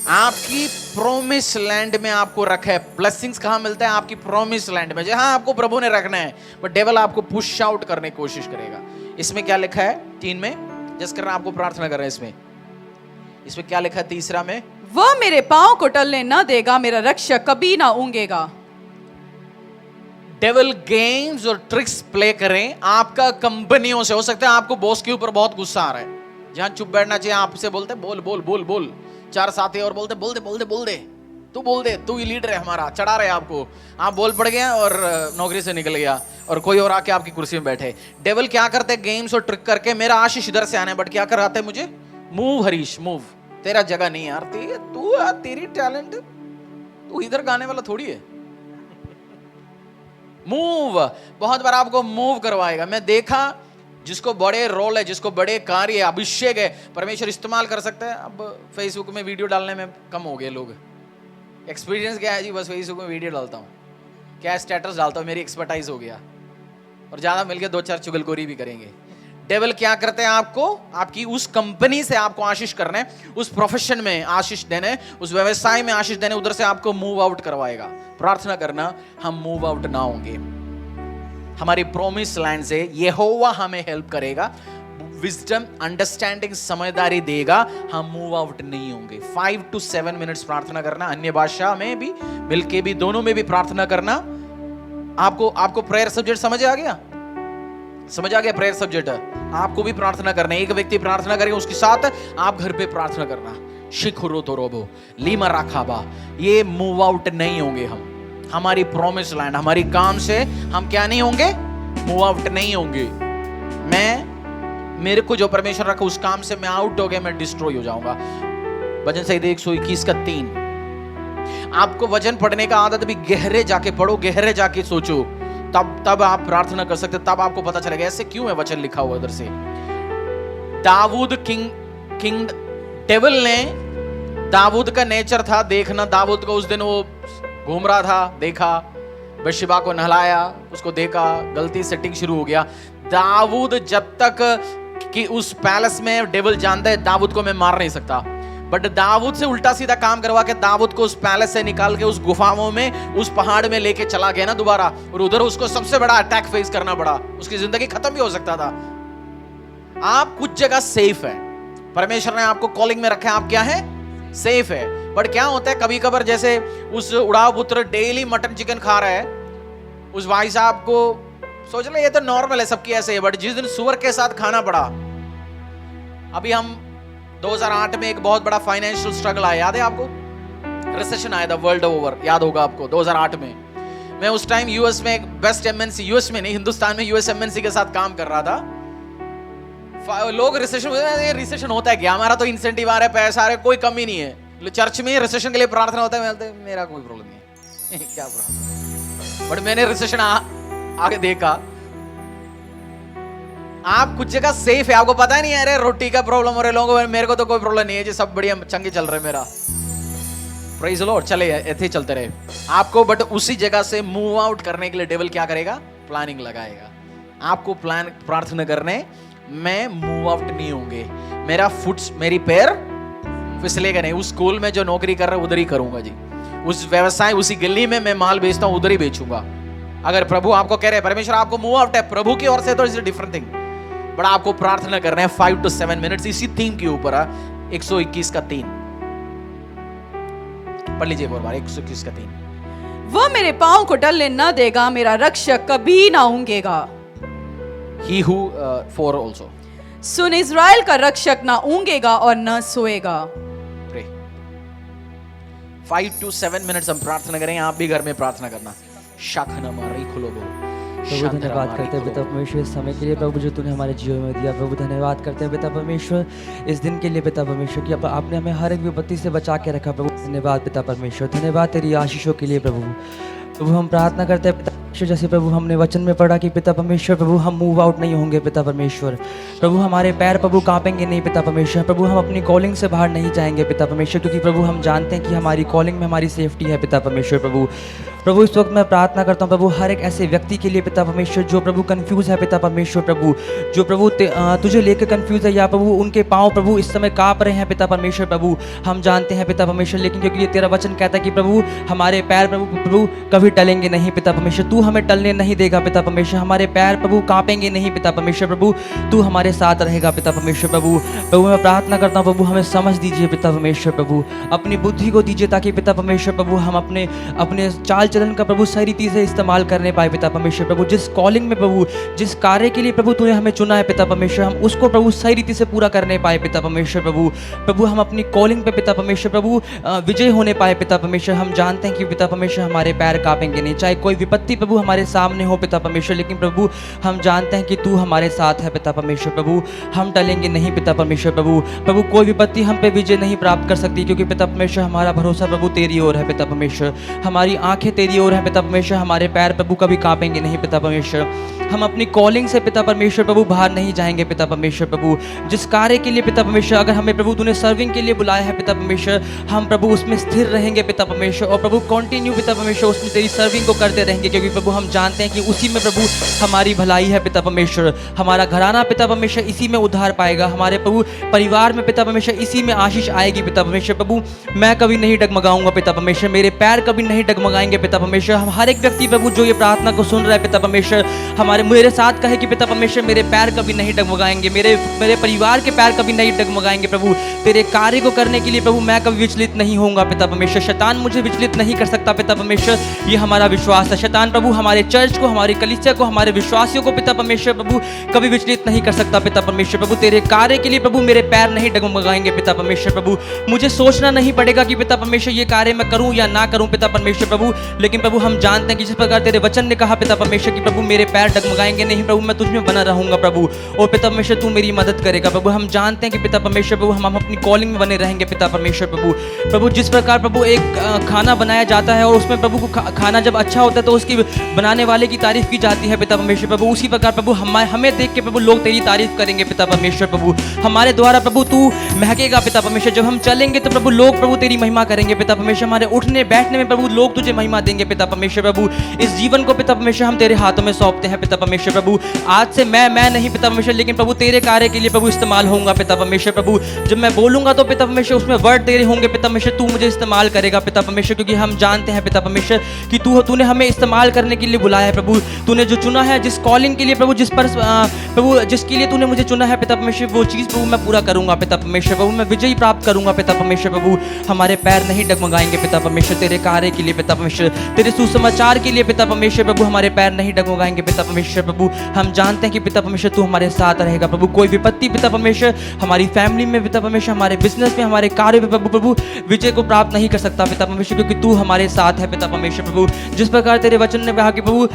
आपकी प्रॉमिस लैंड में आपको रखा है। ब्लेसिंग्स कहां मिलता है? आपकी प्रॉमिस लैंड में, जहां आपको प्रभु ने रखना है, बट डेविल आपको पुश आउट करने की कोशिश करेगा। इसमें क्या लिखा है 3 में? जिस कारण आपको प्रार्थना कर रहे हैं, इसमें क्या लिखा है 3 में? वह मेरे पांव को टलने न देगा, मेरा रक्षक कभी ना ऊंघेगा। डेविल गेम्स और ट्रिक्स प्ले करें आपका कंपनियों से। हो सकता है आपको बॉस के ऊपर बहुत गुस्सा आ रहा है, जहां चुप बैठना चाहिए आपसे बोलते बोल बोल बोल बोल, 4 साथी और बोलते बोल दे बोल दे बोल दे, तू बोल दे, तू ही लीडर है हमारा, चढ़ा रहे आपको, आप बोल पड़ गया और नौकरी से निकल गया और कोई और आके आपकी कुर्सी में बैठे। डेविल क्या करते हैं? गेम्स और ट्रिक करके मेरा आशीष इधर से आना है, बट क्या कराते हैं मुझे? मूव हरीश मूव, तेरा जगह नहीं यार, तू यार, तेरी टैलेंट, तू इधर गाने वाला थोड़ी है। मूव, बहुत बार आपको मूव करवाएगा। मैं देखा जिसको बड़े रोल है, जिसको बड़े कार्य है, अभिषेक है, परमेश्वर इस्तेमाल कर सकता है। अब फेसबुक में वीडियो डालने में कम हो गए लोग। एक्सपीरियंस क्या है जी? बस फेसबुक में वीडियो डालता हूँ, क्या स्टेटस डालता हूँ, मेरी एक्सपर्टाइज हो गया, और ज्यादा मिलके 2-4 चुगलखोरी भी करेंगे। डेविल क्या करते हैं? आपको आपकी उस कंपनी से आपको आशीष करना है, उस प्रोफेशन में आशीष देने, उस व्यवसाय में आशीष देने, उधर से आपको मूव आउट करवाएगा। प्रार्थना करना हम मूव आउट ना होंगे। हमारी प्रॉमिस लैंड से यहोवा हमें हेल्प करेगा, विजडम, अंडरस्टैंडिंग, समझदारी देगा, हम मूव आउट नहीं होंगे। 5 to 7 मिनट्स प्रार्थना करना, अन्य भाषा में भी मिलके भी, दोनों में भी प्रार्थना करना। आपको प्रेयर सब्जेक्ट समझ आ गया? समझ आ गया प्रेयर सब्जेक्ट? आपको भी प्रार्थना करना है। एक व्यक्ति प्रार्थना करेगा, उसके साथ आप घर पे प्रार्थना करना। शिखुरो तो रोबो लीमा राखाबा, ये मूव आउट नहीं होंगे हम। हमारी प्रॉमिस लैंड, हमारी काम से हम क्या नहीं होंगे? मूव आउट नहीं होंगे। मेरे को जो परमेश्वर रखा उस काम से मैं आउट हो गया, मैं डिस्ट्रॉय हो जाऊंगा। भजन संहिता 121 का 3। आपको वचन पढ़ने का आदत भी, गहरे जाके पढ़ो, गहरे जाके सोचो, तब आप प्रार्थना कर सकते, तब आपको पता चलेगा ऐसे क्यों है वचन लिखा हुआ। इधर से दाऊद किंग डेविल ने, दाऊद का नेचर था देखना। दाऊद को उस दिन वो घूम रहा था, देखा, बशेबा को नहलाया, उसको देखा, गलती सेटिंग शुरू हो गया। दाऊद जब तक कि उस पैलेस में डेविल जानता है दाऊद को मैं मार नहीं सकता, बट दाऊद से उल्टा सीधा काम करवा के दाऊद को उस पैलेस से निकाल के उस गुफाओं में, उस पहाड़ में लेके चला गया ना दोबारा, और उधर उसको सबसे बड़ा अटैक फेस करना पड़ा। उसकी जिंदगी खत्म भी हो सकता था। आप कुछ जगह सेफ है, परमेश्वर ने आपको कॉलिंग में रखा है, आप क्या है? सेफ है। बट क्या होता है कभी कभार, जैसे उस उड़ाव पुत्र डेली मटन चिकन खा रहा है, उस भाई साहब को सोच ले ये तो नॉर्मल है, सबकी ऐसे है, बट जिस दिन सुअर के साथ खाना पड़ा। अभी हम 2008 में एक बहुत बड़ा फाइनेंशियल स्ट्रगल आया, याद है आपको? रिसेशन आया था वर्ल्ड ओवर, याद होगा आपको 2008 में। मैं उस टाइम यूएस में एक बेस्ट एमएनसी, यूएस में नहीं, हिंदुस्तान में यूएस एमएनसी के साथ काम कर रहा था। लोग रिसेशन होता है क्या, हमारा तो इंसेंटिव आ रहा है, पैसा आ रहा है, कोई कमी नहीं है। चर्च में रिसेशन के लिए प्रार्थना होता है, मेरा कोई प्रॉब्लम नहीं है क्या प्रॉब्लम। बट मैंने रिसेशन आगे देखा, आप कुछ जगह सेफ है, आपको पता नहीं है, अरे रोटी का प्रॉब्लम हो रहा है लोगों को, मेरे को तो कोई प्रॉब्लम नहीं है जी, सब बढ़िया चंगे चल रहे मेरा, प्रेज द लॉर्ड, चले ऐसे चलते रहे आपको। बट उसी जगह से मूव आउट करने के लिए डेविल क्या करेगा, प्लानिंग लगाएगा आपको। प्लान प्रार्थना करने में मूव आउट नहीं होंगे, मेरा फुट, मेरी पैर फिसलेगा नहीं। उस स्कूल में जो नौकरी कर रहा है उधर ही करूंगा जी, उस व्यवसाय, उसी गली में मैं माल बेचता हूं उधर ही बेचूंगा। अगर प्रभु आपको कह रहे हैं, परमेश्वर आपको मूव आउट है प्रभु की ओर से, तो इट्स डिफरेंट थिंग। बट आपको प्रार्थना करना है 5 to 7 मिनट्स इसी थीम के ऊपर। 121 का 3 पढ़ लीजिए एक बार, 121 का 3। वह मेरे पांव को टलने न देगा, मेरा रक्षक कभी ना ऊंगेगा। He who 4 also soon, Israel का रक्षक ना ऊंगेगा और न सोएगा। Pray. 5 to 7 मिनट्स हम प्रार्थना करेंगे, आप भी घर में प्रार्थना करना। शाखना मारी खुलो बोल। प्रभु धन्यवाद करते हैं पिता परमेश्वर इस समय के लिए प्रभु जो तूने हमारे जीवन में दिया। प्रभु धन्यवाद करते हैं पिता परमेश्वर इस दिन के लिए पिता परमेश्वर कि आपने हमें हर एक विपत्ति से बचा के रखा। प्रभु धन्यवाद पिता परमेश्वर, धन्यवाद तेरी आशीषों के लिए प्रभु। प्रभु हम प्रार्थना करते हैं पिता परमेश्वर, जैसे प्रभु हमने वचन में पढ़ा कि पिता परमेश्वर प्रभु हम मूव आउट नहीं होंगे पिता परमेश्वर। प्रभु हमारे पैर प्रभु कांपेंगे नहीं पिता परमेश्वर। प्रभु हम अपनी कॉलिंग से बाहर नहीं जाएंगे पिता परमेश्वर, क्योंकि प्रभु हम जानते हैं कि हमारी कॉलिंग में हमारी सेफ्टी है पिता परमेश्वर। प्रभु इस वक्त मैं प्रार्थना करता हूँ प्रभु हर एक ऐसे व्यक्ति के लिए पिता परमेश्वर जो प्रभु कंफ्यूज है पिता परमेश्वर। प्रभु जो प्रभु तुझे लेकर कंफ्यूज है, या प्रभु उनके पाँव प्रभु इस समय काँप रहे हैं पिता परमेश्वर। प्रभु हम जानते हैं पिता परमेश्वर, लेकिन क्योंकि ये तेरा वचन कहता है कि प्रभु हमारे पैर प्रभु कभी टलेंगे नहीं पिता परमेश्वर। तू हमें टलने नहीं देगा पिता परमेश्वर, हमारे पैर प्रभु कांपेंगे नहीं पिता परमेश्वर। प्रभु तू हमारे साथ रहेगा पिता परमेश्वर। प्रभु मैं प्रार्थना करता हूँ प्रभु हमें समझ दीजिए पिता परमेश्वर। प्रभु अपनी बुद्धि को दीजिए ताकि पिता परमेश्वर प्रभु हम अपने चाल चलन का प्रभु सही रीति से इस्तेमाल करने पाए पिता परमेश्वर। प्रभु जिस कॉलिंग में प्रभु जिस कार्य के लिए प्रभु तूने हमें चुना है पिता परमेश्वर, हम उसको प्रभु सही रीति से पूरा करने पाए पिता परमेश्वर। प्रभु हम अपनी कॉलिंग पे पिता परमेश्वर प्रभु विजय होने पाए पिता परमेश्वर। हम जानते हैं कि पिता परमेश्वर हमारे पैर कांपेंगे नहीं, चाहे कोई विपत्ति प्रभु हमारे सामने हो पिता परमेश्वर, लेकिन प्रभु हम जानते हैं कि तू हमारे साथ है पिता परमेश्वर। प्रभु हम टलेंगे नहीं पिता परमेश्वर। प्रभु कोई विपत्ति हम पे विजय नहीं प्राप्त कर सकती, क्योंकि पिता परमेश्वर हमारा भरोसा प्रभु तेरी ओर है पिता परमेश्वर। हमारी आंखें तेरी ओर है पिता परमेश्वर, हमारे पैर प्रभु कभी कांपेंगे नहीं पिता परमेश्वर। हम अपनी कॉलिंग से पिता परमेश्वर प्रभु बाहर नहीं जाएंगे पिता परमेश्वर। प्रभु जिस कार्य के लिए पिता परमेश्वर अगर हमें प्रभु तूने सर्विंग के लिए बुलाया है पिता परमेश्वर, हम प्रभु उसमें स्थिर रहेंगे पिता परमेश्वर, और प्रभु कंटिन्यू पिता परमेश्वर उसमें तेरी सर्विंग को करते रहेंगे, क्योंकि प्रभु हम जानते हैं कि उसी में प्रभु हमारी भलाई है पिता परमेश्वर। हमारा घराना पिता परमेश्वर इसी में उद्धार पाएगा, हमारे प्रभु परिवार में पिता परमेश्वर इसी में आशीष आएगी पिता परमेश्वर। प्रभु मैं कभी नहीं डगमगाऊंगा पिता परमेश्वर, मेरे पैर कभी नहीं डगमगाएंगे पिता परमेश्वर। हम हर एक व्यक्ति प्रभु जो ये प्रार्थना को सुन रहा है पिता परमेश्वर, मेरे साथ कहे कि पिता परमेश्वर मेरे पैर कभी नहीं डगमगाएंगे, मेरे परिवार के पैर कभी नहीं डगमगाएंगे। प्रभु तेरे कार्य को करने के लिए प्रभु मैं कभी विचलित नहीं होऊंगा पिता परमेश्वर। शैतान मुझे विचलित नहीं कर सकता पिता परमेश्वर, ये हमारा विश्वास है। शैतान प्रभु हमारे चर्च को, हमारी कलीसिया को, हमारे विश्वासियों को पिता परमेश्वर प्रभु कभी विचलित नहीं कर सकता पिता परमेश्वर। प्रभु तेरे कार्य के लिए प्रभु मेरे पैर नहीं डगमगाएंगे पिता परमेश्वर। प्रभु मुझे सोचना नहीं पड़ेगा कि पिता परमेश्वर ये कार्य मैं करूं या ना करूं पिता परमेश्वर। प्रभु लेकिन प्रभु हम जानते हैं कि जिस प्रकार तेरे वचन ने कहा पिता परमेश्वर कि प्रभु मेरे पैर डगमगाएंगे नहीं, प्रभु मैं तुझ में बना रहूंगा प्रभु, और पिता परमेश्वर तू मेरी मदद करेगा। प्रभु हम जानते हैं कि पिता परमेश्वर प्रभु हम अपनी कॉलिंग में बने रहेंगे पिता परमेश्वर। प्रभु जिस प्रकार प्रभु एक खाना बनाया जाता है और उसमें प्रभु खाना जब अच्छा होता है तो उसकी बनाने वाले की तारीफ की जाती है पिता परमेश्वर। प्रभु उसी प्रकार प्रभु हमें देख के प्रभु लोग तेरी तारीफ करेंगे पिता परमेश्वर। प्रभु हमारे द्वारा प्रभु तू महकेगा पिता परमेश्वर। जब हम चलेंगे तो प्रभु लोग प्रभु तेरी महिमा करेंगे पिता परमेश्वर। हमारे उठने बैठने में प्रभु लोग तुझे महिमा देंगे पिता परमेश्वर। प्रभु इस जीवन को पिता परमेश्वर हम तेरे हाथों में सौंपते हैं पिता परमेश्वर। प्रभु आज से मैं नहीं पिता परमेश्वर, लेकिन प्रभु तेरे कार्य के लिए प्रभु इस्तेमाल होऊंगा पिता परमेश्वर। प्रभु जब मैं बोलूंगा तो पिता परमेश्वर उसमें वर्ड तेरे होंगे पिता परमेश्वर, तू मुझे इस्तेमाल करेगा पिता परमेश्वर, क्योंकि हम जानते हैं पिता परमेश्वर कि तूने हमें इस्तेमाल करने के लिए बुलाया है। प्रभु तूने जो चुना है, जिस कॉलिंग के लिए प्रभु प्रभु जिसके लिए तूने मुझे चुना है पिता परमेश्वर, वो चीज़ प्रभु मैं पूरा करूंगा पिता परमेश्वर। प्रभु मैं विजय प्राप्त करूंगा पिता परमेश्वर। प्रभु हमारे पैर नहीं डगमगाएंगे पिता परमेश्वर तेरे कार्य के लिए पिता परमेश्वर। तेरे सुसमाचार के लिए पिता परमेश्वर प्रभु हमारे पैर नहीं डगमगाएंगे पिता परमेश्वर प्रभु। हम जानते हैं कि पिता परमेश्वर तू हमारे साथ रहेगा प्रभु। कोई विपत्ति पिता परमेश्वर हमारी फैमिली में पिता परमेश्वर, हमारे बिजनेस में, हमारे कार्य में प्रभु विजय को प्राप्त नहीं कर सकता पिता परमेश्वर, क्योंकि तू हमारे साथ है पिता परमेश्वर प्रभु। जिस प्रकार तेरे वचन ने कहा कि प्रभु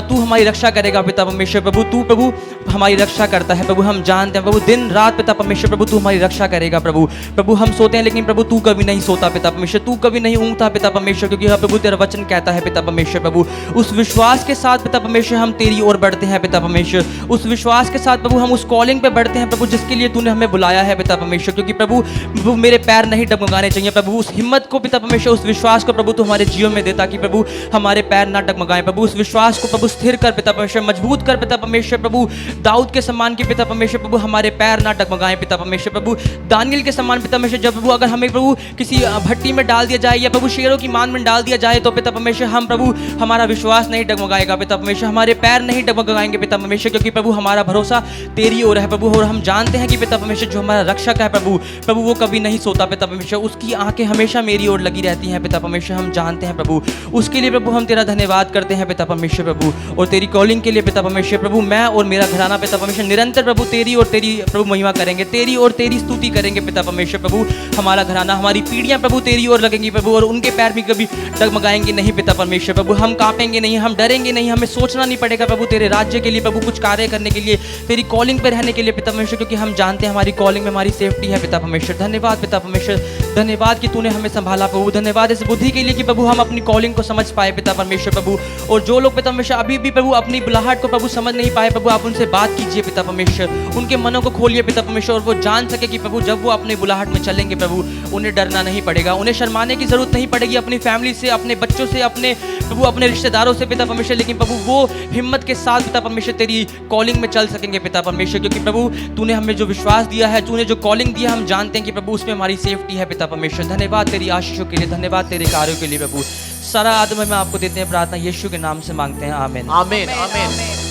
तू हमारी रक्षा करेगा पिता परमेश्वर प्रभु, तू प्रभु हमारी रक्षा करता है प्रभु। हम जानते हैं प्रभु दिन रात पिता परमेश्वर प्रभु तू हमारी रक्षा करेगा प्रभु। प्रभु हम सोते हैं लेकिन प्रभु तू कभी नहीं सोता पिता परमेश्वर, तू कभी नहीं ऊँगता पिता परमेश्वर, क्योंकि प्रभु तेरा वचन कहता है पिता परमेश्वर प्रभु। उस विश्वास के साथ पिता परमेश्वर हम तेरी ओर बढ़ते हैं पिता परमेश्वर। उस विश्वास के साथ प्रभु हम उस कॉलिंग पे बढ़ते हैं प्रभु जिसके लिए तूने हमें बुलाया है पिता परमेश्वर, क्योंकि प्रभु मेरे पैर नहीं डगमगाने चाहिए प्रभु। उस हिम्मत को पिता परमेश्वर, उस विश्वास को प्रभु तू हमारे जीवन में देता कि प्रभु हमारे पैर ना डगमगाएं प्रभु। उस विश्वास को प्रभु स्थिर कर पिता परमेश्वर, मजबूत कर पिता परमेश्वर प्रभु। दाऊद के समान के पिता परमेश्वर प्रभु हमारे पैर ना डगमगाएं पिता परमेश्वर प्रभु। दानियल के समान पिता परमेश्वर, जब प्रभु अगर हमें प्रभु किसी भट्टी में डाल दिया जाए या प्रभु शेरों की मान में डाल दिया जाए तो पिता परमेश्वर हम प्रभु हमारा विश्वास नहीं डगमगाएगा पिता परमेश्वर, हमारे पैर नहीं डगमगाएंगे पिता परमेश्वर, क्योंकि प्रभु हमारा भरोसा तेरी ओर है प्रभु। और हम जानते हैं कि पिता परमेश्वर जो हमारा रक्षक है प्रभु वो कभी नहीं सोता पिता परमेश्वर, उसकी आंखें हमेशा मेरी ओर लगी रहती हैं पिता परमेश्वर। हम जानते हैं प्रभु, उसके लिए प्रभु हम तेरा धन्यवाद करते हैं पिता परमेश्वर प्रभु। और तेरी कॉलिंग के लिए पिता परमेश्वर प्रभु मैं और मेरा घराना पिता परमेश्वर निरंतर प्रभु तेरी और तेरी प्रभु महिमा करेंगे, तेरी और तेरी स्तुति करेंगे पिता परमेश्वर प्रभु। हमारा घराना, हमारी पीढ़ियां प्रभु तेरी ओर लगेंगी प्रभु, और उनके पैर भी कभी डगमगाएंगे नहीं पिता परमेश्वर प्रभु। हम कांपेंगे नहीं, हम डरेंगे नहीं, हमें सोचना नहीं पड़ेगा प्रभु तेरे राज्य के लिए प्रभु, कुछ कार्य करने के लिए, तेरी कॉलिंग पे रहने के लिए पिता परमेश्वर, क्योंकि हम जानते हैं हमारी कॉलिंग में हमारी सेफ्टी है पिता परमेश्वर। धन्यवाद पिता परमेश्वर, धन्यवाद कि तूने हमें संभाला प्रभु। धन्यवाद इस बुद्धि के लिए कि प्रभु हम अपनी कॉलिंग को समझ पाए पिता परमेश्वर प्रभु। और जो लोग पिता परमेश्वर अभी भी प्रभु अपनी बुलाहट को प्रभु समझ नहीं पाए प्रभु, आप उनसे बात कीजिए पिता परमेश्वर, उनके मनों को खोलिए पिता परमेश्वर, और वो जान सके कि प्रभु जब वो अपनी बुलाहट में चलेंगे प्रभु उन्हें डरना नहीं पड़ेगा, उन्हें शर्माने की जरूरत नहीं पड़ेगी अपनी फैमिली से, अपने बच्चों से, अपने प्रभु अपने रिश्तेदारों से पिता परमेश्वर, लेकिन प्रभु वो हिम्मत के साथ पिता परमेश्वर तेरी कॉलिंग में चल सकेंगे पिता परमेश्वर, क्योंकि प्रभु तूने हमें जो विश्वास दिया है, तूने जो कॉलिंग दिया, हम जानते हैं कि प्रभु उसमें हमारी सेफ्टी है पिता परमेश्वर। धन्यवाद तेरी आशीषों के लिए, धन्यवाद तेरे कार्यों के लिए प्रभु। सारा आदमी में आपको देते हैं, प्रार्थना यीशु के नाम से मांगते हैं, आमीन आमीन आमीन।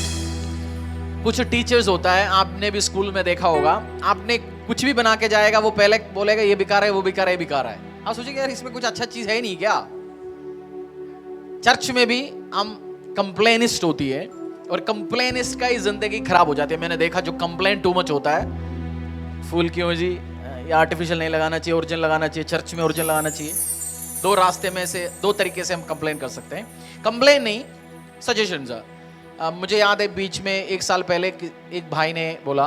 कुछ टीचर्स होता है, आपने भी स्कूल में देखा होगा, आपने कुछ भी बना के जाएगा वो पहले बोलेगा ये बेकार है, वो बेकार है, बेकार है। आप सोचेंगे यार इसमें कुछ अच्छा चीज है नहीं क्या। चर्च में भी हम कंप्लेनिस्ट होती है और कंप्लेनिस्ट का ही जिंदगी खराब हो जाती है। मैंने देखा जो कंप्लेन टू मच होता है, फूल क्यों जी, ये आर्टिफिशियल नहीं लगाना चाहिए, ओरिजिनल लगाना चाहिए, चर्च में ओरिजिनल लगाना चाहिए। दो रास्ते में से, दो तरीके से हम कंप्लेन कर सकते हैं। कंप्लेन नहीं, सजेशन। मुझे याद है बीच में एक साल पहले एक भाई ने बोला,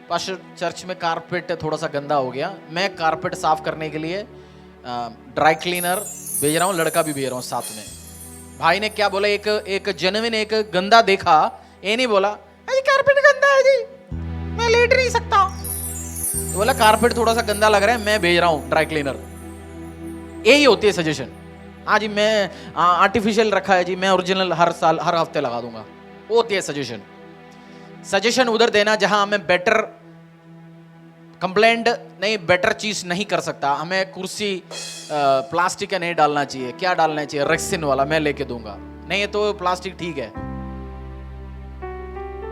पास्टर चर्च में कारपेट थोड़ा सा गंदा हो गया, मैं कारपेट साफ करने के लिए ड्राई क्लीनर भेज रहा हूँ, लड़का भी भेज रहा हूँ साथ में। भाई ने क्या बोला, एक जेन्युइन एक गंदा देखा, ये नहीं बोला अजी कारपेट गंदा है जी मैं लेट नहीं सकता, तो बोला कारपेट थोड़ा सा गंदा लग रहा है, मैं भेज रहा हूँ ड्राई क्लीनर। यही होती है सजेशन। हाँ जी मैं आर्टिफिशियल रखा है जी, मैं ओरिजिनल हर साल हर हफ्ते लगा दूंगा, वो होती है सजेशन। सजेशन उधर देना जहां हमें बेटर कंप्लेंट नहीं, बेटर चीज नहीं कर सकता। हमें कुर्सी प्लास्टिक का नहीं डालना चाहिए, क्या डालना चाहिए, रेक्सिन वाला मैं लेके दूंगा, नहीं है तो प्लास्टिक ठीक है।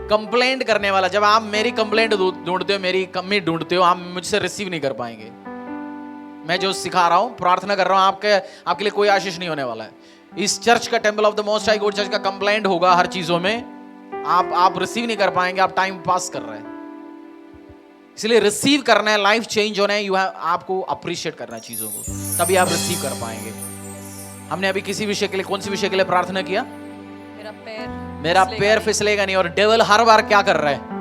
कंप्लेंट करने वाला, जब आप मेरी कंप्लेंट ढूंढते हो, मेरी कमी ढूंढते हो, आप मुझसे रिसीव नहीं कर पाएंगे। मैं जो सिखा रहा हूं, प्रार्थना कर रहा हूं, आपके लिए कोई आशीष नहीं होने वाला है। इस चर्च का, temple of the most high God church का कंप्लेंट होगा हर चीजों में, आप रिसीव नहीं कर पाएंगे, आप टाइम पास कर रहे हैं। इसलिए रिसीव करना है, लाइफ चेंज होना है, आपको अप्रिशिएट करना है चीजों को, तभी आप रिसीव कर पाएंगे। हमने अभी किसी विषय के लिए, कौन सी विषय के लिए प्रार्थना किया? मेरा पैर फिसलेगा नहीं। और डेविल हर बार क्या कर रहा है?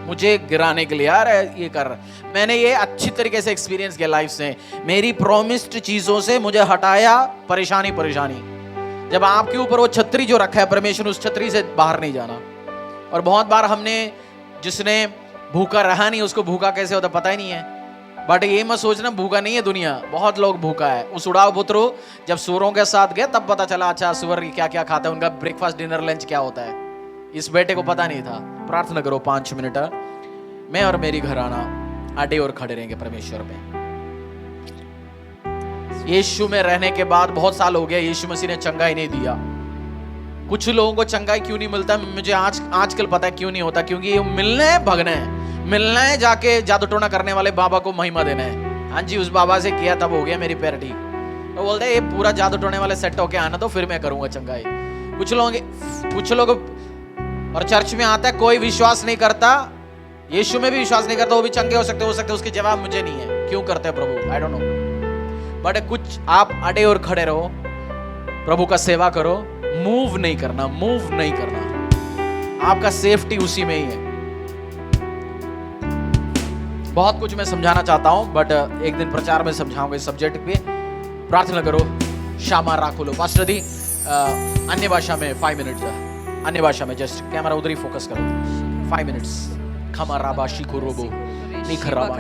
मुझे गिराने के लिए यार ये कर रहा है। मैंने ये अच्छी तरीके से एक्सपीरियंस किया लाइफ से, मेरी प्रॉमिस्ड चीजों से मुझे हटाया परेशानी। जब आपके ऊपर वो छतरी जो रखा है परमेश्वर, उस छतरी से बाहर नहीं जाना। और बहुत बार हमने, जिसने भूखा रहा नहीं उसको भूखा कैसे होता पता ही नहीं है। बट ये मत सोचना भूखा नहीं है दुनिया, बहुत लोग भूखा है। उस उड़ाव पुत्र जब सूरों के साथ गए तब पता चला अच्छा सुअर क्या क्या खाता है, उनका ब्रेकफास्ट डिनर लंच क्या होता है। इस बेटे को पता नहीं था। प्रार्थना करो 5 मिनट, मैं और मेरी घराना अड़े और खड़े रहेंगे परमेश्वर में। यीशु में रहने के बाद बहुत साल हो गया, यीशु मसीह ने चंगाई नहीं दिया। कुछ लोगों को चंगाई क्यों नहीं मिलता, मुझे आजकल पता है क्यों नहीं होता, क्योंकि ये मिलना है, भगना है, मिलना है, जाके जादू टोना करने वाले बाबा को महिमा देना है। हाँ जी उस बाबा से किया तब हो गया मेरी पैर ठीक, तो बोलते हैं ये पूरा जादू टोने वाले सेट होके आना तो फिर मैं करूंगा चंगाई। कुछ लोग और चर्च में आता है, कोई विश्वास नहीं करता, यीशु में भी विश्वास नहीं करता, वो भी चंगे हो सकते उसके जवाब मुझे नहीं है, क्यों करते हैं प्रभु, आई डोंट नो। बट कुछ आप अड़े और खड़े रहो, प्रभु का सेवा करो, मूव नहीं करना, आपका सेफ्टी उसी में ही है। बहुत कुछ मैं समझाना चाहता हूं, बट एक दिन प्रचार में समझाऊंगा इस सब्जेक्ट पे। प्रार्थना करो, शामा राखो लो। पास्टर दी अन्य भाषा में 5 मिनट, अन्य भाषा में, जस्ट कैमरा उधर ही फोकस करो, 5 minutes. खमाराबा शिकोरोबो निखराबा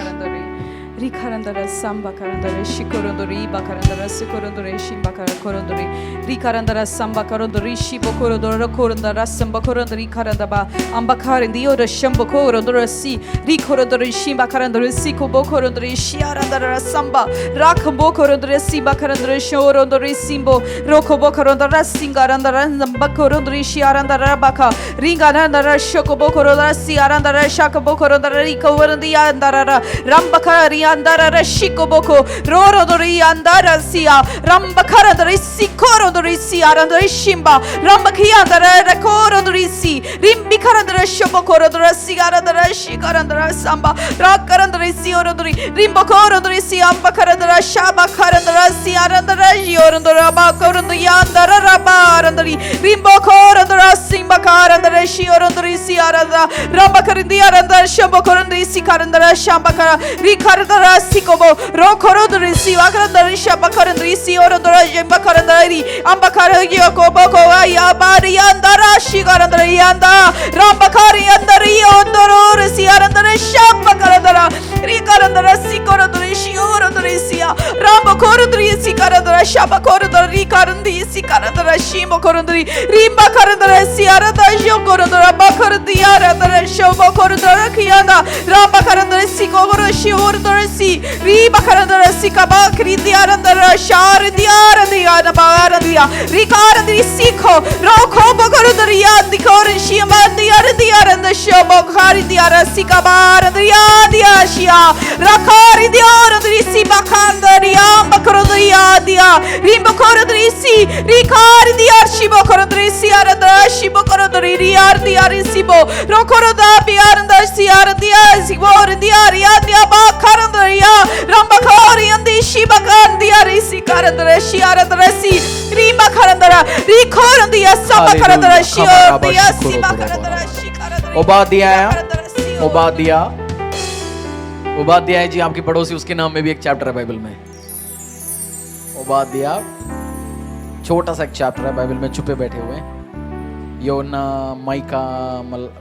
Rikarandara samba karandara shikorondori bakarandara sikorondore shimba korondori rikarandara samba korondori shibo korondora korondara samba korondori karandaba ambakarindi ora shamba korondora si rikorondori shimba karandara sikobo korondori shiarandara samba rakabo korondori simba karandara shorondori simbo rokobo korondara singarandara samba korondori shiarandara baka ringarandara shokobo korondara siarandara shakabo korondara rikorondori andara rambakari andara shikoboko rorodori andara sia rambakaradori sikorodori sia andara shimba rambaki andara rekorodori si rimbikaradora shobokorodora sigaradora shikarandara samba rakarandori siorodori rimbokorodori si ambakaradora shabakarandara siarandara yorondora bakorondori andara rabarandori rimbokorodora simbakarandara shiorondori siarandara rambakarindi arandara shobokorondori sikarandara shambakara rikarandara sikobo rokorodori sivakarandara shabakarandori siorondora jembakarandari ambakara yokoboko ayabari andara shikarandara yanda rambakari andari ondoror siarandara shabakarandara rikarandara sikorondori shiorondori sia rambakorondori sikarandara shabakorondori rikarandi sikarandara shimbokorondori rimbakarandara siarandara jokorondora bakarandi arandara shobokorondora kiyanda rambakarandara sikogoro shiorondora si ribakarandara sikabakri diarandara shardiarandara barandia rikarandi siko rokobokorondori andikorin shimandi ardiaranda shobokari diara sikabarandri adiashia rakari diarandri sibakandari ambakorondori adia rimbokorondori si rikari diar shibokorondori si arandara shibokorondori riar diari sibo rokoroda biaranda siardia sibordiari adia bakarandari rambakari andi shibakandi ari sikarandara shiarandara si ribakarandara rikorandi sabakarandara shiordia sibakarandara shikarandara ओबाद्याह जी आपकी पड़ोसी, उसके नाम में भी एक chapter है Bible में। ओबाद्याह छोटा सा एक चैप्टर है बाइबल में, छुपे बैठे हुए हैं। योना माइका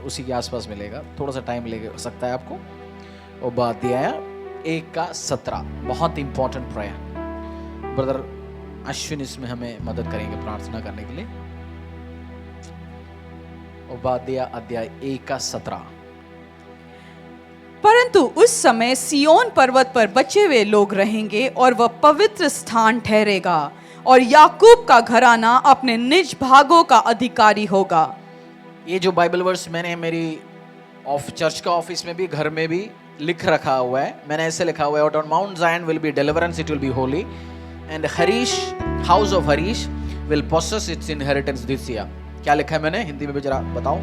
उसी के आसपास मिलेगा, थोड़ा सा टाइम ले सकता है आपको। ओबाद्याह 1:17 बहुत इंपॉर्टेंट प्रेयर। ब्रदर अश्विन इसमें हमें मदद करेंगे प्रार्थना करने के लिए। ओबाद्याह अध्याय 1:17। परंतु उस समय सियोन पर्वत पर बचे हुए लोग रहेंगे और वह पवित्र स्थान ठहरेगा और याकूब का घराना अपने निज भागों का अधिकारी होगा। ये जो बाइबल वर्स मैंने मेरी चर्च का ऑफिस में भी, घर में भी लिख रखा हुआ है। मैंने ऐसे लिखा हुआ है, on Mount Zion will be deliverance, it will be holy, and Harish, house of Harish will possess its inheritance this year. क्या लिखा है मैंने हिंदी में भी जरा बताओ।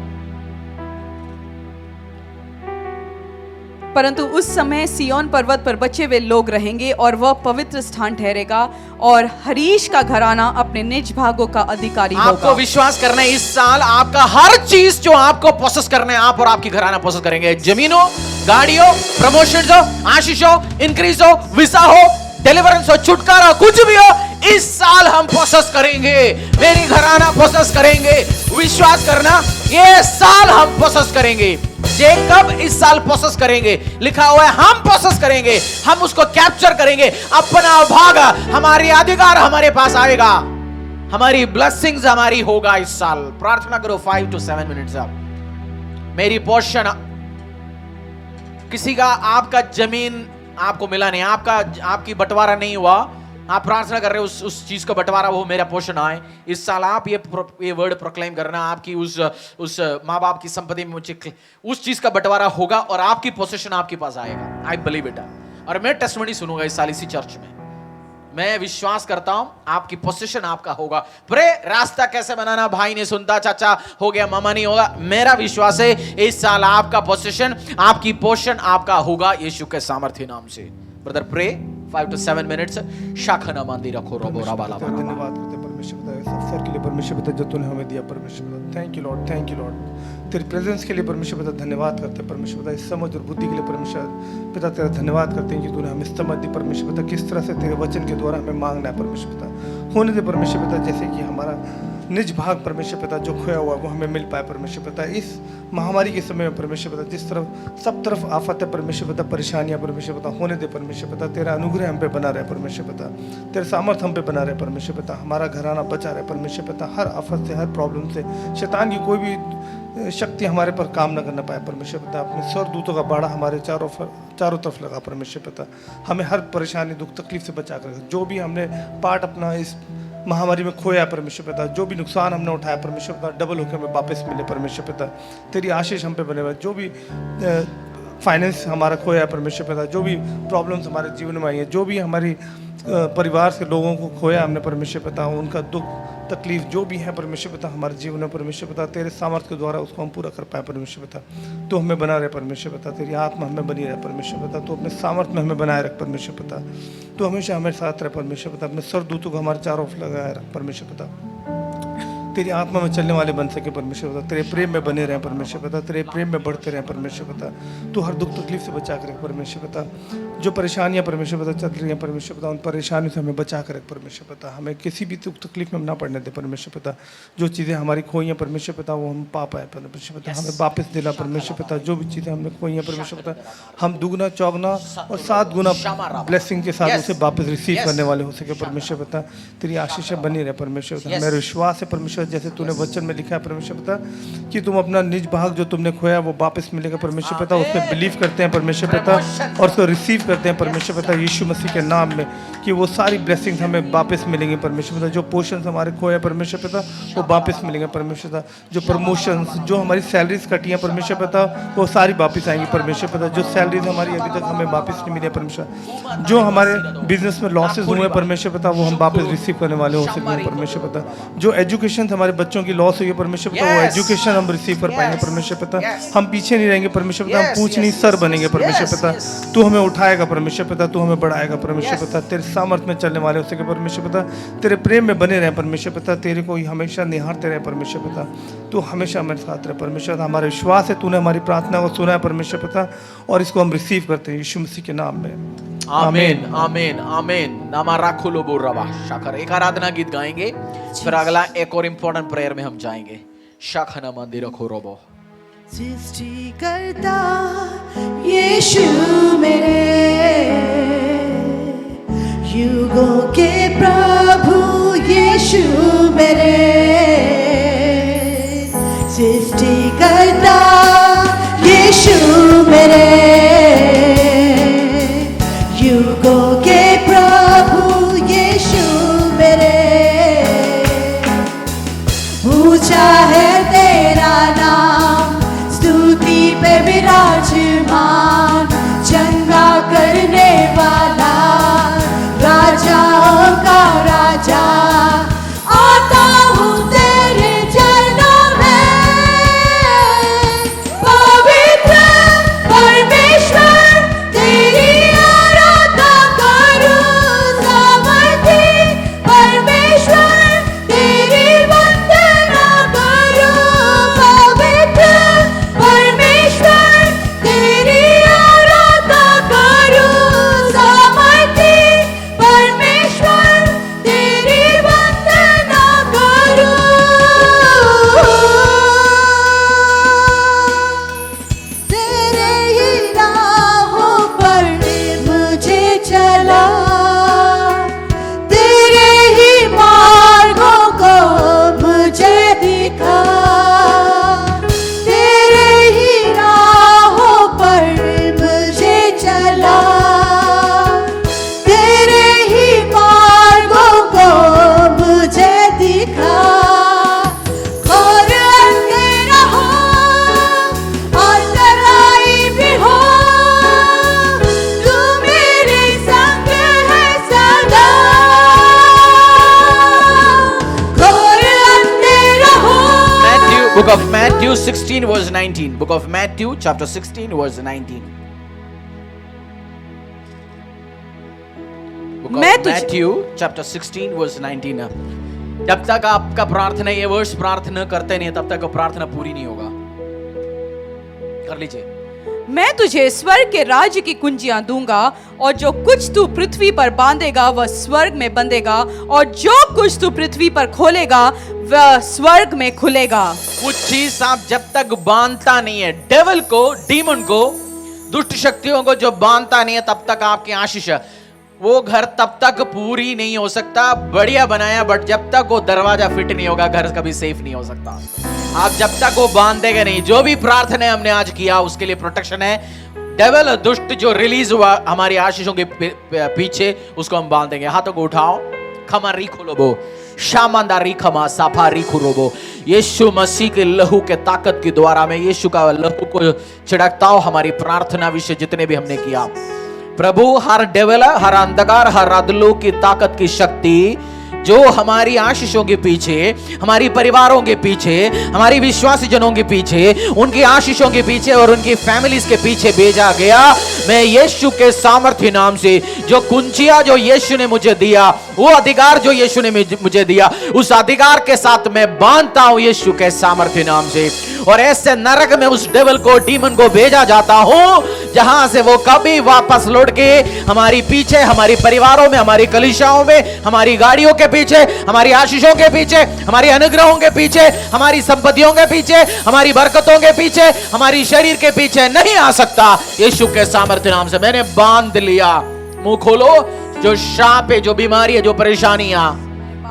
परंतु उस समय सियोन पर्वत पर बचे हुए लोग रहेंगे और वह पवित्र स्थान ठहरेगा और हरीश का घराना अपने निज भागों का अधिकारी होगा। आपको विश्वास करना है, इस साल आपका हर चीज जो आपको प्रोसेस करना है, आप और आपकी घराना प्रोसेस करेंगे। जमीन हो, गाड़ी हो, प्रमोशन हो, आशीष हो, इंक्रीज हो, वीसा हो, डिलीवरेंस हो, छुटकारा, कुछ भी हो, इस साल हम प्रोसेस करेंगे। मेरी घराना प्रोसेस करेंगे। विश्वास करना, ये साल हम प्रोसेस करेंगे। जेकब इस साल प्रोसेस करेंगे, लिखा हुआ है हम प्रोसेस करेंगे, हम उसको कैप्चर करेंगे। अपना भाग, हमारी अधिकार हमारे पास आएगा, हमारी ब्लेसिंग्स हमारी होगा इस साल। प्रार्थना करो 5 to 7 मिनट्स। अब मेरी पोर्शन, किसी का आपका जमीन आपको मिला नहीं, आपकी बंटवारा नहीं हुआ, आप प्रार्थना कर रहे हो उस चीज का बंटवारा वो मेरा पोर्शन आए इस साल। आप ये वर्ड प्रोक्लेम करना, आपकी उस माँ बाप की संपत्ति में मुझे उस चीज का बंटवारा होगा और आपकी पोजीशन आपके पास आएगा। I believe it. और मैं टेस्टिमनी सुनूंगा इस साल इसी चर्च में। मैं विश्वास करता हूं आपकी पोजीशन आपका होगा। प्रे रास्ता कैसे बनाना, भाई ने सुनता, चाचा हो गया, मामा नहीं होगा। मेरा विश्वास है इस साल आपका पोजीशन, आपकी पोषण आपका होगा यीशु के सामर्थ्य नाम से। Brother pray 5 to 7 minutes। शाखना मंदी रखो रोबो रबाला। धन्यवाद करते परमेश्वर पिता इस अवसर के लिए परमेश्वर पिता जो तूने हमें दिया परमेश्वर पिता। Thank you Lord, thank you Lord. तेरी प्रेजेंस के लिए परमेश्वर पिता धन्यवाद करते हैं परमेश्वर पिता। इस समझ और बुद्धि के लिए परमेश्वर पिता तेरा धन्यवाद करते हैं कि तूने हमें समझ दी परमेश्वर पिता, किस तरह से तेरे वचन के द्वारा हमें मांगना है परमेश्वर पिता। होने दे परमेश्वर पिता जैसे कि हमारा निज भाग परमेश्वर पिता जो खोया हुआ वो हमें मिल पाए परमेश्वर पिता। इस महामारी के समय में परमेश्वर पिता जिस तरफ सब तरफ आफत है परमेश्वर पिता, परेशानियां परमेश्वर पिता, होने दे परमेश्वर पिता। तेरा अनुग्रह हम पे बना रहे परमेश्वर पिता, तेरे सामर्थ हम पे बना रहे परमेश्वर पिता। हमारा घराना बचा रहे परमेश्वर पिता, हर आफत से, हर प्रॉब्लम से, शैतान की कोई भी शक्ति हमारे पर काम न करना पाए परमेश्वर पिता। अपने स्वर्गदूतों का बाड़ा हमारे चारों तरफ लगा परमेश्वर पिता। हमें हर परेशानी, दुख, तकलीफ से बचा कर, जो भी हमने पार्ट अपना इस महामारी में खोया परमेश्वर पिता, जो भी नुकसान हमने उठाया परमेश्वर पिता, डबल होकर हमें वापस मिले परमेश्वर पिता। तेरी आशीष हम पे बने हुए, जो भी फाइनेंस हमारा खोया परमेश्वर पिता, जो भी प्रॉब्लम्स हमारे जीवन में आई है, जो भी हमारी परिवार से लोगों को खोया हमने परमेश्वर पिता, उनका दुख तकलीफ जो भी है परमेश्वर पिता हमारे जीवन में परमेश्वर पिता, तेरे सामर्थ्य के द्वारा उसको हम पूरा कर पाए परमेश्वर पिता। तो हमें बना रहे परमेश्वर पिता, तेरी आत्मा हमें बनी रहे परमेश्वर पिता। तो अपने सामर्थ्य में हमें बनाए रख परमेश्वर पिता। तो हमेशा हमारे साथ रहे परमेश्वर पिता। अपने स्वर्गदूतों को हमारे चारों ओर लगाए रख परमेश्वर पिता। तेरी आत्मा में चलने वाले बन सके परमेश्वर पिता, तेरे प्रेम में बने रहें परमेश्वर पिता, तेरे प्रेम में बढ़ते रहें परमेश्वर पिता। तू हर दुख तकलीफ से बचा कर रख परमेश्वर पिता। जो परेशानियां परमेश्वर पिता चल रही हैं परमेश्वर पिता, उन परेशानियों से हमें बचा कर रख परमेश्वर पिता। हमें किसी भी दुख तकलीफ में ना पड़ने दे परमेश्वर पिता। जो चीज़ें हमारी खोई हैं परमेश्वर पिता वो हम पा पाए परमेश्वर पिता। हमें वापस दिला परमेश्वर पिता। जो भी चीज़ें हमने खोई हैं परमेश्वर पिता, हम दुगना चौगुना और 7 गुना ब्लेसिंग के साथ उसे वापस रिसीव करने वाले हो सके परमेश्वर पिता। तेरी आशीषें बनी रहे परमेश्वर पिता। मेरा विश्वास है परमेश्वर जैसे तूने वचन में लिखा है परमेश्वर पिता कि तुम अपना निज भाग जो तुमने खोया वो वापस मिलेगा परमेश्वर पिता। उसमें बिलीव करते हैं परमेश्वर पिता और उसको रिसीव करते हैं परमेश्वर पिता यीशु मसीह के नाम में कि वो सारी ब्लेसिंग्स हमें वापस मिलेंगे परमेश्वर पिता। जो पोर्शंस हमारे खोए परमेश्वर पिता वो वापस मिलेंगे परमेश्वर पिता। जो प्रमोशंस, जो हमारी सैलरीज कटी हैं परमेश्वर पिता वो सारी वापस आएंगी परमेश्वर पिता। जो सैलरीज हमारी अभी तक हमें वापस नहीं मिली परमेश्वर, जो हमारे बिजनेस में लॉसेज हुए परमेश्वर पिता वो हम वापस रिसीव करने वाले हो सकेंगे परमेश्वर पिता। जो एजुकेशन हमारे बच्चों की लॉस हुई है परमेश्वर पिता वो एजुकेशन हम रिसीव कर पाएंगे परमेश्वर पिता। हम पीछे नहीं रहेंगे परमेश्वर पिता, हम पूछ नहीं सर बनेंगे परमेश्वर पिता। तू हमें उठाएगा परमेश्वर पिता, तू हमें बढ़ाएगा परमेश्वर पिता। तेरे सामर्थ्य में चलने वाले हो सके परमेश्वर पिता। तेरे प्रेम में बने रहे परमेश्वर पिता, तेरे को ही हमेशा निहारते रहे परमेश्वर पिता। तू हमेशा हमारे साथ रहे परमेश्वर पिता। हमारा विश्वास है तूने हमारी प्रार्थना को सुना है परमेश्वर पिता और इसको हम रिसीव करते हैं यीशु मसीह के नाम में। आमीन आमीन आमीन। नामा राखुलो बुर्रवा शाखर। एक आराधना गीत गाएंगे, फिर अगला एक और इम्पोर्टेंट प्रेयर में हम जाएंगे। शाखना मंदिर खोरोबो। सृष्टिकर्ता यीशु मेरे, युगों के प्रभु यीशु मेरे, सृष्टिकर्ता यीशु मेरे, युगों के प्रभु यीशु मेरे। ऊंचा है तेरा नाम, स्तुति पे विराजमान, चंगा करने वाला, राजाओं का राजा, आता हूँ Book of Matthew 16 verse 19. Book of Matthew chapter 16 verse 19. Book of Matthew chapter 16 verse 19. जब तक आपका प्रार्थना ये वर्ष प्रार्थना करते नहीं तब तक प्रार्थना पूरी नहीं होगा। कर लीजिए। मैं तुझे स्वर्ग के राज्य की कुंजियां दूंगा और जो कुछ तू पृथ्वी पर बांधेगा वह स्वर्ग में बंधेगा और जो कुछ तू पृथ्वी पर खोलेगा वह स्वर्ग में खुलेगा। कुछ चीज आप जब तक बांधता नहीं है, डेविल को, डीमन को, दुष्ट शक्तियों को जो बांधता नहीं है तब तक आपकी आशीष, वो घर तब तक पूरी नहीं हो सकता। बढ़िया बनाया बट जब तक वो दरवाजा फिट नहीं होगा घर कभी सेफ नहीं हो सकता। आप जब तक वो बांधेगा नहीं, जो भी प्रार्थना हमने आज किया उसके लिए प्रोटेक्शन है। डेविल दुष्ट जो रिलीज हुआ हमारी आशीषों के पीछे उसको हम बांधेंगे। हाथों को उठाओ, खमा री खोलोबो, शामांदा री खमा साफा री खुरोबो। यीशु मसीह के लहू के ताकत के द्वारा में यीशु का लहू को छिड़कता हो हमारी प्रार्थना विषय जितने भी हमने किया। प्रभु हर डेविल, हर अंधकार, हर अधलोक की ताकत की शक्ति जो हमारी आशीषों के पीछे, हमारी परिवारों के पीछे, हमारी विश्वासी जनों के पीछे, उनकी आशीषों के पीछे और उनकी फैमिलीज के पीछे भेजा गया, मैं यीशु के सामर्थ्य नाम से जो कुंजिया जो यीशु ने मुझे दिया, वो अधिकार जो यीशु ने मुझे दिया, उस अधिकार के साथ मैं बांधता हूं यीशु के सामर्थ्य नाम से। और ऐसे नरक में उस डेविल को, डीमन को भेजा जाता हूं जहां से वो कभी वापस लौट के हमारी पीछे, हमारी परिवारों में, हमारी कलीसियाओं में, हमारी गाड़ियों के पीछे, हमारी आशीषों के पीछे, हमारी अनुग्रहों के पीछे, हमारी संपत्तियों के पीछे, हमारी बरकतों के पीछे, हमारी शरीर के पीछे नहीं आ सकता। यीशु के सामर्थ्य नाम से मैंने बांध लिया। मुंह खोलो, जो श्राप है, जो बीमारी है, जो परेशानियां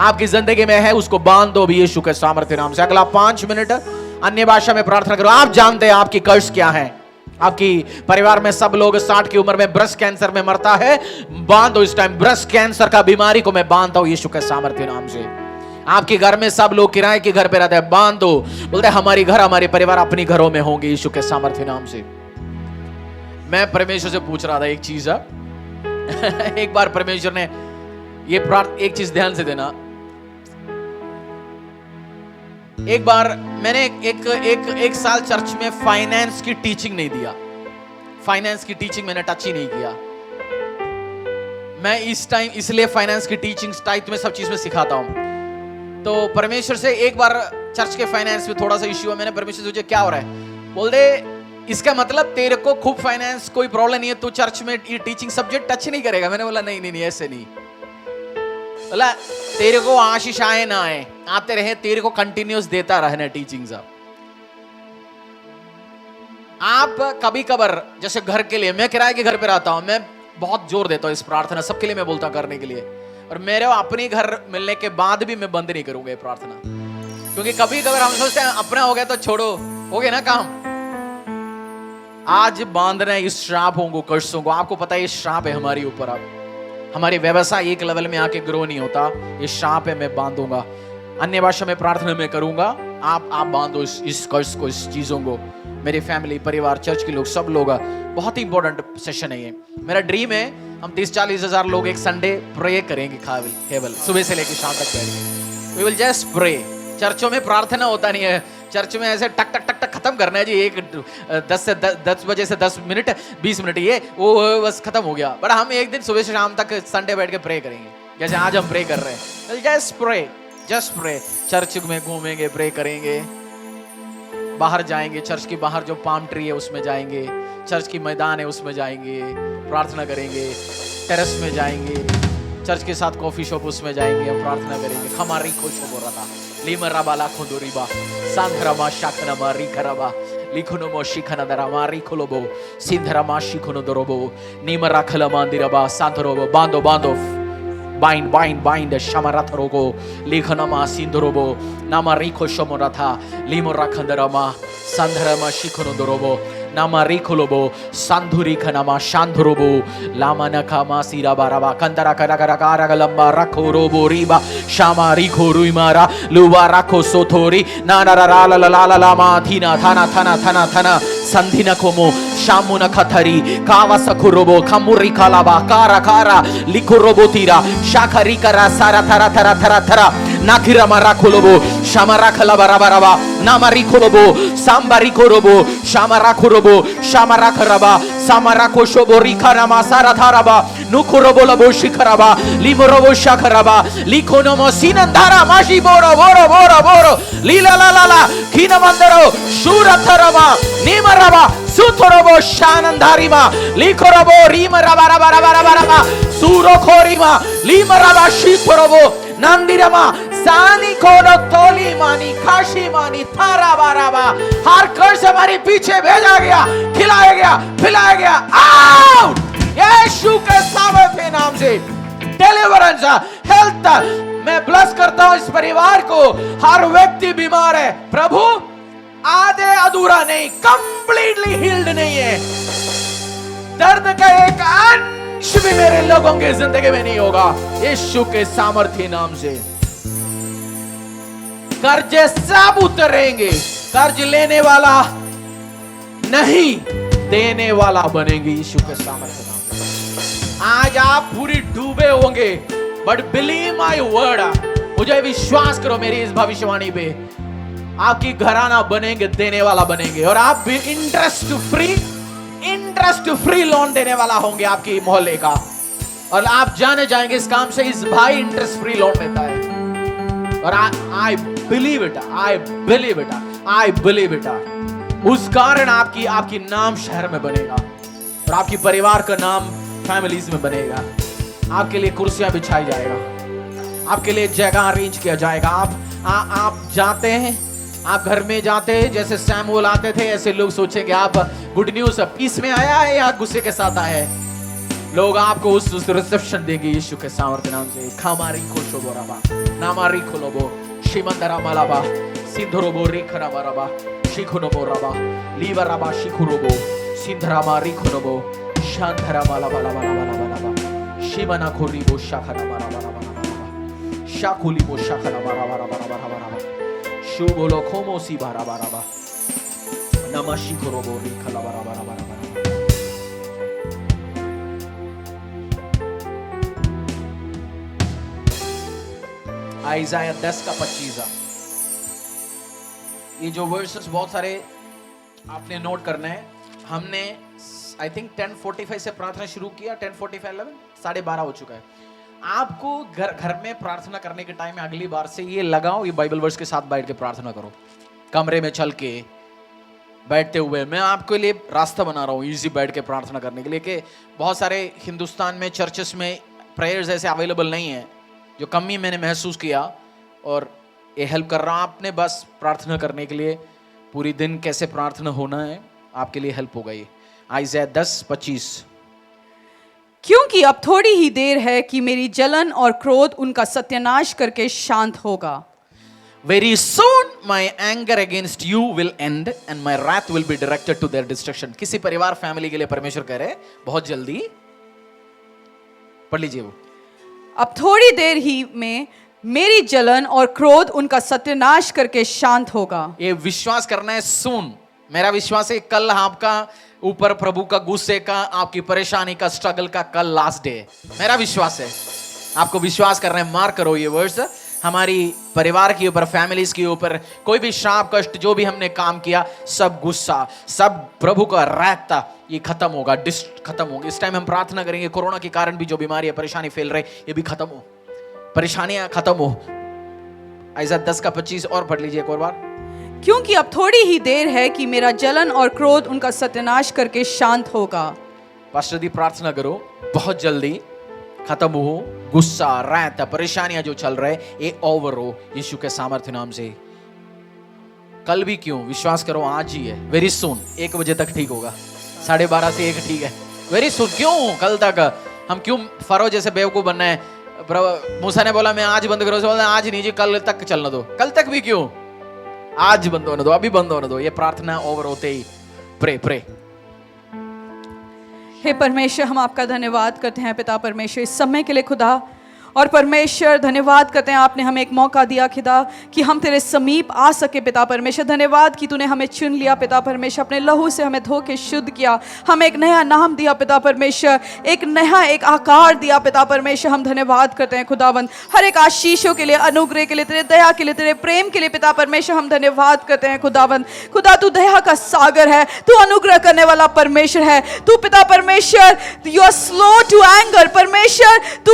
आपकी जिंदगी में है उसको बांध दो भी यीशु के सामर्थ्य नाम से। अगला 5 मिनट अन्य भाषा में प्रार्थना करो। आप जानते हैं आपकी कर्ज क्या है। आपकी परिवार में सब लोग 60 की उम्र में ब्रेस्ट कैंसर में मरता है, बांध दो इस टाइम ब्रेस्ट कैंसर का बीमारी को मैं बांधता हूं यीशु के सामर्थ्य नाम से। आपके घर में सब लोग किराए के घर पे रहते हैं, बांध दो। बोलते हैं हमारी घर, हमारे परिवार अपनी घरों में होंगे यीशु के सामर्थ्य नाम से। मैं परमेश्वर से पूछ रहा था एक चीज है एक बार परमेश्वर ने ये एक चीज ध्यान से देना। एक बार मैंने एक साल चर्च में फाइनेंस की टीचिंग नहीं दिया। फाइनेंस की टीचिंग मैंने टच ही नहीं किया। मैं इस टाइम इसलिए फाइनेंस की टीचिंग टाइप में सब चीज में सिखाता हूं। तो परमेश्वर से एक बार चर्च के फाइनेंस में थोड़ा सा इश्यू है। मैंने परमेश्वर से पूछा क्या हो रहा है। बोल दे इसका मतलब तेरे को खूब फाइनेंस कोई प्रॉब्लम नहीं है, तू चर्च में ये टीचिंग सब्जेक्ट टच नहीं करेगा। मैंने बोला नहीं ऐसे नहीं। बोला तेरे को आशीष आए ना आए, आते रहे, तेरे को कंटिन्यूस देता रहना टीचिंग सब। आप कभी कभार जैसे घर के लिए, मैं किराए के घर पे रहता हूं, मैं बहुत जोर देता हूं इस प्रार्थना सबके लिए मैं बोलता हूं करने के लिए। और मेरे अपने घर मिलने के बाद भी मैं बंद नहीं करूंगा ये प्रार्थना, क्योंकि कभी कभार हम सोचते हैं अपना हो गया तो छोड़ो, हो गया ना काम। आज बांधना है इस श्रापों को, कर्सों को। आपको पता है ये श्राप है हमारे ऊपर। अब हमारे व्यवसाय एक लेवल में आके ग्रो नहीं होता, ये श्राप है, मैं बांधूंगा। अन्य भाषा में प्रार्थना में करूंगा, आप बांधो इस कर्ज को, इस चीजों को। मेरी फैमिली, परिवार, चर्च के लोग, सब लोग। बहुत ही इंपॉर्टेंट सेशन है ये। मेरा ड्रीम है हम 30-40 हजार लोग एक संडे प्रे करेंगे केवल सुबह से लेकर शाम तक बैठेंगे। We will just pray. चर्चों में प्रार्थना होता नहीं है, चर्च में ऐसे टक टक टक टक खत्म करना है जी। 10 बजे से 10 मिनट 20 मिनट ये वो बस खत्म हो गया। बट हम एक दिन सुबह से शाम तक संडे बैठ के प्रे करेंगे, जैसे आज हम प्रे कर रहे हैं। Just pray. चर्च में घूमेंगे, प्रे करेंगे, बाहर जाएंगे, चर्च के बाहर जो पाम ट्री है उसमें जाएंगे, चर्च की मैदान है उसमें जाएंगे, प्रार्थना करेंगे, टेरेस में जाएंगे, चर्च के साथ कॉफी शॉप उसमें जाएंगे, हम प्रार्थना करेंगे। खमारी खुश हो रहा था लीमराबा लाखों दोरीबा सांधरमा शाकनमा रिखराबा लिखुनमो शिखनदरमा रिखुलोबो सिंधरमा शिखुनदरोबो नीमराखलमा दिरबा सांधरोबो बांधो बाइंड शमरथरोगो लिखनमा सिंधरोबो नामा रिखो शमरथा लीमराखंदरमा सांधरमा शिखुनदरोबो नामा रिखुलोबो सांधुरी खनमा शांधुरोबो लामानखमा सिराबाराबा कंदरा करगलंबा रखो रोबो रिबा शामा रिखो रुइमारा लुवा रखो सोथोरी नाना ला ला ला ला ला मा थीना थाना थाना थाना थाना संधिना कोमो शामुना खथरी कावा सखुरोबो खमुरी खालाबा कारा कारा लिखुरोबो तीरा शाखरी करा सारा थरा थरा थरा थरा नाखिरा मारा खोलोबो शामारा खला बराबराबा नामारी खोलोबो सांबारी खोरोबो शामारा खोरोबो शामारा खराबा सामारा कोशोबो रिखारा मासारा थाराबा नुखुरोबो लबो शिखराबा लिमोरोबो शाखराबा लिखोनोमो सीनंधारा माशी बोरो बोरो बोरो बोरो लीला ला ला ला खीना मंदरो शूरथरबा नीमरबा सुथरोबो शानंधारिमा लिखोरोबो रीमरबा रबा रबा रबा रबा सूरो खोरिमा लीमरबा शिखरोबो नंदिरमा सानी कोनो तोली मानी खाशी मानी थारा बाराबा हर कर्ज हमारे पीछे भेजा गया खिलाया गया पिलाया गया आउट यीशु के सामर्थ्य नाम से डिलीवरेंस हेल्थ मैं ब्लेस करता हूं इस परिवार को हर व्यक्ति बीमार है प्रभु आधे अधूरा नहीं कंप्लीटली हील्ड नहीं है दर्द का एक अंश भी मेरे लोगों के जिंदगी में नहीं होगा यीशु के सामर्थ्य नाम से कर्जे सब उतरेंगे कर्ज लेने वाला नहीं देने वाला बनेंगे यीशु के सामर्थ्य नाम से आज आप पूरी डूबे होंगे बट बिलीव माय वर्ड मुझे विश्वास करो मेरी इस भविष्यवाणी पे आपकी घराना बनेंगे देने वाला बनेंगे और आप भी इंटरेस्ट फ्री लोन देने वाला होंगे आपकी मोहल्ले का और आप जाने जाएंगे इस काम से इस भाई इंटरेस्ट फ्री लोन देता है और आई बिलीव इट उस कारण आपकी नाम शहर में बनेगा और आपकी परिवार का नाम फैमिलीज में बनेगा आपके लिए कुर्सियां बिछाई जाएगा आपके लिए जगह अरेंज किया जाएगा आप जाते हैं आप घर में जाते हैं जैसे सैमुअल आते थे ऐसे लोग सोचेंगे आप गुड न्यूज पीस में आया है या गुस्से के साथ आया है लोग आपको उस रिसेप्शन देंगे यीशु के सामर्थ्य नाम से खामारी खोशोबो रबा नामारी खोलोबो शिमंदरा मालाबा सिंधरोबो रिखराबा रबा शिखुनोबो रबा लीवराबा शिखुरोबो सिंधरामा रिखुनोबो शांधरा मालाबा लाबा लाबा लाबा शिवना खोरीबो शाखरा मारा मारा मारा शाकुलीबो शाखरा मारा मारा मारा मारा शुभोलो खोमो सी बारा बारा बा नमः खोरोबो रिखला बारा बारा बारा बारा आइज़ाया 10 का 25 ये जो वर्सेस बहुत सारे आपने नोट करने हैं हमने आई थिंक 10:45 से प्रार्थना शुरू किया 10:45 11 हो चुका है आपको घर में प्रार्थना करने के टाइम में अगली बार से ये लगाओ ये बाइबल वर्स के साथ बैठ के प्रार्थना करो कमरे में चल के बैठते हुए मैं आपके लिए रास्ता बना रहा हूँ इजी बैठ के प्रार्थना करने के लिए कि बहुत सारे हिंदुस्तान में चर्चेस में प्रेयर्स ऐसे अवेलेबल नहीं है जो कमी मैंने महसूस किया और ये हेल्प कर रहा हूँ आपने बस प्रार्थना करने के लिए पूरी दिन कैसे प्रार्थना होना है आपके लिए हेल्प होगा ये आइज़ाया 10:25 क्योंकि अब थोड़ी ही देर है कि मेरी जलन और क्रोध उनका सत्यानाश करके शांत होगा Very soon my anger against you will end and my wrath will be directed to their destruction. किसी परिवार फैमिली के लिए परमेश्वर कह रहे बहुत जल्दी पढ़ लीजिए वो अब थोड़ी देर ही में मेरी जलन और क्रोध उनका सत्यानाश करके शांत होगा ये विश्वास करना है सुन मेरा विश्वास है कल आपका ऊपर प्रभु का गुस्से का आपकी परेशानी का स्ट्रगल का कल लास्ट डे मेरा विश्वास है आपको विश्वास करना है मार्क करो ये वर्ड्स हमारी परिवार के ऊपर फैमिलीज के ऊपर कोई भी श्राप कष्ट जो भी हमने काम किया सब गुस्सा सब प्रभु का रैत ये खत्म होगा खत्म होगा इस टाइम हम प्रार्थना करेंगे कोरोना के कारण भी जो बीमारी है परेशानी फैल रही ये भी खत्म हो परेशानियां खत्म हो आइज़ाया 10 का 25 और पढ़ लीजिए एक और बार क्योंकि अब थोड़ी ही देर है कि मेरा जलन और क्रोध उनका सत्यानाश करके शांत होगा पास्टर दी प्रार्थना करो बहुत जल्दी खत्म हो गुस्सा रैत परेशानियां जो चल रहे ये ओवर हो यीशु के सामर्थ्य नाम से कल भी क्यों विश्वास करो आज ही है वेरी सुन 1 बजे तक ठीक होगा 12:30 से 1 ठीक है वेरी सुन क्यों कल तक हम क्यों फरो जैसे बेवकूफ बनना है मूसा ने बोला मैं आज बंद करो बोला आज नहीं जी कल तक चलने दो कल तक भी क्यों आज बंद होने दो अभी बंद होने दो ये प्रार्थना ओवर होते ही प्रे हे परमेश्वर हम आपका धन्यवाद करते हैं पिता परमेश्वर इस समय के लिए खुदा और परमेश्वर धन्यवाद करते हैं, आपने हमें एक मौका दिया खुदा कि हम तेरे समीप आ सके पिता परमेश्वर। धन्यवाद कि तूने हमें चुन लिया पिता परमेश्वर, अपने लहू से हमें धो के शुद्ध किया, हमें एक नया नाम दिया पिता परमेश्वर, एक नया एक आकार दिया पिता परमेश्वर। हम धन्यवाद करते हैं खुदावंद हर एक आशीषों के लिए, अनुग्रह के लिए, तेरे दया के लिए, तेरे प्रेम के लिए पिता परमेश्वर। हम धन्यवाद करते हैं खुदावंद। खुदा तू दया का सागर है, तू अनुग्रह करने वाला परमेश्वर है, तू पिता परमेश्वर you are slow to anger परमेश्वर, तू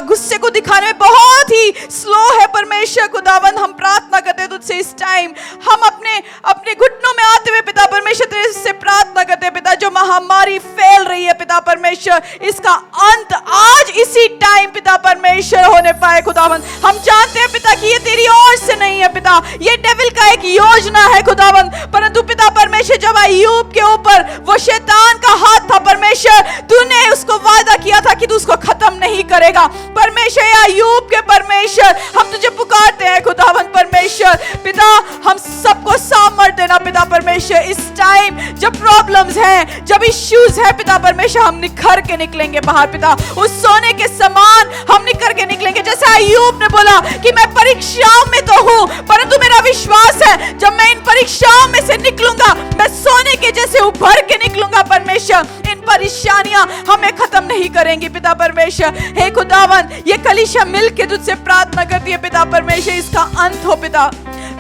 गुस्से को दिखाने में बहुत ही स्लो है परमेश्वर। खुदावंद हम प्रार्थना करते हैं तुझसे इस टाइम, हम अपने घुटनों में आते हुए पिता परमेश्वर तेरे से प्रार्थना करते हैं पिता, जो महामारी फैल रही है पिता परमेश्वर, इसका अंत आज इसी टाइम पिता परमेश्वर होने पाए खुदावंद। हम जानते हैं पिता कि ये तेरी ओर से नहीं है पिता, ये डेविल का एक योजना है खुदावंद, परंतु पिता परमेश्वर जब अय्यूब के ऊपर वो शैतान का हाथ था परमेश्वर, तूने उसको वादा किया था कि तू उसको खत्म नहीं करेगा परमेश्वर। अय्यूब के परमेश्वर हम तुझे पुकारते हैं खुदावंद परमेश्वर पिता, हम सबको सामर्थ देना पिता परमेश्वर। इस टाइम जब प्रॉब्लम्स हैं, जब इश्यूज है पिता परमेश्वर, हम निखर के निकलेंगे बाहर पिता, उस सोने के समान हम निखर के निकलेंगे। जैसे अय्यूब ने बोला कि मैं परीक्षाओं में तो हूं, परंतु मेरा विश्वास है जब मैं इन परीक्षाओं में से निकलूंगा, मैं सोने के जैसे उभर के निकलूंगा परमेश्वर। इन परेशानियां हमें खत्म नहीं करेंगी पिता परमेश्वर। हे खुदावन, ये कलीसिया मिल के तुझसे प्रार्थना करती है पिता परमेश्वर, इसका अंत हो पिता,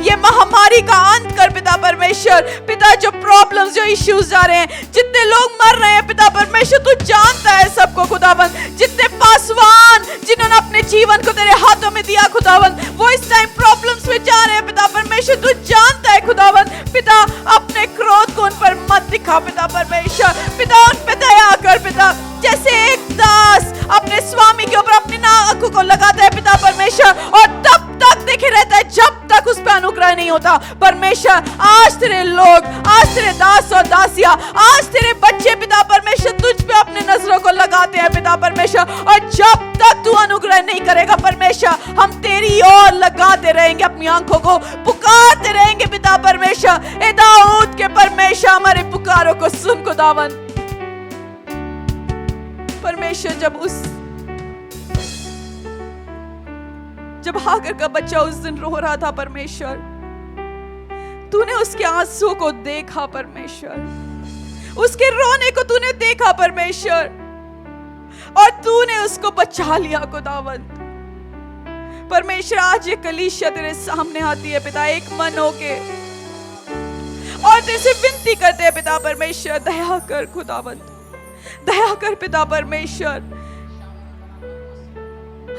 ये महामारी का अंत कर पिता परमेश्वर। पिता जो प्रॉब्लम्स, जो इश्यूज आ रहे हैं, जितने लोग मर रहे हैं पिता परमेश्वर, तू जानता है सबको खुदावन। जितने पासवान जिन्होंने अपने जीवन को तेरे हाथों में दिया खुदावन, वो इस टाइम प्रॉब्लम्स में जा रहे हैं पिता परमेश्वर, तू जानता है खुदावन। पिता अपने क्रोध को उन पर मत दिखा पिता परमेश्वर, पिता उन पे दया कर पिता। जैसे एक दास अपने स्वामी के ऊपर अपनी नाक को लगाता है पिता परमेश्वर, और तब तक देखे रहता है जब तक उस पर अनुग्रह नहीं होता परमेश्वर। आज तेरे लोग, आज तेरे दास और दासियां, आज तेरे बच्चे पिता परमेश्वर तुझ पे अपने नजरों को लगाते हैं पिता परमेश्वर, और जब तक तू अनुग्रह नहीं करेगा परमेश्वर, हम तेरी ओर लगाते रहेंगे अपनी आंखों को, पुकारते रहेंगे पिता परमेश्वर। ए दाऊद के परमेश्वर, हमारे पुकारों को सुन खुदावन परमेश्वर। जब हागर का बच्चा उस दिन रो रहा था परमेश्वर, तूने उसके आंसू को देखा परमेश्वर, उसके रोने को तूने देखा परमेश्वर, और तूने उसको बचा लिया खुदावंत परमेश्वर। आज ये कलीसिया तेरे सामने आती है पिता, एक मन होके, और तेरे से विनती करते हैं पिता परमेश्वर, दया कर खुदावंत, दया कर पिता परमेश्वर।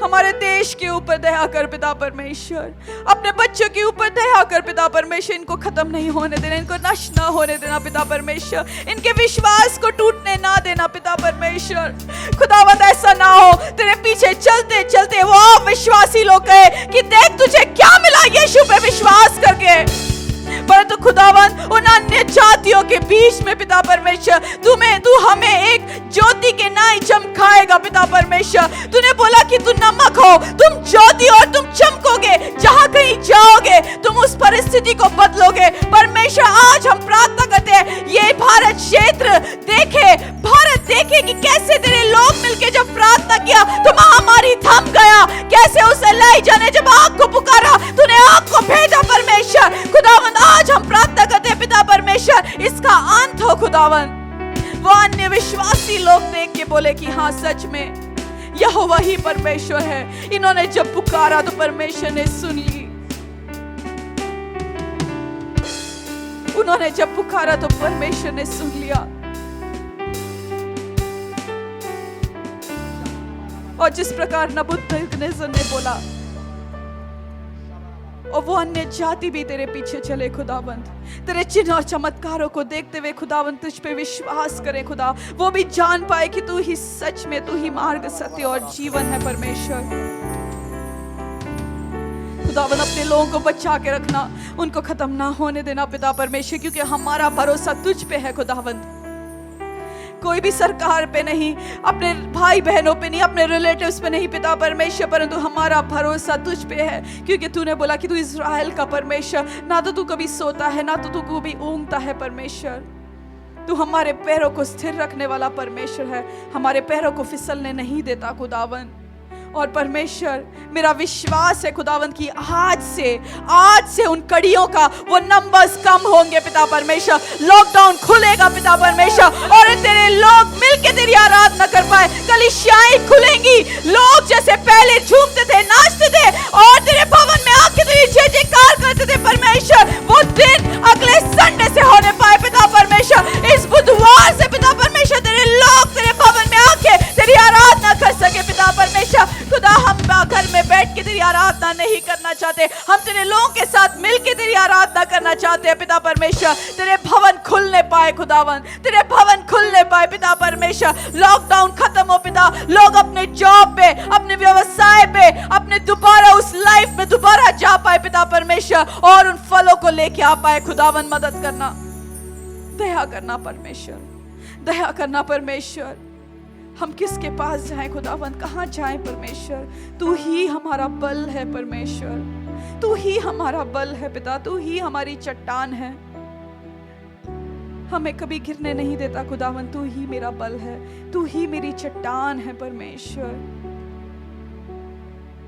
हमारे देश के ऊपर दया कर पिता परमेश्वर, अपने बच्चों के ऊपर दया कर पिता परमेश्वर। इनको खत्म नहीं होने देना, इनको नष्ट ना होने देना पिता परमेश्वर, इनके विश्वास को टूटने ना देना पिता परमेश्वर। खुदावंद ऐसा ना हो तेरे पीछे चलते चलते वो विश्वासी लोग कहे कि देख तुझे क्या मिला यीशु पे विश्वास करके, परंतु खुदावन उन अन्य जातियों के बीच में पिता परमेश्वर तू हमें एक ज्योति के नाई चमकाएगा पिता परमेश्वर। तूने बोला कि तू नमक हो, तुम ज्योति और तुम चमकोगे, जहां कहीं जाओगे तुम उस परिस्थिति को बदलोगे परमेश्वर। आज हम प्रार्थना करते हैं ये भारत क्षेत्र देखे, भारत देखे कि कैसे तेरे लोग मिलके जब प्रार्थना किया तो महामारी थम गया, कैसे उस एलीजा ने जब आग को पुकारा तूने आग को भेजा परमेश्वर। खुदावन आज हम प्रार्थना करते हैं पिता परमेश्वर, इसका अंत हो खुदावन। वो अन्य विश्वासी लोग देख के बोले कि हाँ सच में यहोवा ही परमेश्वर है। इन्होंने जब पुकारा तो परमेश्वर ने सुन ली, उन्होंने जब पुकारा तो परमेश्वर ने सुन लिया। और जिस प्रकार नबूकदनेस्सर ने बोला, और वो अन्य जाति भी तेरे पीछे चले खुदावंत, तेरे चिन्ह और चमत्कारों को देखते हुए खुदावंत तुझ पे विश्वास करें खुदा, वो भी जान पाए कि तू ही सच में, तू ही मार्ग, सत्य और जीवन है परमेश्वर। खुदावंत अपने लोगों को बचा के रखना, उनको खत्म ना होने देना पिता परमेश्वर, क्योंकि हमारा भरोसा तुझ पे है खुदावंत। कोई भी सरकार पे नहीं, अपने भाई बहनों पे नहीं, अपने रिलेटिव्स पे नहीं पिता परमेश्वर, परंतु हमारा भरोसा तुझ पे है, क्योंकि तूने बोला कि तू इज़राइल का परमेश्वर, ना तो तू कभी सोता है ना तो तू कभी ऊँघता है परमेश्वर। तू हमारे पैरों को स्थिर रखने वाला परमेश्वर है, हमारे पैरों को फिसलने नहीं देता खुदावन। और परमेश्वर मेरा विश्वास है खुदावंद की आज से उन कड़ियों का वो नंबर्स कम होंगे पिता परमेश्वर। लॉकडाउन खुलेगा पिता परमेश्वर और तेरे लोग मिलके तेरी आराधना कर पाए। कलीसियाएं खुलेंगी, लोग जैसे पहले झूमते थे, नाचते थे और तेरे भवन में आके तेरी जय जयकार करते थे परमेश्वर, वो दिन अगले संडे से होने पाए पिता परमेश्वर। इस बुधवार से पिता परमेश्वर तेरे लोग तेरे भवन में आके तेरी आराधना कर सके पिता परमेश्वर। खुदा हम घर में बैठ के तेरी आराधना नहीं करना चाहते, हम तेरे लोगों के साथ मिलके तेरी आराधना करना चाहते हैं पिता परमेश्वर। तेरे भवन खुलने पाए खुदावन, तेरे भवन खुलने पाए पिता परमेश्वर। लॉकडाउन खत्म हो पिता, लोग अपने जॉब पे, अपने व्यवसाय पे, अपने दोबारा उस लाइफ में दोबारा जा पाए पिता परमेश्वर और उन फलों को लेके आ पाए खुदावन। मदद करना, दया करना परमेश्वर, दया करना परमेश्वर। हम किसके पास जाएं खुदावंद, कहाँ जाएं परमेश्वर? तू ही हमारा बल है परमेश्वर, तू ही हमारा बल है पिता, तू ही हमारी चट्टान है। हमें कभी गिरने नहीं देता खुदावंद, तू ही मेरा बल है, तू ही मेरी चट्टान है परमेश्वर।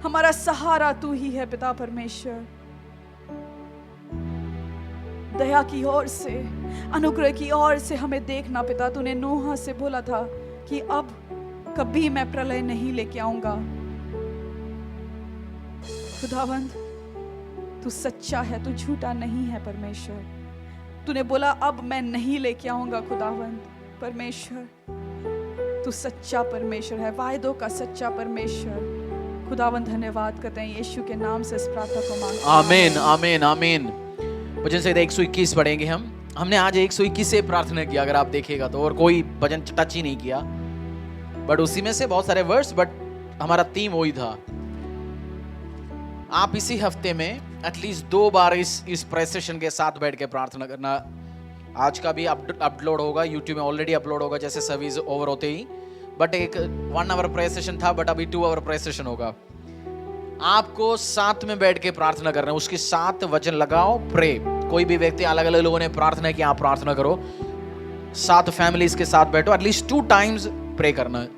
हमारा सहारा तू ही है पिता परमेश्वर। दया की ओर से, अनुग्रह की ओर से हमें देखना पिता। तूने नूह से बोला था कि अब कभी मैं प्रलय नहीं लेके आऊंगा। खुदावंद तू सच्चा है, तू झूठा नहीं है परमेश्वर। तूने बोला अब मैं नहीं लेके आऊंगा खुदावंद परमेश्वर। तू सच्चा परमेश्वर है, वायदों का सच्चा परमेश्वर। खुदावंद धन्यवाद करते हैं यीशु के नाम से इस प्रार्थना को मांगते हैं। आमीन आमीन आमीन। भजन संहिता 121 पढ़ेंगे हम। हमने आज 121 से प्रार्थना किया, अगर आप देखेगा तो, और कोई भजन टच ही नहीं किया, बट उसी में से बहुत सारे वर्ड्स, बट हमारा थीम वही था। आप इसी हफ्ते में एटलीस्ट 2 बार इस प्रेयर सेशन के साथ बैठ के प्रार्थना करना। आज का भी अपलोड होगा, यूट्यूब में ऑलरेडी अपलोड होगा जैसे सर्विस ओवर होते ही, बट एक 1 आवर प्रेयर सेशन था, बट अभी 2 आवर प्रेयर सेशन होगा। आपको साथ में बैठ के प्रार्थना करना है, उसके साथ वचन लगाओ, प्रे। कोई भी व्यक्ति, अलग अलग लोगों ने प्रार्थना की, आप प्रार्थना करो, साथ फैमिलीज के साथ बैठो, एटलीस्ट 2 टाइम्स प्रे करना है,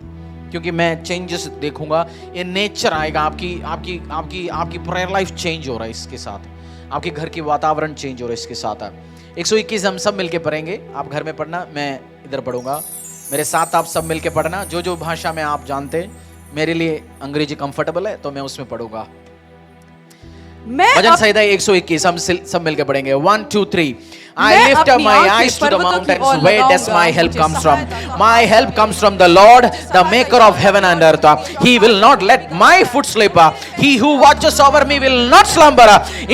क्योंकि मैं चेंजेस देखूंगा, ये नेचर आएगा। आपकी प्रेयर लाइफ चेंज हो रहा है इसके साथ, आपके घर की वातावरण चेंज हो रहा है इसके साथ। 121 हम सब मिलके पढ़ेंगे। आप घर में पढ़ना, मैं इधर पढ़ूंगा, मेरे साथ आप सब मिलके पढ़ना। जो भाषा में आप जानते, मेरे लिए अंग्रेजी कंफर्टेबल है तो मैं उसमें पढ़ूंगा। भजन संहिता 121 हम सब मिलकर पढ़ेंगे। 1 2 3 I lift up my eyes to the mountains. Where does my help comes from? My help comes from the Lord, the maker of heaven and earth. He will not let my foot slip. He who watches over me will not slumber.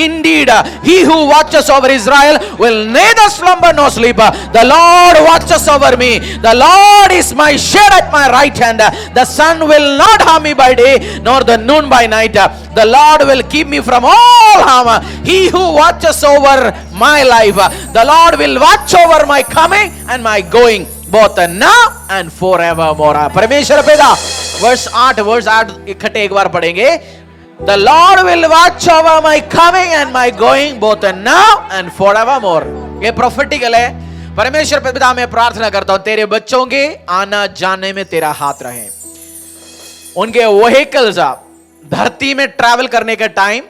Indeed, he who watches over Israel will neither slumber nor sleep. The Lord watches over me. The Lord is my shade at my right hand. The sun will not harm me by day, nor the noon by night. The Lord will keep me from all harm. He who watches over my life, the Lord will watch over my coming and my going, both now and forevermore. परमेश्वर पिता, verse 8 इकट्ठे एक बार पढ़ेंगे। The Lord will watch over my coming and my going, both now and forevermore. ये प्रोफेटिकल है। परमेश्वर पिता, मैं प्रार्थना करता हूं तेरे बच्चों के आना जाने में तेरा हाथ रहे, उनके व्हीकल्स धरती में ट्रैवल करने का टाइम,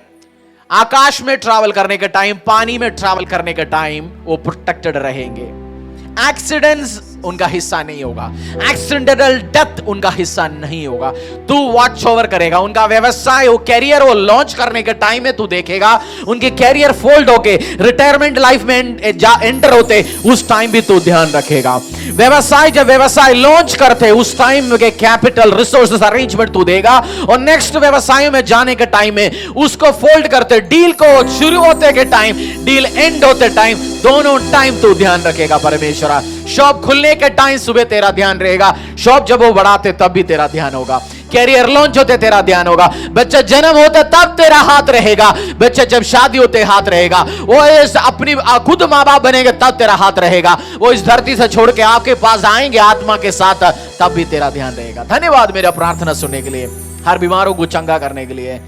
आकाश में ट्रैवल करने का टाइम, पानी में ट्रैवल करने का टाइम, वो प्रोटेक्टेड रहेंगे। एक्सीडेंट्स उनका हिस्सा नहीं होगा, एक्सीडेंटल डेथ उनका हिस्सा नहीं होगा। तू वॉच ओवर करेगा उनका व्यवसाय, वो कैरियर, वो लॉन्च करने के टाइम में तू देखेगा उनके कैरियर फोल्ड होके रिटायरमेंट लाइफ में एंटर होते, उस टाइम भी तू ध्यान रखेगा। व्यवसाय जब व्यवसाय लॉन्च करते उस टाइम के कैपिटल रिसोर्सेस अरेंजमेंट तू देगा, और नेक्स्ट व्यवसाय में जाने के टाइम में उसको फोल्ड करते, डील को शुरू होते के टाइम, डील एंड होते टाइम, दोनों टाइम तू ध्यान रखेगा परमेश्वर। शॉप खुलने के टाइम सुबह तेरा ध्यान रहेगा, शॉप जब वो बढ़ाते तब भी तेरा ध्यान होगा, कैरियर लॉन्च होते तेरा ध्यान होगा, बच्चा जन्म होता तब तेरा हाथ रहेगा, बच्चा जब शादी होते हाथ रहेगा, वो अपनी खुद माँ बाप बनेंगे तब तेरा हाथ रहेगा, वो इस धरती से छोड़ के आपके पास आएंगे आत्मा के साथ तब भी तेरा ध्यान रहेगा। धन्यवाद मेरा प्रार्थना सुनने के लिए, हर बीमारों को चंगा करने के लिए,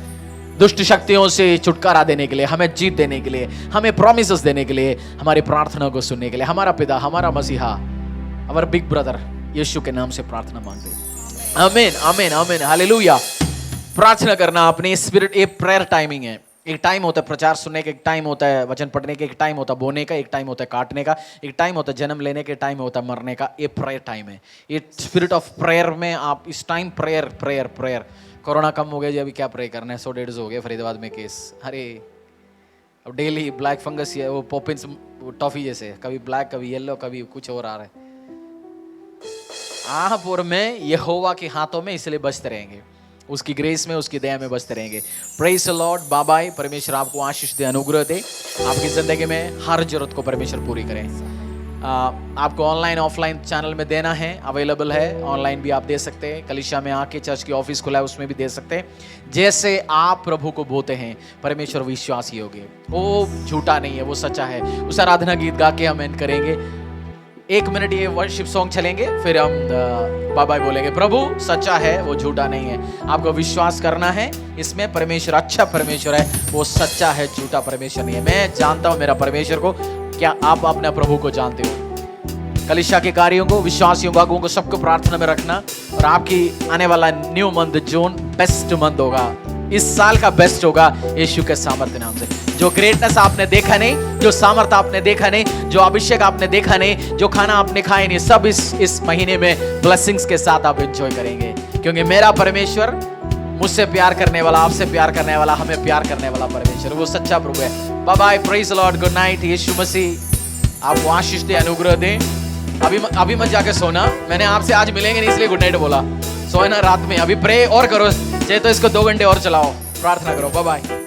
दुष्ट शक्तियों से छुटकारा देने के लिए, हमें जीत देने के लिए, हमें प्रॉमिसेस देने के लिए, हमारी प्रार्थना को सुनने के लिए, हमारा पिता, हमारा मसीहा, हमारा बिग ब्रदर यीशु के नाम से प्रार्थना मांगते हैं। आमीन आमीन आमीन, हालेलुया। प्रार्थना करना अपने स्पिरिट, ये प्रेयर टाइमिंग है। एक टाइम होता है प्रचार सुनने का, एक टाइम होता है वचन पढ़ने का, एक टाइम होता है बोने का, एक टाइम होता है काटने का, एक टाइम होता है जन्म लेने का, टाइम होता है मरने का। ये प्रेयर टाइम है। ये स्पिरिट ऑफ प्रेयर में आप इस time prayer prayer prayer. Corona कम हो गया जी, अभी क्या प्रे करना है? 100-150 हो गए फरीदाबाद में केस। अरे अब डेली ब्लैक फंगस, वो पॉपिंस टॉफी जैसे, कभी ब्लैक कभी येलो कभी कुछ और आ रहा है। आप और मैं यहोवा के हाथों में इसलिए बचते रहेंगे, उसकी ग्रेस में, उसकी दया में बचते रहेंगे। Praise the Lord. Bye bye. परमेश्वर आपको आशीष दे, अनुग्रह दे, आपकी जिंदगी में हर जरूरत को परमेश्वर पूरी करें। आपको ऑनलाइन ऑफलाइन चैनल में देना है, अवेलेबल है। ऑनलाइन भी आप दे सकते हैं, कलीसिया में आके चर्च की ऑफिस खुला है उसमें भी दे सकते हैं। जैसे आप प्रभु को बोते हैं, परमेश्वर विश्वासी होगे, वो झूठा नहीं है, वो सच्चा है। उस आराधना गीत गा के हम एंड करेंगे। 1 मिनट ये वर्शिप सॉन्ग चलेंगे, फिर हम बाय बाय बोलेंगे। प्रभु सच्चा है, वो झूठा नहीं है। आपको विश्वास करना है इसमें, परमेश्वर अच्छा परमेश्वर है, वो सच्चा है, झूठा परमेश्वर नहीं है। मैं जानता हूं मेरा परमेश्वर को। क्या आप अपने प्रभु को जानते हो? कलीसिया के कार्यों को, विश्वासियों भागों को, सबको प्रार्थना में रखना। और आपकी आने वाला न्यू मंथ जून बेस्ट मंथ होगा, इस साल का बेस्ट होगा यीशु के सामर्थ्य नाम से। जो ग्रेटनेस आपने देखा नहीं, जो सामर्थ आपने देखा नहीं, जो अभिषेक आपने देखा नहीं, जो खाना आपने खाया नहीं, सब इस महीने में ब्लेसिंग्स के साथ आप एंजॉय करेंगे। क्योंकि मेरा परमेश्वर मुझसे प्यार करने वाला, आपसे प्यार करने वाला, हमें प्यार करने वाला परमेश्वर, वो सच्चा प्रभु है। Bye bye. Praise the Lord. Good night. यीशु मसीह आपको आशीष दे, अनुग्रह दे। अभी मत जाके सोना, मैंने आपसे आज मिलेंगे नहीं इसलिए गुड नाइट बोला। सोए ना रात में, अभी प्रे और करो, चाहे तो इसको 2 घंटे और चलाओ, प्रार्थना करो। Bye bye.